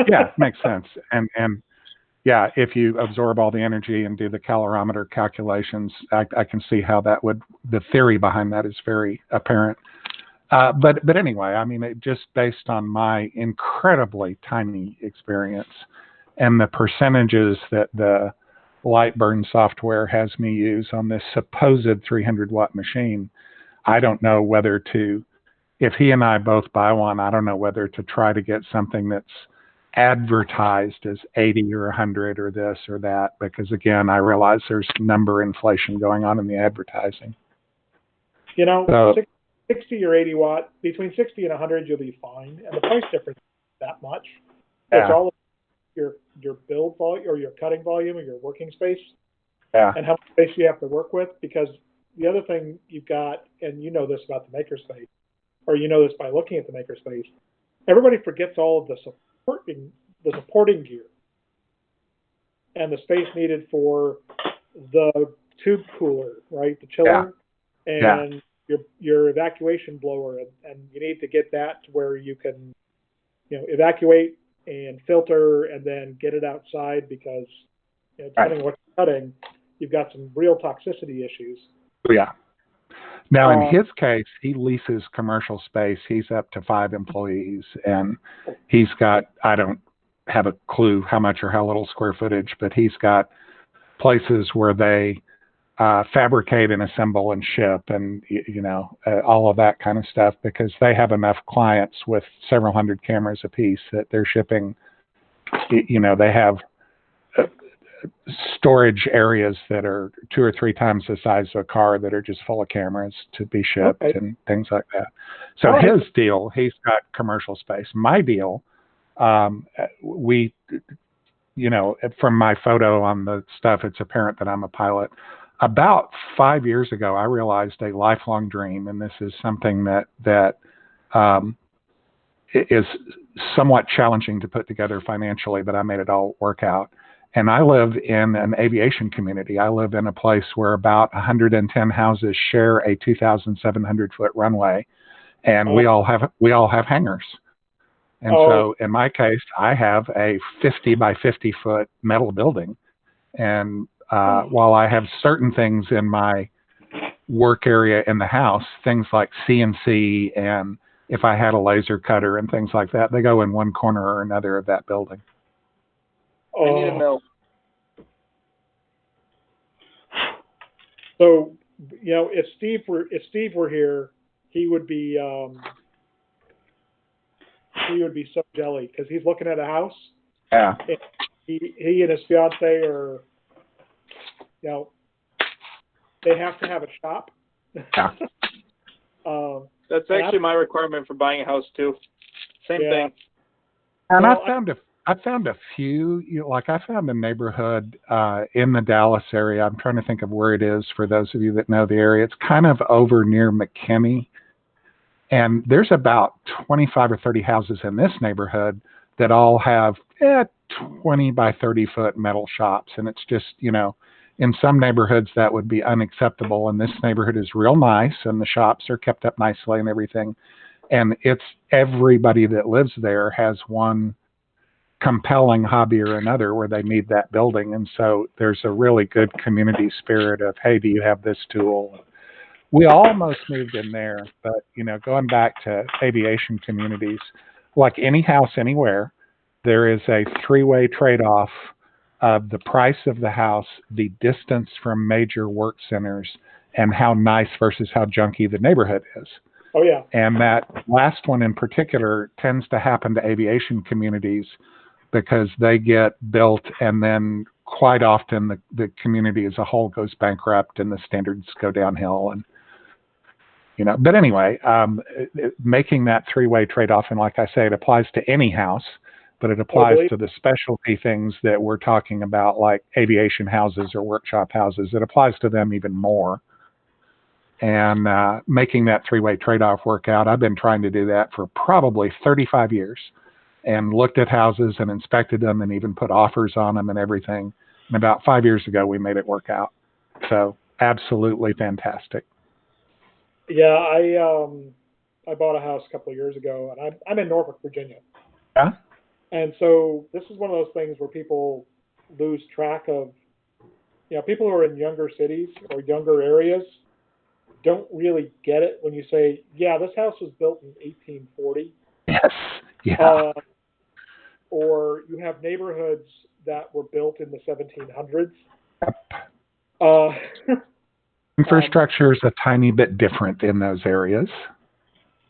Yeah, it makes sense. And yeah, if you absorb all the energy and do the calorimeter calculations, I can see how the theory behind that is very apparent. But anyway, I mean, just based on my incredibly tiny experience and the percentages that the Lightburn software has me use on this supposed 300 watt machine, I don't know whether to, if he and I both buy one, I don't know whether to try to get something that's advertised as 80 or 100 or this or that, because again, I realize there's number inflation going on in the advertising. You know, So, 60 or 80 watt, between 60 and 100, you'll be fine. And the price difference isn't that much. It's yeah, all your build volume or your cutting volume or your working space yeah, and how much space you have to work with. Because the other thing you've got, and you know this about the makerspace, or you know this by looking at the makerspace, everybody forgets all of the supporting gear and the space needed for the tube cooler, right? The chiller yeah, and your evacuation blower, and you need to get that to where you can, evacuate and filter and then get it outside because, depending on what you're cutting, you've got some real toxicity issues. yeah. Now, in his case, he leases commercial space. He's up to 5 employees, and he's got, I don't have a clue how much or how little square footage, but he's got places where they fabricate and assemble and ship and, all of that kind of stuff because they have enough clients with several hundred cameras apiece that they're shipping. They have storage areas that are 2 or 3 times the size of a car that are just full of cameras to be shipped and things like that. So his deal, he's got commercial space. My deal, we, from my photo on the stuff, it's apparent that I'm a pilot. About 5 years ago, I realized a lifelong dream, and this is something that is somewhat challenging to put together financially, but I made it all work out. And I live in an aviation community. I live in a place where about 110 houses share a 2,700-foot runway, and we all have hangars. And so, in my case, I have a 50 by 50 foot metal building, and while I have certain things in my work area in the house, things like CNC and if I had a laser cutter and things like that, they go in one corner or another of that building. I need a mill. So, if Steve were here, he would be so jelly because he's looking at a house. Yeah. And he and his fiance are, they have to have a shop. Yeah. That's actually my requirement for buying a house too. Same thing. And I found a few, I found a neighborhood in the Dallas area. I'm trying to think of where it is for those of you that know the area. It's kind of over near McKinney. And there's about 25 or 30 houses in this neighborhood that all have 20 by 30 foot metal shops. And it's just, in some neighborhoods that would be unacceptable. And this neighborhood is real nice and the shops are kept up nicely and everything. And it's everybody that lives there has one compelling hobby or another where they need that building. And so there's a really good community spirit of, hey, do you have this tool? We almost moved in there, but, going back to aviation communities, like any house anywhere, there is a 3-way trade-off of the price of the house, the distance from major work centers, and how nice versus how junky the neighborhood is. Oh, yeah. And that last one in particular tends to happen to aviation communities because they get built and then quite often the community as a whole goes bankrupt and the standards go downhill. And, but anyway, making that 3-way trade-off, and like I say, it applies to any house, but it applies to the specialty things that we're talking about, like aviation houses or workshop houses. It applies to them even more. And making that 3-way trade-off work out, I've been trying to do that for probably 35 years and looked at houses and inspected them and even put offers on them and everything. And about 5 years ago, we made it work out. So absolutely fantastic. Yeah, I bought a house a couple of years ago, and I'm in Norfolk, Virginia. Yeah. And so this is one of those things where people lose track of, people who are in younger cities or younger areas don't really get it when you say, yeah, this house was built in 1840. Yes. Yeah. Or you have neighborhoods that were built in the 1700s. Yep. Infrastructure is a tiny bit different in those areas.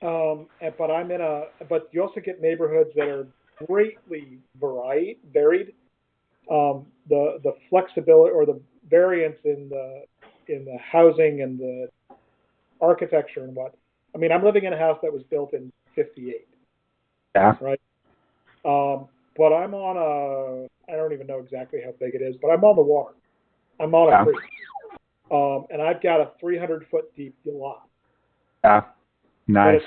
But you also get neighborhoods that are greatly varied. The flexibility or the variance in the housing and architecture and what. I mean, I'm living in a house that was built in '58, Yeah. right? But I'm on I don't even know exactly how big it is, but I'm on the water. I'm on a Yeah. creek. And I've got a 300-foot deep lot. Yeah. Nice.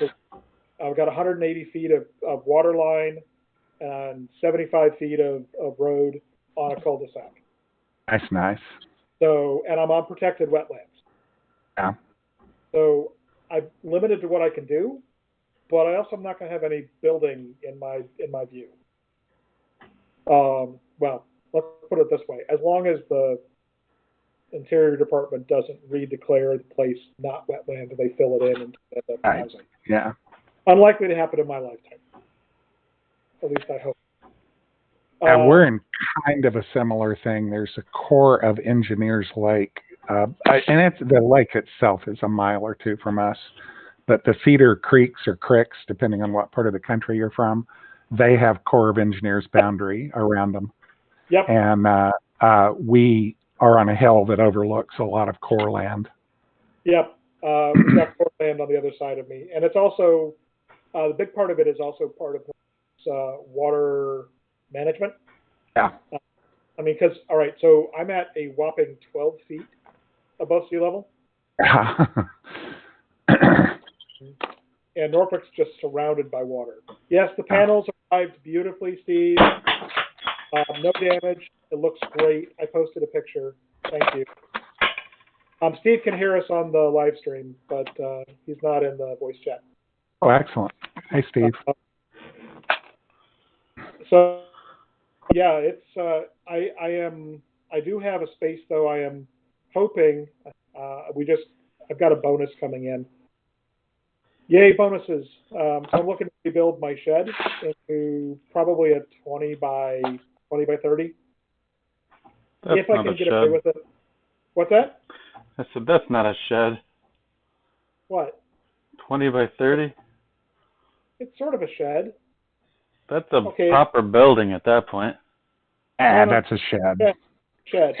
I've got 180 feet of water line and 75 feet of road on a cul-de-sac. Nice. So, and I'm on protected wetlands. Yeah. So I'm limited to what I can do, but I also am not going to have any building in my view. Well, let's put it this way: as long as the Interior Department doesn't redeclare the place not wetland, they fill it in and end up Right. housing. Yeah. Unlikely to happen in my lifetime. At least I hope. And we're in kind of a similar thing. There's a Corps of Engineers lake, and the lake itself is a mile or two from us. But the feeder creeks or cricks, depending on what part of the country you're from, they have Corps of Engineers boundary around them. Yep. And we are on a hill that overlooks a lot of Corps land. Yep. We've got Corps land on the other side of me, and it's also the big part of it is also part of water management. Yeah. I mean, because all right, so I'm at a whopping 12 feet above sea level. And Norfolk's just surrounded by water. Yes, the panels arrived beautifully, Steve. No damage. It looks great. I posted a picture. Thank you. Steve can hear us on the live stream, but he's not in the voice chat. Oh, excellent. Hey, Steve. So, yeah, it's I do have a space though. I am hoping I've got a bonus coming in. Yay, bonuses. So I'm looking to rebuild my shed into probably a 20 by 30. That's if I not can a get shed. away with it. What's that? I said, that's not a shed. What? 20 by 30? It's sort of a shed. That's a proper building at that point. That's a shed. Shed.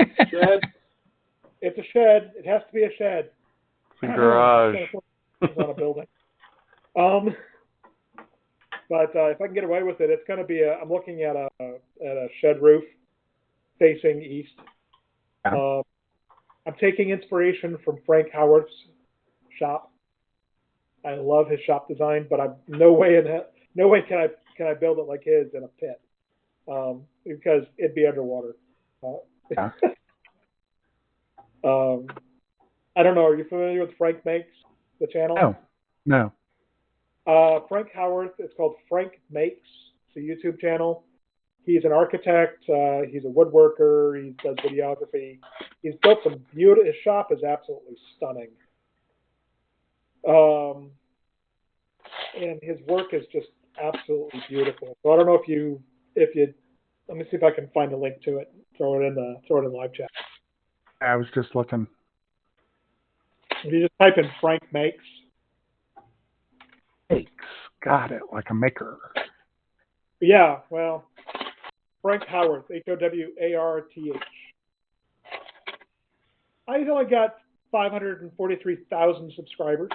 It's a shed. It has to be a shed. It's a garage. It's not a building. But if I can get away with it, it's going to be I'm looking at a shed roof facing east. Yeah. I'm taking inspiration from Frank Howard's shop. I love his shop design, but no way can I build it like his in a pit, because it'd be underwater. Yeah. I don't know. Are you familiar with Frank Makes, the channel? No. Frank Howard. It's called Frank Makes. It's a YouTube channel. He's an architect. He's a woodworker. He does videography. He's built some beautiful. His shop is absolutely stunning. And his work is just absolutely beautiful. So I don't know if you let me see if I can find a link to it. Throw it in the live chat. I was just looking. If you just type in Frank Makes. Makes. Got it. Like a maker. Yeah, well, Frank Howard, Howarth. He's only got 543,000 subscribers.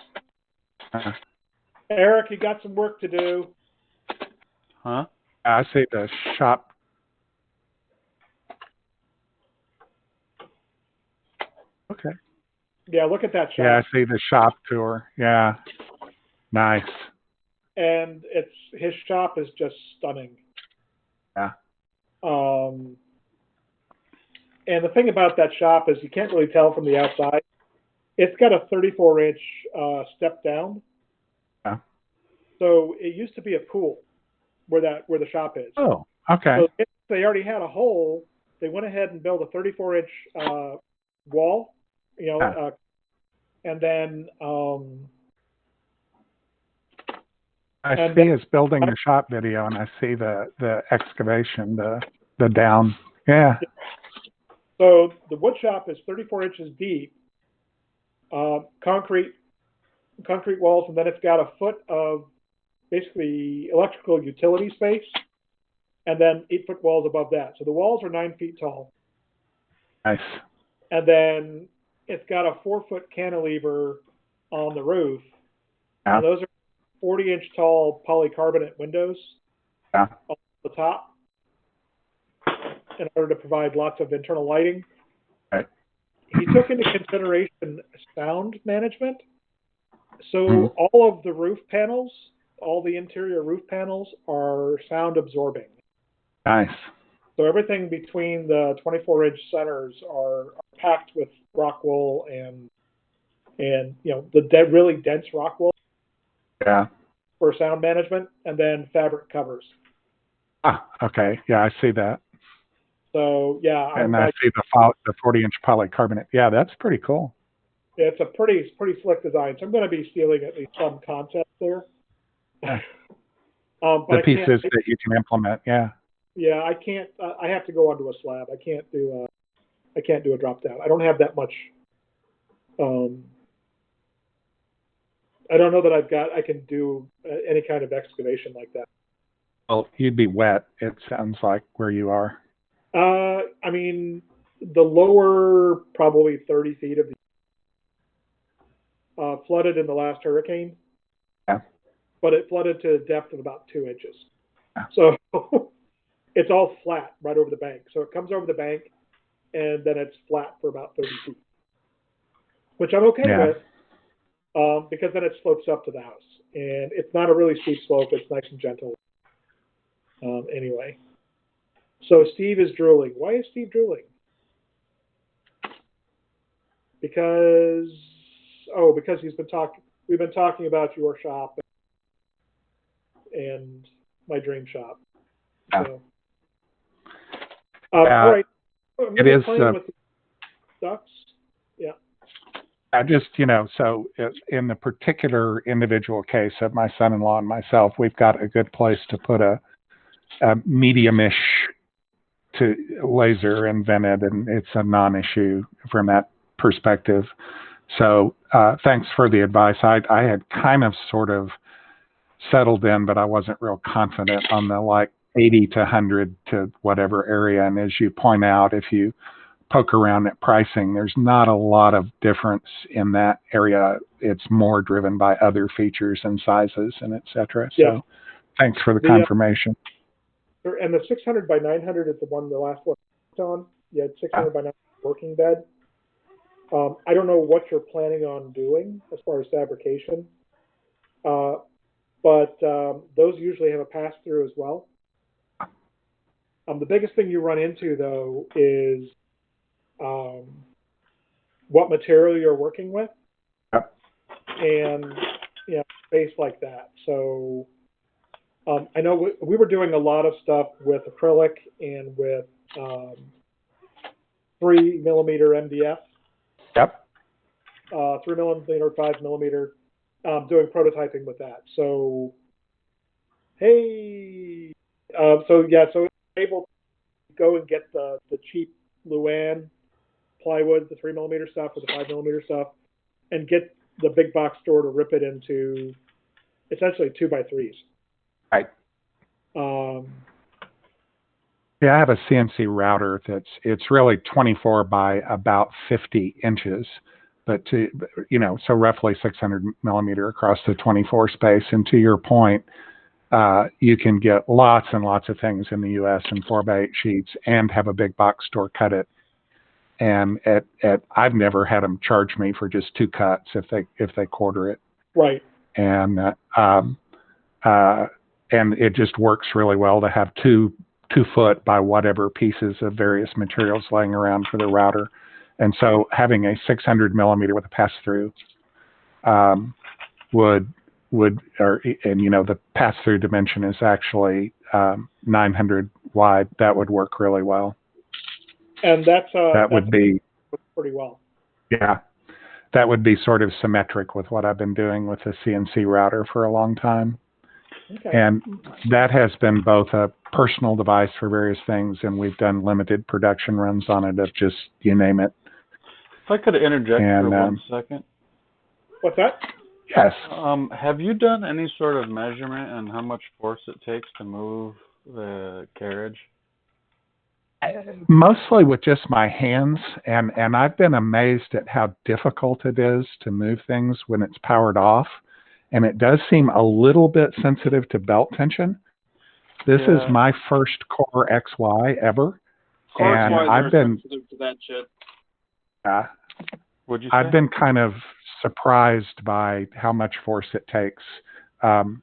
Eric, you got some work to do. Huh? I see the shop. Okay. Yeah, look at that shop. Yeah, I see the shop tour. Yeah. Nice. And his shop is just stunning. Yeah. And the thing about that shop is you can't really tell from the outside. It's got a 34-inch step down. Yeah. So it used to be a pool where the shop is. Oh, okay. So if they already had a hole, they went ahead and built a 34-inch wall, and then I see his building the shop video, and I see the excavation, the down. Yeah. So the wood shop is 34 inches deep, concrete walls, and then it's got a foot of basically electrical utility space, and then 8-foot walls above that. So the walls are 9 feet tall. Nice. And then it's got a 4-foot cantilever on the roof. Yeah. And those are 40-inch tall polycarbonate windows Yeah. on the top in order to provide lots of internal lighting. Right. He took into consideration sound management. So Mhm. all of the roof panels, all the interior roof panels are sound absorbing. Nice. So everything between the 24-inch centers are packed with rock wool and the really dense rock wool Yeah. for sound management, and then fabric covers. Ah, okay. Yeah, I see that. So yeah, And I see the 40-inch polycarbonate. Yeah, that's pretty cool. it's a pretty slick design. So I'm going to be stealing at least some concepts there. Yeah. But The I can't, pieces that you can implement. Yeah. yeah, I can't. I have to go onto a slab. I can't do a drop down. I don't have that much. I don't know that I can do any kind of excavation like that. Well, you'd be wet. It sounds like where you are. I mean, the lower probably 30 feet of the flooded in the last hurricane. Yeah. But it flooded to a depth of about 2 inches. Yeah. So it's all flat right over the bank. So it comes over the bank and then it's flat for about 30 feet, which I'm okay Yeah. with because then it slopes up to the house. And it's not a really steep slope. It's nice and gentle. Anyway. So Steve is drooling. Why is Steve drooling? Because we've been talking about your shop and my dream shop. Yeah. So, all right. It is playing with the ducks. Yeah. I just, so in the particular individual case of my son-in-law and myself, we've got a good place to put a medium-ish to laser and vented, and it's a non-issue from that perspective. So thanks for the advice. I had kind of sort of settled in, but I wasn't real confident on the like 80 to 100 to whatever area. And as you point out, if you poke around at pricing, there's not a lot of difference in that area. It's more driven by other features and sizes and et cetera. Yeah. So thanks for the confirmation. And the 600 by 900 is the last one on. You had 600 by 900 working bed. I don't know what you're planning on doing as far as fabrication, but those usually have a pass-through as well. The biggest thing you run into, though, is what material you're working with, and space like that. So I know we were doing a lot of stuff with acrylic and with 3mm MDF. Yep. 3mm, 5mm, doing prototyping with that. So, hey, so it's able to go and get the cheap Luan plywood, the 3mm stuff or the 5mm stuff, and get the big box store to rip it into essentially 2x3s. Right. Yeah, I have a CNC router it's really 24 by about 50 inches, but so roughly 600 millimeter across the 24 space. And to your point, you can get lots and lots of things in the U.S. in 4x8 sheets and have a big box store cut it. And I've never had them charge me for just 2 cuts if they quarter it. Right. And it just works really well to have 2 foot by whatever pieces of various materials laying around for the router. And so having a 600 millimeter with a pass through the pass through dimension is actually 900 wide. That would work really well. And that would be pretty well. Yeah, that would be sort of symmetric with what I've been doing with the CNC router for a long time. Okay. And that has been both a personal device for various things, and we've done limited production runs on it of just, you name it. If I could interject for 1 second. What's that? Yes. Have you done any sort of measurement on how much force it takes to move the carriage? Mostly with just my hands, and I've been amazed at how difficult it is to move things when it's powered off, and it does seem a little bit sensitive to belt tension. This is Yeah. my first CoreXY ever, and CoreXY, I've they're been sensitive to that shit. What'd you say? I've been kind of surprised by how much force it takes, and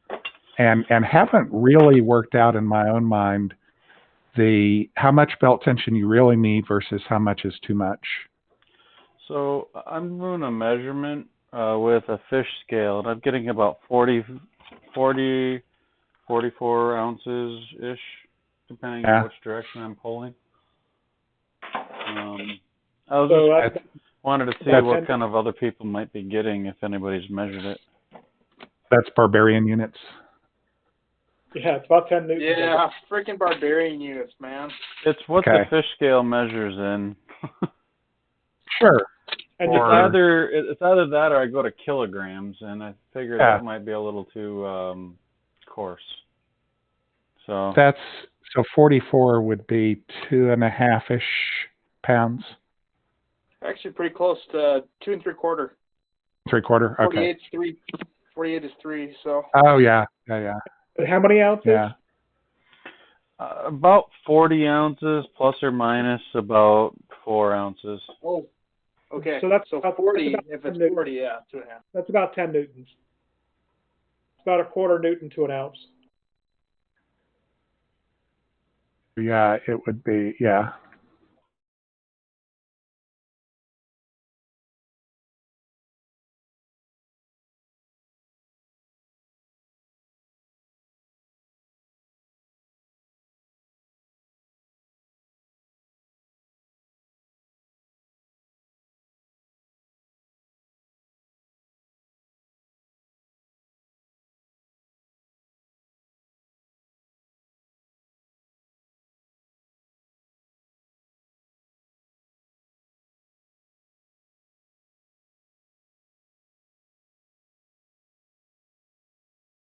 haven't really worked out in my own mind how much belt tension you really need versus how much is too much. So I'm doing a measurement with a fish scale, and I'm getting about 44 ounces-ish, depending on which direction I'm pulling. I was So just wanted to see what kind of other people might be getting if anybody's measured it. That's barbarian units. yeah, it's about 10 newtons. Yeah, freaking barbarian units, man. It's what Okay. the fish scale measures in. Sure. And It's Or- either that or I go to kilograms, and I figure that might be a little too coarse. So So 44 would be 2.5-ish pounds. Actually, pretty close to 2 3/4. 3/4. Okay. 48's 3. 48 is 3. So. Oh yeah. how many ounces? Yeah. about 40 ounces, plus or minus about 4 ounces. Oh. Okay. So that's 40. about If it's 10 40, yeah, 2.5. That's about 10 newtons. It's about a quarter newton to an ounce. Yeah, it would be. Yeah.